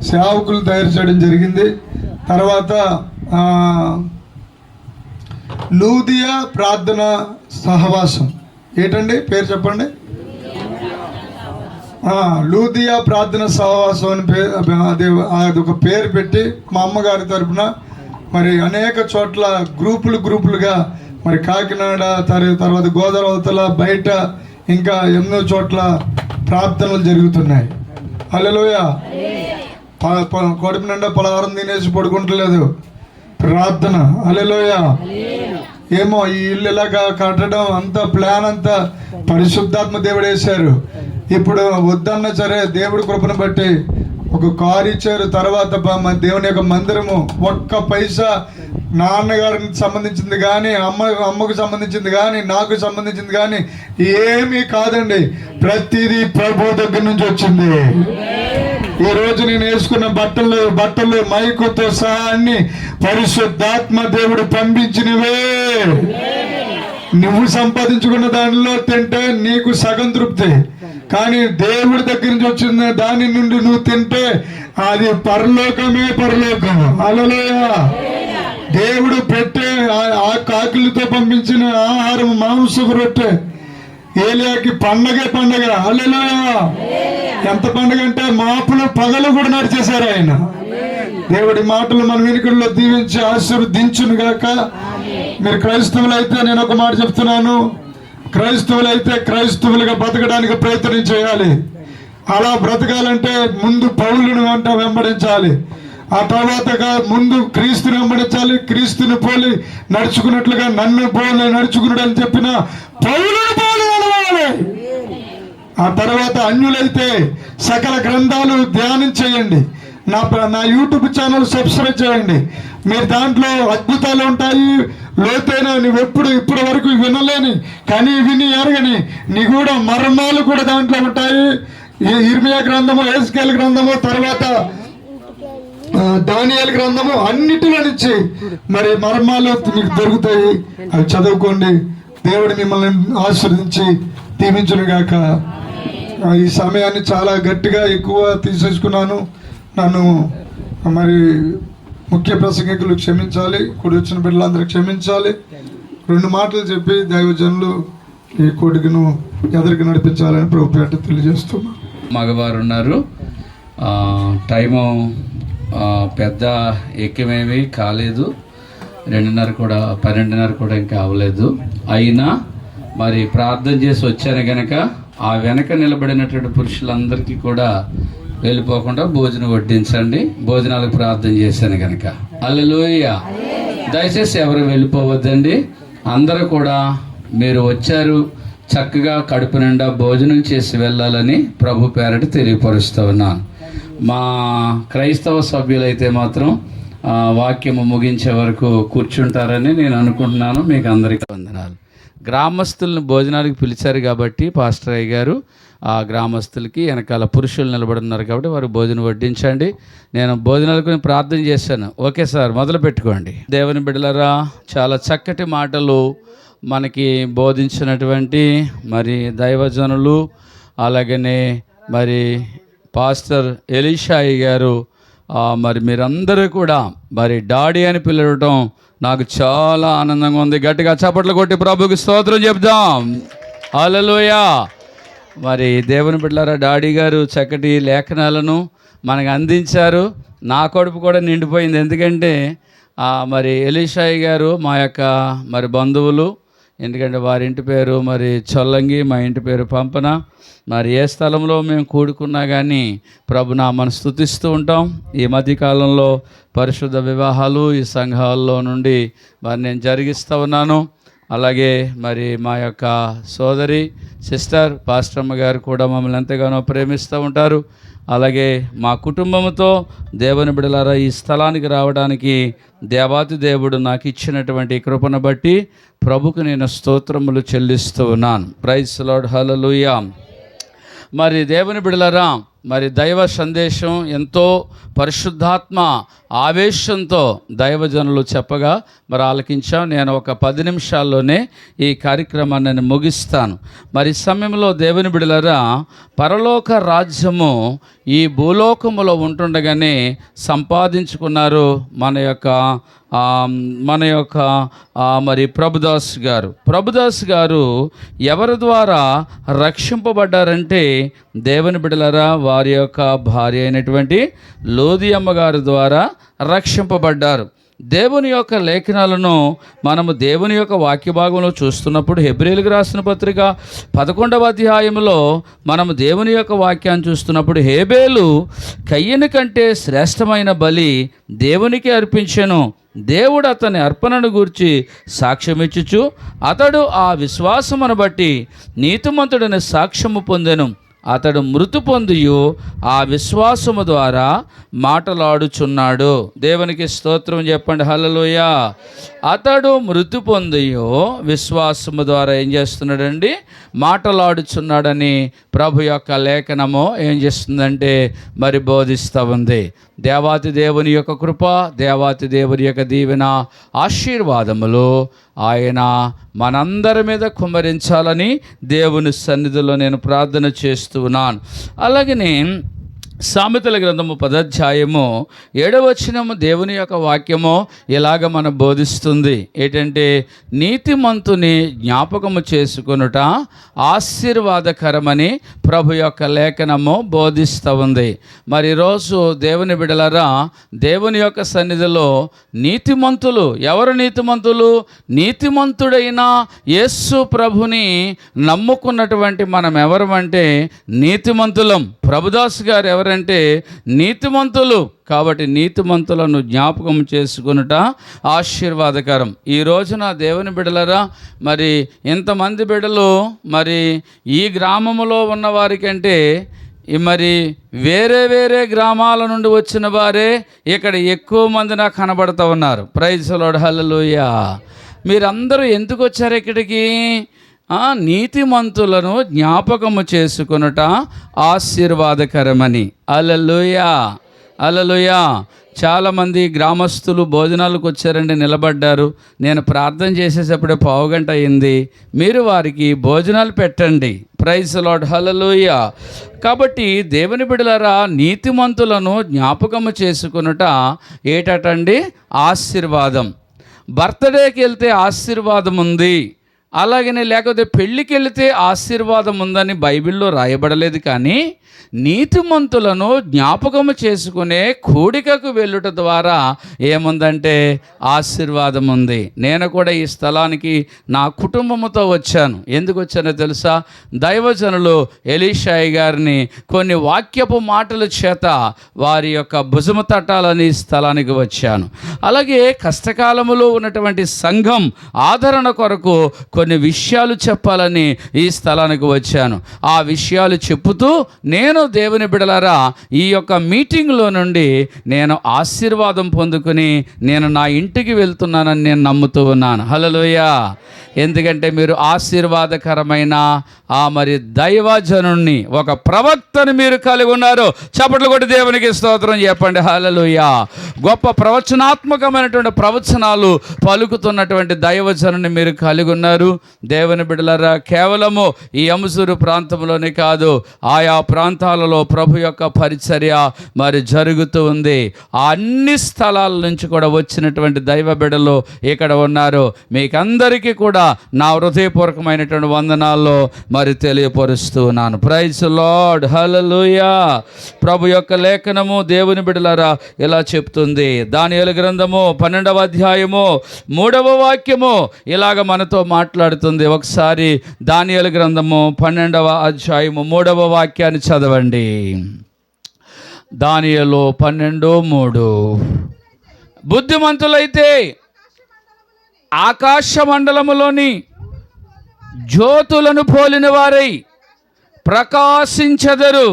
సేవకులు తయారు చేయడం జరిగింది. తర్వాత లూదియా ప్రార్థన సహవాసం, ఏంటండి పేరు చెప్పండి? లూదియా ప్రార్థన సహవాసం అని అది ఒక పేరు పెట్టి మా అమ్మగారి తరఫున మరి అనేక చోట్ల గ్రూపులుగా మరి కాకినాడ, తర్వాత గోదావరి అవతల, బయట ఇంకా ఎన్నో చోట్ల ప్రార్థనలు జరుగుతున్నాయి. హల్లెలూయా. కడుపు నిండా పలహారం తినేసి పడుకుంటలేదు, ప్రార్థన. హల్లెలూయా. ఏమో ఈ ఇల్లు ఇలాగా కట్టడం అంతా ప్లాన్ అంతా పరిశుద్ధాత్మ దేవుడు వేశారు. ఇప్పుడు వద్దన్నా సరే దేవుడి కృపను బట్టి ఒక కారు ఇచ్చారు. తర్వాత దేవుని యొక్క మందిరము ఒక్క పైసా నాన్నగారికి సంబంధించింది కానీ, అమ్మకు సంబంధించింది కానీ, నాకు సంబంధించింది కానీ ఏమీ కాదండి. ప్రతిదీ ప్రభు దగ్గర నుంచి వచ్చింది. ఈ రోజు నేను వేసుకున్న బట్టలు మైకుతో సహా అన్ని పరిశుద్ధాత్మ దేవుడు పంపించినవే. నువ్వు సంపాదించుకున్న దానిలో తింటే నీకు సగం తృప్తి, కానీ దేవుడి దగ్గర నుంచి వచ్చిన దాని నుండి నువ్వు తింటే అది పరలోకమే పరలోకం. హల్లెలూయా. దేవుడు పెట్టే ఆ కాకులతో పంపించిన ఆహారం మాంసపు రొట్టె. ఏలియాకి పండగే పండగ. హల్లెలూయా. ఎంత పండుగ అంటే మాపులు పగలు కూడా నడిచేశారు ఆయన. దేవుడి మాటలు మన వెనుకల్లో దీవించి ఆశీర్వదించును గాక. మీరు క్రైస్తవులైతే నేను ఒక మాట చెప్తున్నాను, క్రైస్తవులైతే క్రైస్తవులుగా బ్రతకడానికి ప్రయత్నం చేయాలి. అలా బ్రతకాలంటే ముందు పౌలుని వెంబడించాలి. ఆ తర్వాత ముందు క్రీస్తుని వెంబడించాలి. క్రీస్తుని పోలి నడుచుకున్నట్లుగా నన్ను పోలి నడుచుకున్నాడు అని చెప్పిన పౌలుని పోలి నడవాలి. ఆ తర్వాత అన్యులైతే సకల గ్రంథాలు ధ్యానం చేయండి. నా యూట్యూబ్ ఛానల్ సబ్స్క్రైబ్ చేయండి. మీరు దాంట్లో అద్భుతాలు ఉంటాయి. లోతైన నువ్వు ఇప్పటి వరకు వినలేని కానీ విని ఎరగని నిగూఢ మర్మాలు కూడా దాంట్లో ఉంటాయి. ఇర్మియా గ్రంథము, ఎహెజ్కేలు గ్రంథము, తర్వాత దానియేలు గ్రంథము, అన్నిటిలో నుంచి మరి మర్మాలు మీకు దొరుకుతాయి. అవి చదువుకోండి. దేవుడు మిమ్మల్ని ఆశీర్వదించి దీవించును గాక. ఈ సమయాన్ని చాలా గట్టిగా ఎక్కువ తీసేసుకున్నాను. నన్ను మరి ముఖ్య ప్రసంగికులు క్షమించాలి, కూడి వచ్చిన బిడ్డలందరూ క్షమించాలి. 2 మాటలు చెప్పి దైవజనులు ఈ కోటికను ఎదరికి నడిపించాలని ప్రభుపేట తెలియజేస్తున్నాను. మగవారు ఉన్నారు. టైము పెద్ద ఎక్కువేమీ కాలేదు. 12:30 కూడా ఇంకా అవ్వలేదు. అయినా మరి ప్రార్థన చేసి వచ్చాను గనక ఆ వెనక నిలబడినటువంటి పురుషులందరికీ కూడా వెళ్ళిపోకుండా భోజనం వడ్డించండి. భోజనాలకు ప్రార్థన చేశాను కనుక. హల్లెలూయా. దయచేసి ఎవరు వెళ్ళిపోవద్దండి. అందరూ కూడా మీరు వచ్చారు, చక్కగా కడుపు నిండా భోజనం చేసి వెళ్ళాలని ప్రభు పేరట తెలియపరుస్తూ ఉన్నాను. మా క్రైస్తవ సభ్యులైతే మాత్రం వాక్యము ముగించే వరకు కూర్చుంటారని నేను అనుకుంటున్నాను. మీకు అందరికీ వందనాలు. గ్రామస్తులను భోజనాలకు పిలిచారు కాబట్టి పాస్టర్ అయ్య గారు ఆ గ్రామస్తులకి వెనకాల పురుషులు నిలబడున్నారు కాబట్టి వారు భోజనం వడ్డించండి. నేను భోజనాలకు ప్రార్థన చేశాను. ఓకే సార్, మొదలు పెట్టుకోండి. దేవుని బిడ్డలారా, చాలా చక్కటి మాటలు మనకి బోధించినటువంటి మరి దైవజనులు, అలాగనే మరి పాస్టర్ ఎలీషాయి గారు, మరి మీరందరూ కూడా మరి డాడీ అని పిలవటం నాకు చాలా ఆనందంగా ఉంది. గట్టిగా చప్పట్లు కొట్టి ప్రభుకి స్తోత్రం చెప్దాం. హల్లెలూయా. మరి దేవుని బిడ్డలారా, డాడీ గారు చక్కటి లేఖనాలను మనకు అందించారు. నా కడుపు కూడా నిండిపోయింది. ఎందుకంటే మరి ఎలీషాయి గారు మా యొక్క మరి బంధువులు, ఎందుకంటే వారి ఇంటి పేరు మరి చొల్లంగి, మా ఇంటి పేరు పంపన. మరి ఏ స్థలంలో మేము కూడుకున్నా కానీ ప్రభునామాను స్తుతిస్తూ ఉంటాం. ఈ మధ్యకాలంలో పరిశుద్ధ వివాహాలు ఈ సంఘాల్లో నుండి మరి నేను జరిగిస్తూ ఉన్నాను. అలాగే మరి మా యొక్క సోదరి సిస్టర్ పాస్టర్మ్మ గారు కూడా మమ్మల్ని ఎంతగానో ప్రేమిస్తూ ఉంటారు. అలాగే మా కుటుంబంతో దేవుని బిడ్డలారా ఈ స్థలానికి రావడానికి దేవాతి దేవుడు నాకు ఇచ్చినటువంటి కృపను బట్టి ప్రభుకు నేను స్తోత్రములు చెల్లిస్తూ ఉన్నాను. ప్రైజ్ లార్డ్, హల్లెలూయా. మరి దేవుని బిడ్డలారా, మరి దైవ సందేశం ఎంతో పరిశుద్ధాత్మ ఆవేశంతో దైవజనులు చెప్పగా మరి ఆలకించాం. నేను ఒక 10 నిమిషాల్లోనే ఈ కార్యక్రమాన్ని నేను ముగిస్తాను. మరి సమయంలో దేవుని బిడ్డలారా, పరలోక రాజ్యము ఈ భూలోకములో ఉంటుండగానే సంపాదించుకున్నారు మన యొక్క మరి ప్రభుదాస్ గారు ఎవరి ద్వారా రక్షింపబడ్డారంటే దేవుని బిడ్డలారా వారి యొక్క భార్య అయినటువంటి లోదియమ్మ గారి ద్వారా రక్షింపబడ్డారు. దేవుని యొక్క లేఖనాలను మనము దేవుని యొక్క వాక్య భాగంలో చూస్తున్నప్పుడు హెబ్రీయులకు రాసిన పత్రిక 11వ అధ్యాయంలో మనము దేవుని యొక్క వాక్యాన్ని చూస్తున్నప్పుడు హేబేలు కయ్యను కంటే శ్రేష్టమైన బలి దేవునికి అర్పించెను. దేవుడు అతని అర్పణను గూర్చి సాక్ష్యమిచ్చుచు అతడు ఆ విశ్వాసమును బట్టి నీతిమంతుడని సాక్ష్యము పొందెను. అతడు మృతి పొందియు ఆ విశ్వాసము ద్వారా మాటలాడుచున్నాడు. దేవునికి స్తోత్రం చెప్పండి, హల్లెలూయా. అతడు మృతి పొందియు విశ్వాసము ద్వారా ఏం చేస్తున్నాడండి? మాటలాడుచున్నాడని ప్రభు యొక్క లేఖనము ఏం చేస్తుందంటే మరి బోధిస్తూ ఉంది. దేవాతి దేవుని యొక్క కృప, దేవాతి దేవుని యొక్క దీవెన, ఆశీర్వాదములు ఆయన మనందరి మీద కుమ్మరించాలని దేవుని సన్నిధిలో నేను ప్రార్థన చేస్తూ ఉన్నాను. అలాగనే సామెతల గ్రంథము 10వ అధ్యాయము 7వ వచనము దేవుని యొక్క వాక్యము ఇలాగ మనం బోధిస్తుంది. ఏంటంటే నీతిమంతుని జ్ఞాపకము చేసుకొనుట ఆశీర్వాదకరమని ప్రభు యొక్క లేఖనము బోధిస్తూ ఉంది. మరి ఈరోజు దేవుని బిడ్డలారా, దేవుని యొక్క సన్నిధిలో నీతిమంతులు ఎవరు? నీతిమంతుడైన యేసు ప్రభుని నమ్ముకున్నటువంటి మనం ఎవరమంటే నీతిమంతులం. ప్రభుదాస్ గారు ఎవరంటే నీతిమంతులు. కాబట్టి నీతిమంతులను జ్ఞాపకం చేసుకొనుట ఆశీర్వాదకరం. ఈ రోజున దేవుని బిడ్డలరా, మరి ఇంతమంది బిడ్డలు మరి ఈ గ్రామంలో ఉన్న వారికంటే మరి వేరే గ్రామాల నుండి వచ్చిన వారే ఇక్కడ ఎక్కువ మంది నాకు కనబడుతూ ఉన్నారు. ప్రైజ్ లార్డ్, హల్లెలూయా. మీరందరూ ఎందుకు వచ్చారు ఇక్కడికి? నీతిమంతులను జ్ఞాపకము చేసుకొనుట ఆశీర్వాదకరమని. హల్లెలూయా, హల్లెలూయా. చాలామంది గ్రామస్తులు భోజనాలకు వచ్చారండి, నిలబడ్డారు. నేను ప్రార్థన చేసేటప్పుడే 1/2 గంట అయింది. మీరు వారికి భోజనాలు పెట్టండి. ప్రైజ్ లార్డ్, హల్లెలూయా. కాబట్టి దేవుని బిడ్డలారా, నీతిమంతులను జ్ఞాపకము చేసుకొనుట ఏటండి? ఆశీర్వాదం. బర్త్డేకి వెళ్తే ఆశీర్వాదం ఉంది, అలాగనే లేకపోతే పెళ్ళికి వెళితే ఆశీర్వాదం ఉందని బైబిల్లో రాయబడలేదు. కానీ నీతిమంతులను జ్ఞాపకము చేసుకునే కూడికకు వెళ్ళుట ద్వారా ఏముందంటే ఆశీర్వాదం ఉంది. నేను కూడా ఈ స్థలానికి నా కుటుంబంతో వచ్చాను. ఎందుకు వచ్చానో తెలుసా? దైవజనులు ఎలీషాయి గారిని కొన్ని వాక్యపు మాటల చేత వారి యొక్క భుజము తట్టాలని స్థలానికి వచ్చాను. అలాగే కష్టకాలములో ఉన్నటువంటి సంఘం ఆదరణ కొరకు కొన్ని విషయాలు చెప్పాలని ఈ స్థలానికి వచ్చాను. ఆ విషయాలు చెప్పుతూ నేను దేవుని బిడ్డలారా ఈ యొక్క మీటింగ్లో నుండి నేను ఆశీర్వాదం పొందుకుని నేను నా ఇంటికి వెళ్తున్నానని నేను నమ్ముతూ ఉన్నాను. హల్లెలూయా. ఎందుకంటే మీరు ఆశీర్వాదకరమైన మరి దైవజనుణ్ణి, ఒక ప్రవక్తను మీరు కలిగి ఉన్నారు. చప్పట్లు కొట్టి దేవునికి స్తోత్రం చెప్పండి. హల్లెలూయా. గొప్ప ప్రవచనాత్మకమైనటువంటి ప్రవచనాలు పలుకుతున్నటువంటి దైవజనుని మీరు కలిగి ఉన్నారు. దేవుని బిడ్డలారా, కేవలము ఈ యమసూరు ప్రాంతంలోనే కాదు, ఆయా ప్రాంతాలలో ప్రభు యొక్క పరిచర్య మరి జరుగుతూ ఉంది. ఆ అన్ని స్థలాల నుంచి కూడా వచ్చినటువంటి దైవ బిడ్డలు ఇక్కడ ఉన్నారు. మీకందరికీ కూడా నా హృదయపూర్వకమైనటువంటి వందనాల్లో మరి తెలియపరుస్తూ ఉన్నాను. ప్రైజ్ లార్డ్, హల్లెలూయా. ప్రభు యొక్క లేఖనము దేవుని బిడ్డలారా ఇలా చెప్తుంది. దానియేలు గ్రంథము 12వ అధ్యాయము 3వ వాక్యము ఇలాగ మనతో మాట్లాడుతుంది. ఒకసారి దానియేలు గ్రంథము 12వ అధ్యాయము 3వ వాక్యాన్ని చదవండి. దానియేలు 12:3. బుద్ధిమంతులైతే ఆకాశ మండలములోని జ్యోతులను పోలిన వారై ప్రకాశించెదరు,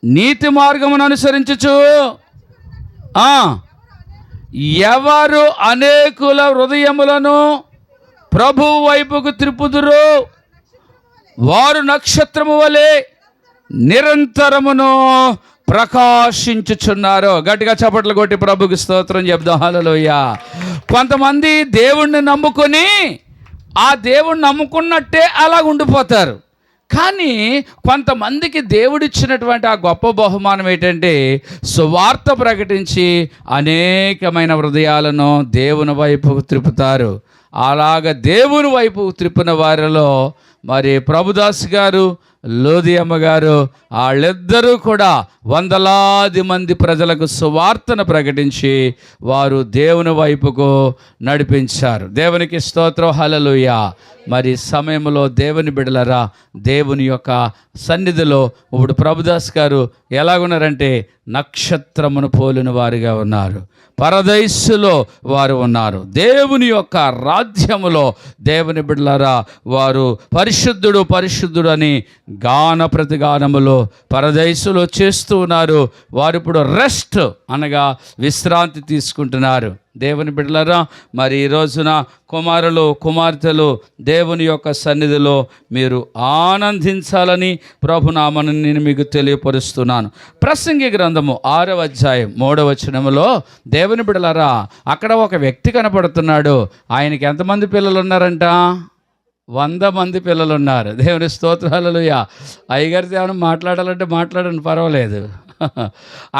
నీతి మార్గమును అనుసరించుచు ఎవరు అనేకుల హృదయములను ప్రభువు వైపుకు త్రిప్పుదురు, వారు నక్షత్రము వలె నిరంతరమును ప్రకాశించుచున్నారు. గట్టిగా చప్పట్లు కొట్టి ప్రభుకి స్తోత్రం చెప్దాం. హల్లెలూయా. కొంతమంది దేవుణ్ణి నమ్ముకొని ఆ దేవుణ్ణి నమ్ముకున్నట్టే అలా ఉండిపోతారు. కానీ కొంతమందికి దేవుడిచ్చినటువంటి ఆ గొప్ప బహుమానం ఏంటంటే సువార్త ప్రకటించి అనేకమైన హృదయాలను దేవుని వైపుకు త్రిప్పుతారు. అలాగ దేవుని వైపు త్రిప్పిన వారిలో మరి ప్రభుదాస్ గారు, లోదియమ్మ గారు, వాళ్ళిద్దరూ కూడా వందలాది మంది ప్రజలకు సువార్తను ప్రకటించి వారు దేవుని వైపుకు నడిపించారు. దేవునికి స్తోత్రం, హల్లెలూయా. మరి సమయంలో దేవుని బిడ్డలరా, దేవుని యొక్క సన్నిధిలో ఇప్పుడు ప్రభుదాస్ గారు ఎలాగున్నారంటే నక్షత్రమును పోలిన వారిగా ఉన్నారు. పరదైస్సులో వారు ఉన్నారు. దేవుని యొక్క రాజ్యములో దేవుని బిడ్డలారా వారు పరిశుద్ధుడు పరిశుద్ధుడు అని గాన ప్రతిగానములో పరదైస్సులో చేస్తూ ఉన్నారు. వారు ఇప్పుడు రెస్ట్ అనగా విశ్రాంతి తీసుకుంటున్నారు. దేవుని బిడ్డలారా, మరి ఈ రోజున కుమారులు కుమార్తెలు దేవుని యొక్క సన్నిధిలో మీరు ఆనందించాలని ప్రభునామని నేను మీకు తెలియపరుస్తున్నాను. ప్రసంగి గ్రంథము 6వ అధ్యాయం 3వ వచనములో దేవుని బిడ్డలారా, అక్కడ ఒక వ్యక్తి కనపడుతున్నాడు. ఆయనకి ఎంతమంది పిల్లలు ఉన్నారంట? 100 మంది పిల్లలు ఉన్నారు. దేవుని స్తోత్రం, హల్లెలూయా. అయ్యగారితో ఏమైనా మాట్లాడాలంటే మాట్లాడండి, పర్వాలేదు.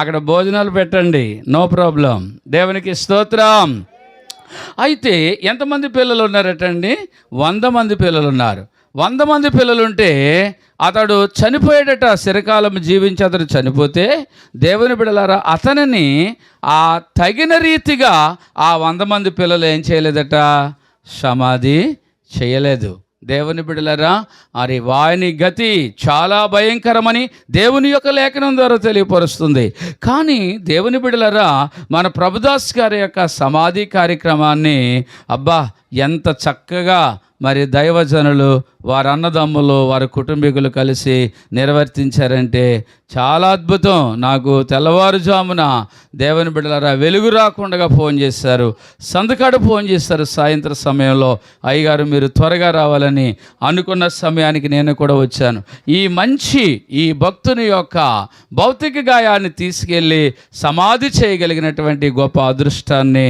అక్కడ భోజనాలు పెట్టండి, నో ప్రాబ్లం. దేవునికి స్తోత్రం. అయితే ఎంతమంది పిల్లలు ఉన్నారటండి? 100 మంది పిల్లలు ఉన్నారు. 100 మంది పిల్లలుంటే అతడు చనిపోయేటట. చిరకాలం జీవించి అతడు చనిపోతే దేవుని బిడ్డలారా అతనిని ఆ తగిన రీతిగా ఆ 100 మంది పిల్లలు ఏం చేయలేదట? సమాధి చేయలేదు. దేవుని బిడ్డలారా, మరి వాని గతి చాలా భయంకరమని దేవుని యొక్క లేఖనం ద్వారా తెలియపరుస్తుంది. కానీ దేవుని బిడ్డలారా, మన ప్రభుదాస్ గారి యొక్క సమాధి కార్యక్రమాన్ని అబ్బా ఎంత చక్కగా మరి దైవజనులు, వారి అన్నదమ్ములు, వారి కుటుంబీకులు కలిసి నిర్వర్తించారంటే చాలా అద్భుతం. నాకు తెల్లవారుజామున దేవుని బిడ్డలారా వెలుగు రాకుండా ఫోన్ చేశారు, సందుకాడు ఫోన్ చేశారు సాయంత్రం సమయంలో. అయ్యగారు మీరు త్వరగా రావాలని అనుకున్న సమయానికి నేను కూడా వచ్చాను. ఈ భక్తుని యొక్క భౌతిక గాయాన్ని తీసుకెళ్ళి సమాధి చేయగలిగినటువంటి గొప్ప అదృష్టాన్ని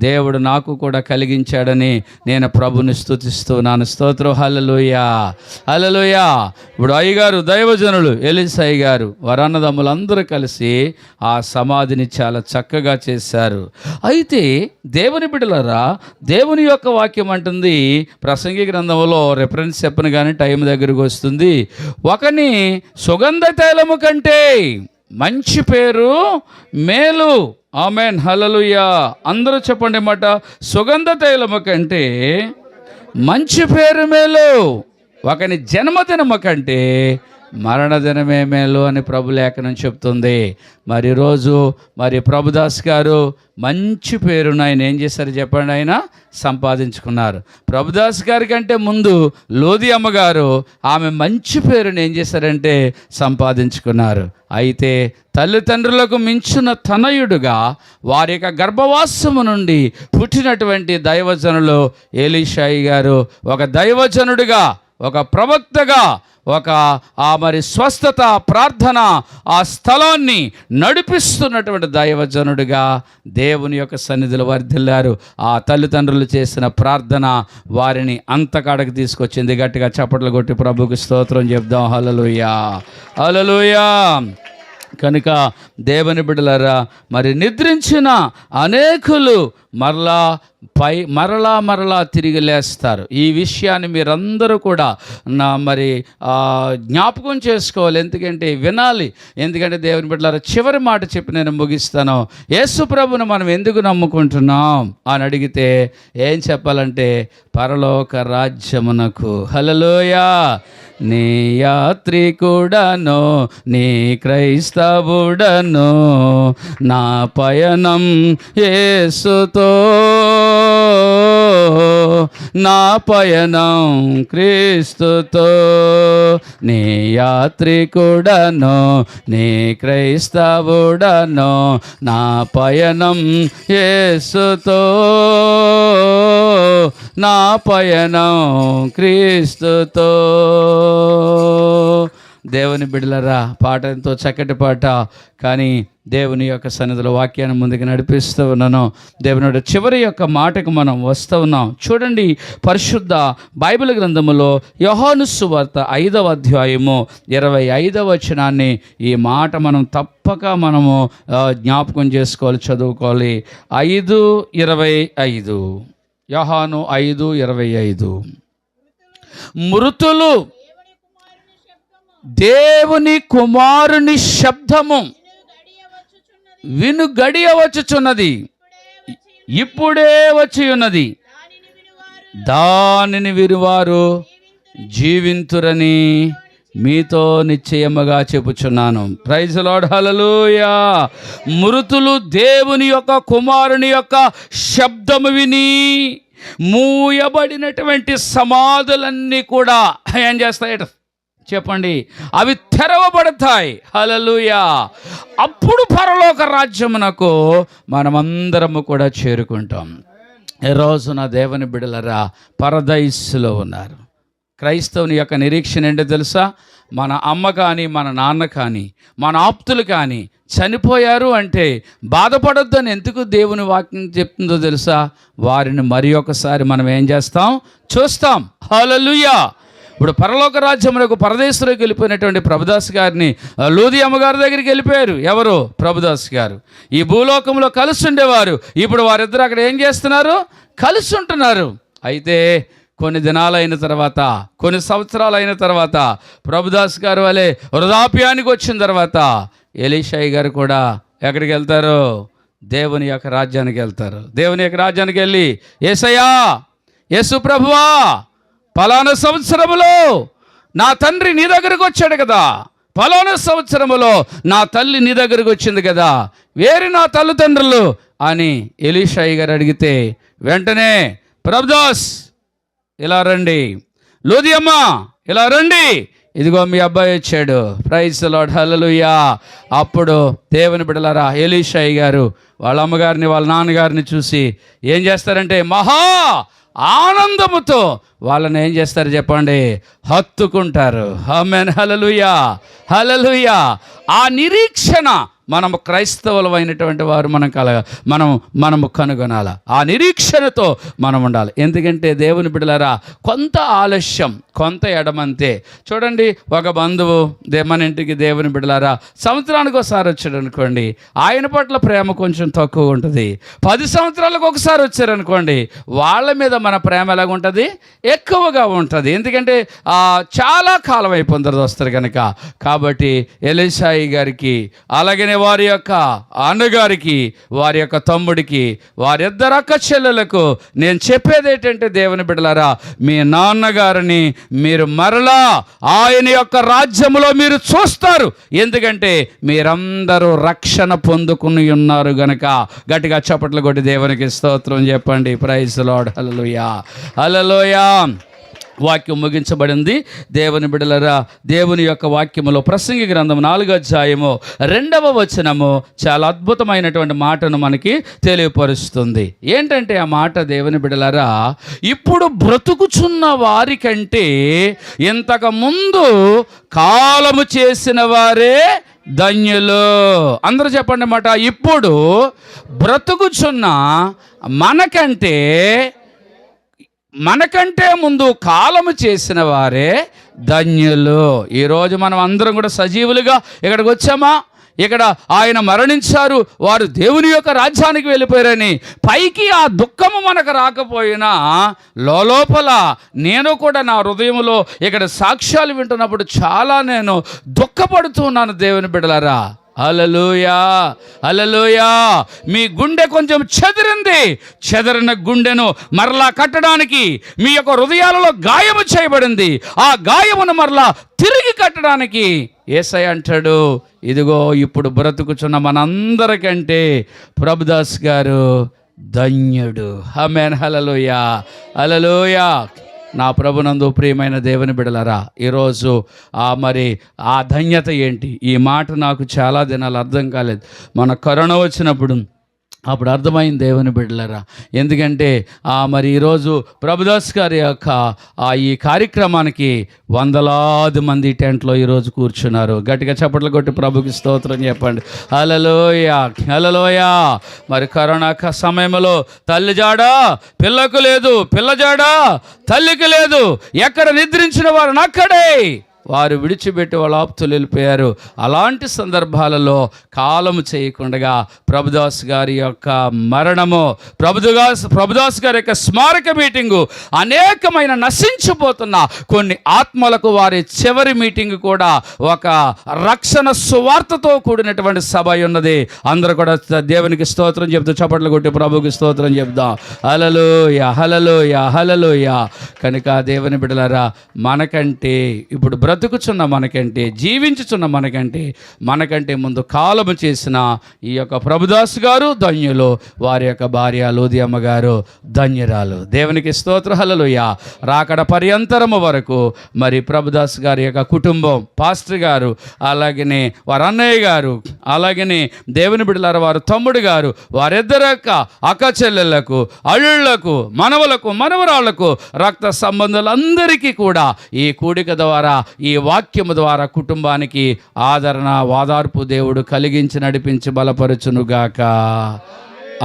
దేవుడు నాకు కూడా కలిగించాడని నేను ప్రభుని స్తుతిస్తున్నాను. స్తోత్రం, హల్లెలూయా, హల్లెలూయా. ఇప్పుడు అయ్యగారు దైవజనులు ఎలీసయ్య గారు, వారి అన్నదమ్ములందరూ కలిసి ఆ సమాధిని చాలా చక్కగా చేశారు. అయితే దేవుని బిడ్డలారా, దేవుని యొక్క వాక్యం అంటుంది, ప్రసంగి గ్రంథంలో రెఫరెన్స్ చెప్పను కానీ టైం దగ్గరకు వస్తుంది, ఒకని సుగంధ తైలము కంటే మంచి పేరు మేలు. ఆమేన్, హల్లెలూయా. అందరూ చెప్పండి మాట, సుగంధ తైలము కంటే మంచి పేరు మేలు, ఒకని జన్మదినము కంటే మరణదినమే మేలు అని ప్రభు లేఖనం చెప్తుంది. మరి ఈరోజు మరి ప్రభుదాస్ గారు మంచి పేరును ఆయన ఏం చేశారు చెప్పండి? ఆయన సంపాదించుకున్నారు. ప్రభుదాస్ గారి కంటే ముందు లోది అమ్మగారు ఆమె మంచి పేరుని ఏం చేశారంటే సంపాదించుకున్నారు. అయితే తల్లిదండ్రులకు మించిన తనయుడుగా వారి యొక్క గర్భవాసము నుండి పుట్టినటువంటి దైవజనులు ఎలీషాయి గారు ఒక దైవజనుడిగా, ఒక ప్రవక్తగా మరి స్వస్థత ప్రార్థన ఆ స్థలాన్ని నడిపిస్తున్నటువంటి దైవజనుడిగా దేవుని యొక్క సన్నిధిలో వర్ధిల్లారు. ఆ తల్లిదండ్రులు చేసిన ప్రార్థన వారిని అంతకాడకు తీసుకొచ్చింది. గట్టిగా చప్పట్లు కొట్టి ప్రభువుకి స్తోత్రం చెప్దాం. హల్లెలూయా, హల్లెలూయా. కనుక దేవుని బిడ్డలారా, మరి నిద్రించిన అనేకులు మరలా తిరిగి లేస్తారు. ఈ విషయాన్ని మీరందరూ కూడా జ్ఞాపకం చేసుకోవాలి. ఎందుకంటే వినాలి. ఎందుకంటే దేవుని బిడ్డలారా, చివరి మాట చెప్పి నేను ముగిస్తాను. యేసు ప్రభువును మనం ఎందుకు నమ్ముకుంటున్నాం అని అడిగితే ఏం చెప్పాలంటే, పరలోక రాజ్యమునకు. హల్లెలూయా. నీ యాత్రికుడను, నీ క్రైస్తవుడను, నా పయనం యేసుతో, నా పయనం క్రీస్తుతో. నీ యాత్రికుడను, నీ క్రైస్తవుడను, నా పయనం యేసుతో, నా పయనం క్రీస్తుతో. దేవుని బిడ్డలరా, పాట ఎంతో చక్కటి పాట, కానీ దేవుని యొక్క సన్నిధిలో వాక్యాన్ని ముందుకు నడిపిస్తూ ఉన్నాను. దేవుని చివరి యొక్క మాటకు మనం వస్తూ ఉన్నాం. చూడండి, పరిశుద్ధ బైబిల్ గ్రంథములో యోహాను సువార్త 5వ అధ్యాయము 25వ వచనాన్ని, ఈ మాట మనం తప్పక మనము జ్ఞాపకం చేసుకోవాలి, చదువుకోవాలి. 5:25. యోహాను 5:25. మృతులు దేవుని కుమారుని శబ్దము విను గడియ వచ్చుచున్నది, ఇప్పుడే వచ్చి ఉన్నది, దానిని వినువారు జీవింతురని మీతో నిశ్చయముగా చెప్పుచున్నాను. ప్రైజ్ లార్డ్, హల్లెలూయా. మృతులు దేవుని యొక్క కుమారుని యొక్క శబ్దము విని మూయబడినటువంటి సమాధులన్నీ కూడా ఏం చేస్తాయట చెప్పండి? అవి తెరవబడతాయి. హల్లెలూయా. అప్పుడు పరలోక రాజ్యమునకు మనమందరము కూడా చేరుకుంటాం. ఈ రోజున దేవుని బిడ్డలరా, పరదైస్సులో ఉన్నారు. క్రైస్తవుని యొక్క నిరీక్షణ ఏంటో తెలుసా? మన అమ్మ కానీ, మన నాన్న కానీ, మన ఆప్తులు కానీ చనిపోయారు అంటే బాధపడొద్దని ఎందుకు దేవుని వాక్యం చెప్తుందో తెలుసా? వారిని మరి ఒకసారి మనం ఏం చేస్తాం? చూస్తాం. హల్లెలూయా. ఇప్పుడు పరలోక రాజ్యములకు పరదేశంలోకి వెళ్ళిపోయినటువంటి ప్రభుదాస్ గారిని లూది అమ్మగారి దగ్గరికి వెళ్ళిపోయారు. ఎవరు? ప్రభుదాస్ గారు. ఈ భూలోకంలో కలిసి ఉండేవారు. ఇప్పుడు వారిద్దరు అక్కడ ఏం చేస్తున్నారు? కలిసి ఉంటున్నారు. అయితే కొన్ని దినాలైన తర్వాత, కొన్ని సంవత్సరాలు అయిన తర్వాత, ప్రభుదాస్ గారు వలె వృద్ధాప్యానికి వచ్చిన తర్వాత ఎలీషాయి గారు కూడా ఎక్కడికి వెళ్తారు? దేవుని యొక్క రాజ్యానికి వెళ్తారు. దేవుని యొక్క రాజ్యానికి వెళ్ళి, యేసయ్యా, యేసు ప్రభువా, పలానా సంవత్సరములో నా తండ్రి నీ దగ్గరకు వచ్చాడు కదా, పలానా సంవత్సరములో నా తల్లి నీ దగ్గరకు వచ్చింది కదా, వేరే నా తల్లిదండ్రులు అని ఎలీషాయి గారు అడిగితే వెంటనే, ప్రభుదాస్ ఇలా రండి, లూది అమ్మ ఇలా రండి, ఇదిగో మీ అబ్బాయి వచ్చాడు. ప్రైజ్ ది లార్డ్, హల్లెలూయా. అప్పుడు దేవుని బిడ్డలారా, ఎలీషాయి గారు వాళ్ళ అమ్మగారిని, వాళ్ళ నాన్నగారిని చూసి ఏం చేస్తారంటే, మహా ఆనందముతో వాళ్ళని ఏం చేస్తారు చెప్పండి? హత్తుకుంటారు. ఆమేన్, హల్లెలూయా, హల్లెలూయా. ఆ నిరీక్షణ మనము క్రైస్తవులమైనటువంటి వారు మనము కనుగొనాలి. ఆ నిరీక్షణతో మనం ఉండాలి. ఎందుకంటే దేవుని బిడ్డలారా, కొంత ఆలస్యం, కొంత ఎడమంతే. చూడండి, ఒక బంధువు మన ఇంటికి దేవుని బిడ్డలారా సంవత్సరానికి ఒకసారి వచ్చాడు అనుకోండి, ఆయన పట్ల ప్రేమ కొంచెం తక్కువ ఉంటుంది. 10 సంవత్సరాలకు ఒకసారి వచ్చారనుకోండి, వాళ్ళ మీద మన ప్రేమ ఎలాగుంటుంది? ఎక్కువగా ఉంటుంది. ఎందుకంటే చాలా కాలం అయిపోతుంది వస్తారు కనుక. కాబట్టి ఎలీషాయి గారికి, అలాగనే వారి యొక్క అన్నగారికి, వారి యొక్క తమ్ముడికి, వారిద్దరు అక్క చెల్లెలకు నేను చెప్పేది ఏంటంటే, దేవుని బిడ్డలారా, మీ నాన్నగారిని మీరు మరలా ఆయన యొక్క రాజ్యములో మీరు చూస్తారు. ఎందుకంటే మీరందరూ రక్షణ పొందుకుని ఉన్నారు గనక. గట్టిగా చప్పట్లు కొట్టి దేవునికి స్తోత్రం చెప్పండి. ప్రైజ్ ది లార్డ్, హల్లెలూయా, హల్లెలూయా. వాక్యం ముగించబడింది. దేవుని బిడ్డలరా, దేవుని యొక్క వాక్యములో ప్రసంగి గ్రంథం 4వ అధ్యాయము 2వ వచనము చాలా అద్భుతమైనటువంటి మాటను మనకి తెలియపరుస్తుంది. ఏంటంటే ఆ మాట, దేవుని బిడ్డలరా, ఇప్పుడు బ్రతుకుచున్న వారికంటే ఇంతకు ముందు కాలము చేసిన వారే ధన్యులు. అందరూ చెప్పండి మాట. ఇప్పుడు బ్రతుకుచున్న మనకంటే ముందు కాలము చేసిన వారే ధన్యులు. ఈరోజు మనం అందరం కూడా సజీవులుగా ఇక్కడికి వచ్చామా? ఇక్కడ ఆయన మరణించారు, వారు దేవుని యొక్క రాజ్యానికి వెళ్ళిపోయారని పైకి ఆ దుఃఖము మనకు రాకపోయినా లోపల నేను కూడా నా హృదయంలో ఇక్కడ సాక్ష్యాలు వింటున్నప్పుడు చాలా నేను దుఃఖపడుతున్నాను. దేవుని బిడ్డలారా, హల్లెలూయా, హల్లెలూయా. మీ గుండె కొంచెం చెదిరింది. చెదరిన గుండెను మరలా కట్టడానికి మీ యొక్క హృదయాలలో గాయము చేయబడింది. ఆ గాయమును మరలా తిరిగి కట్టడానికి యేసయ్య అంటాడు, ఇదిగో ఇప్పుడు బ్రతుకుచున్న మనందరికంటే ప్రభుదాస్ గారు ధన్యుడు. ఆమేన్. హల్లెలూయా, హల్లెలూయా. నా ప్రభునందు ప్రియమైన దేవుని బిడలరా, ఈరోజు మరి ఆ ధన్యత ఏంటి? ఈ మాట నాకు చాలా దినాలు అర్థం కాలేదు. మన కరోనా వచ్చినప్పుడు అప్పుడు అర్థమైంది దేవుని బిడ్డలరా. ఎందుకంటే మరి ఈరోజు ప్రభుదాస్ గారి యొక్క ఈ కార్యక్రమానికి వందలాది మంది టెంట్లో ఈరోజు కూర్చున్నారు. గట్టిగా చప్పట్లు కొట్టి ప్రభుకి స్తోత్రం చెప్పండి. హల్లెలూయా, హల్లెలూయా. మరి కరోనా సమయంలో తల్లి జాడా పిల్లకు లేదు, పిల్ల జాడా తల్లికి లేదు. ఎక్కడ నిద్రించిన వారు అక్కడే వారు విడిచిపెట్టి వాళ్ళ ఆప్తులు వెళ్ళిపోయారు. అలాంటి సందర్భాలలో కాలము చేయకుండా ప్రభుదాస్ గారి యొక్క మరణము, ప్రభుదాస్ గారి యొక్క స్మారక మీటింగు, అనేకమైన నశించిపోతున్న కొన్ని ఆత్మలకు వారి చివరి మీటింగ్ కూడా ఒక రక్షణ సువార్తతో కూడినటువంటి సభ ఉన్నది. అందరూ కూడా దేవునికి స్తోత్రం చెప్తూ చప్పట్లు కొట్టి ప్రభుకి స్తోత్రం చెప్దాం. హల్లెలూయా, హల్లెలూయా, హల్లెలూయా. కనుక దేవుని బిడ్డలారా, మనకంటే ఇప్పుడు బ్రతుకుచున్న మనకంటే, జీవించుచున్న మనకంటే ముందు కాలము చేసిన ఈ యొక్క ప్రభుదాస్ గారు ధన్యులు, వారి యొక్క భార్య లోదియమ్మ గారు ధన్యురాలు. దేవునికి స్తోత్రం. హల్లెలూయా. రాకడ పర్యంతరము వరకు మరి ప్రభుదాస్ గారి యొక్క కుటుంబం, పాస్టర్ గారు, అలాగనే వారి అన్నయ్య గారు, అలాగనే దేవుని బిడ్డలారా వారి తమ్ముడు గారు, వారిద్దరు అక్క చెల్లెళ్లకు, అల్లుళ్లకు, మనవలకు, మనవరాళ్లకు, రక్త సంబంధులందరికీ కూడా ఈ కూడిక ద్వారా, ఈ వాక్యము ద్వారా కుటుంబానికి ఆదరణ, వాదార్పు దేవుడు కలిగించి నడిపించి బలపరచునుగాక.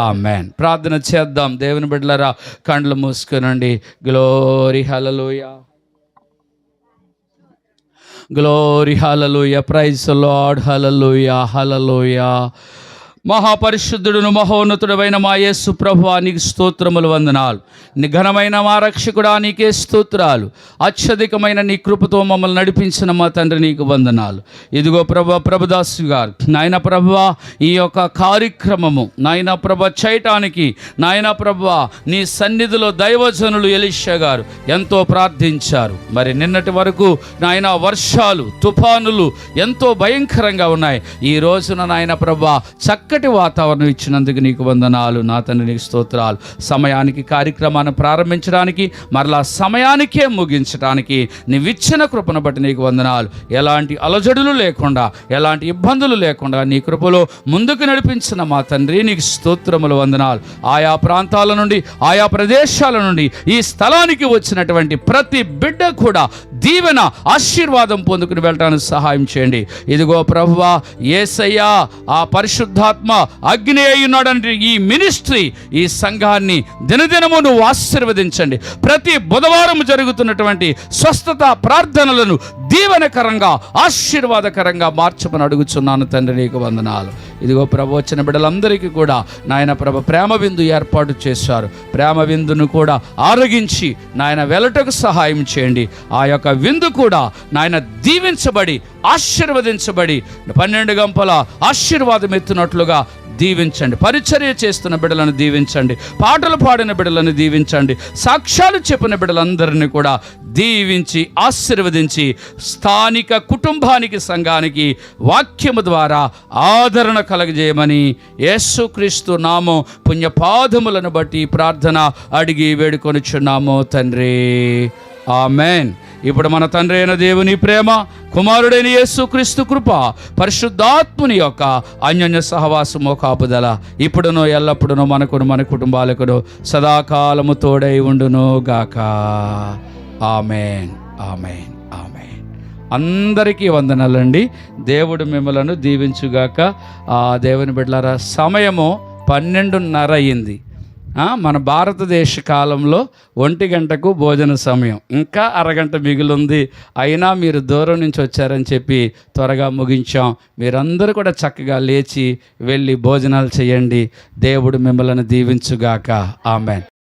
ఆమేన్. ప్రార్థన చేద్దాం. దేవుని బిడ్డలారా, కండ్లు మూసుకునండి. Glory hallelujah, glory hallelujah, praise the lord. Hallelujah, hallelujah. మహాపరిశుద్ధుడును మహోన్నతుడైన మా యేసు ప్రభువా, నీకు స్తోత్రములు, వందనాలు. ఘనమైన మా రక్షకుడా, నీకే స్తోత్రాలు. అత్యధికమైన నీ కృపతో మమ్మల్ని నడిపించిన మా తండ్రి, నీకు వందనాలు. ఇదిగో ప్రభుదాస్ గారు నాయన ప్రభువా, ఈ యొక్క కార్యక్రమము నాయన ప్రభు చేయటానికి నాయన ప్రభువా, నీ సన్నిధిలో దైవజనులు ఎలీషా గారు ఎంతో ప్రార్థించారు. మరి నిన్నటి వరకు నాయన వర్షాలు, తుఫానులు ఎంతో భయంకరంగా ఉన్నాయి. ఈ రోజున నాయన ప్రభువా చక్కటి వాతావరణం ఇచ్చినందుకు నీకు వందనాలు. నా తండ్రి, నీకు స్తోత్రాలు. సమయానికి కార్యక్రమాన్ని ప్రారంభించడానికి, మరలా సమయానికే ముగించడానికి నీవిచ్చిన కృపను బట్టి నీకు వందనాలు. ఎలాంటి అలజడులు లేకుండా, ఎలాంటి ఇబ్బందులు లేకుండా నీ కృపలో ముందుకు నడిపించిన మా తండ్రి, నీకు స్తోత్రములు, వందనాలు. ఆయా ప్రాంతాల నుండి, ఆయా ప్రదేశాల నుండి ఈ స్థలానికి వచ్చినటువంటి ప్రతి బిడ్డ కూడా దీవెన, ఆశీర్వాదం పొందుకుని వెళ్ళడానికి సహాయం చేయండి. ఇదిగో ప్రభువా, యేసయ్యా ఆ పరిశుద్ధాత్మ అగ్ని అయి ఉన్నాడంటే ఈ మినిస్ట్రీ, ఈ సంఘాన్ని దినదినము నువ్వు ఆశీర్వదించండి. ప్రతి బుధవారం జరుగుతున్నటువంటి స్వస్థత ప్రార్థనలను దీవెనకరంగా, ఆశీర్వాదకరంగా మార్చమని అడుగుచున్నాను తండ్రి, నీకు వందనాలు. ఇదిగో ప్రభు, వచ్చిన బిడ్డలందరికీ కూడా నాయన ప్రభు ప్రేమ విందు ఏర్పాటు చేశారు. ప్రేమ విందును కూడా ఆరగించి నాయన వెలటకు సహాయం చేయండి. ఆ యొక్క విందు కూడా నాయన దీవించబడి, ఆశీర్వదించబడి 12 గంపల ఆశీర్వాదం ఎత్తునట్లుగా దీవించండి. పరిచర్య చేస్తున్న బిడ్డలను దీవించండి. పాటలు పాడిన బిడ్డలను దీవించండి. సాక్ష్యాలు చెప్పిన బిడ్డలందరినీ కూడా దీవించి, ఆశీర్వదించి స్థానిక కుటుంబానికి, సంఘానికి వాక్యము ద్వారా ఆదరణ కలగజేయమని యేసుక్రీస్తు నామం పుణ్యపాదములను బట్టి ప్రార్థన అడిగి వేడుకొనుచున్నాము తండ్రి. ఆమెన్. ఇప్పుడు మన తండ్రి అయిన దేవుని ప్రేమ, కుమారుడైన యేసు క్రీస్తు కృప, పరిశుద్ధాత్ముని యొక్క అన్యోన్య సహవాసము కాపుదల ఇప్పుడును ఎల్లప్పుడును మనకును మన కుటుంబాలకును సదాకాలము తోడై ఉండును గాక. Amen, amen, amen. అందరికీ వందనాలండి. దేవుడు మిమ్మలను దీవించుగాక. దేవుని బిడ్డలారా, సమయము 12:30 అయ్యింది. మన భారతదేశ కాలంలో 1 గంటకు భోజన సమయం, ఇంకా అరగంట మిగిలింది. అయినా మీరు దూరం నుంచి వచ్చారని చెప్పి త్వరగా ముగించాం. మీరందరూ కూడా చక్కగా లేచి వెళ్ళి భోజనాలు చేయండి. దేవుడు మిమ్మల్ని దీవించుగాక. ఆమెన్.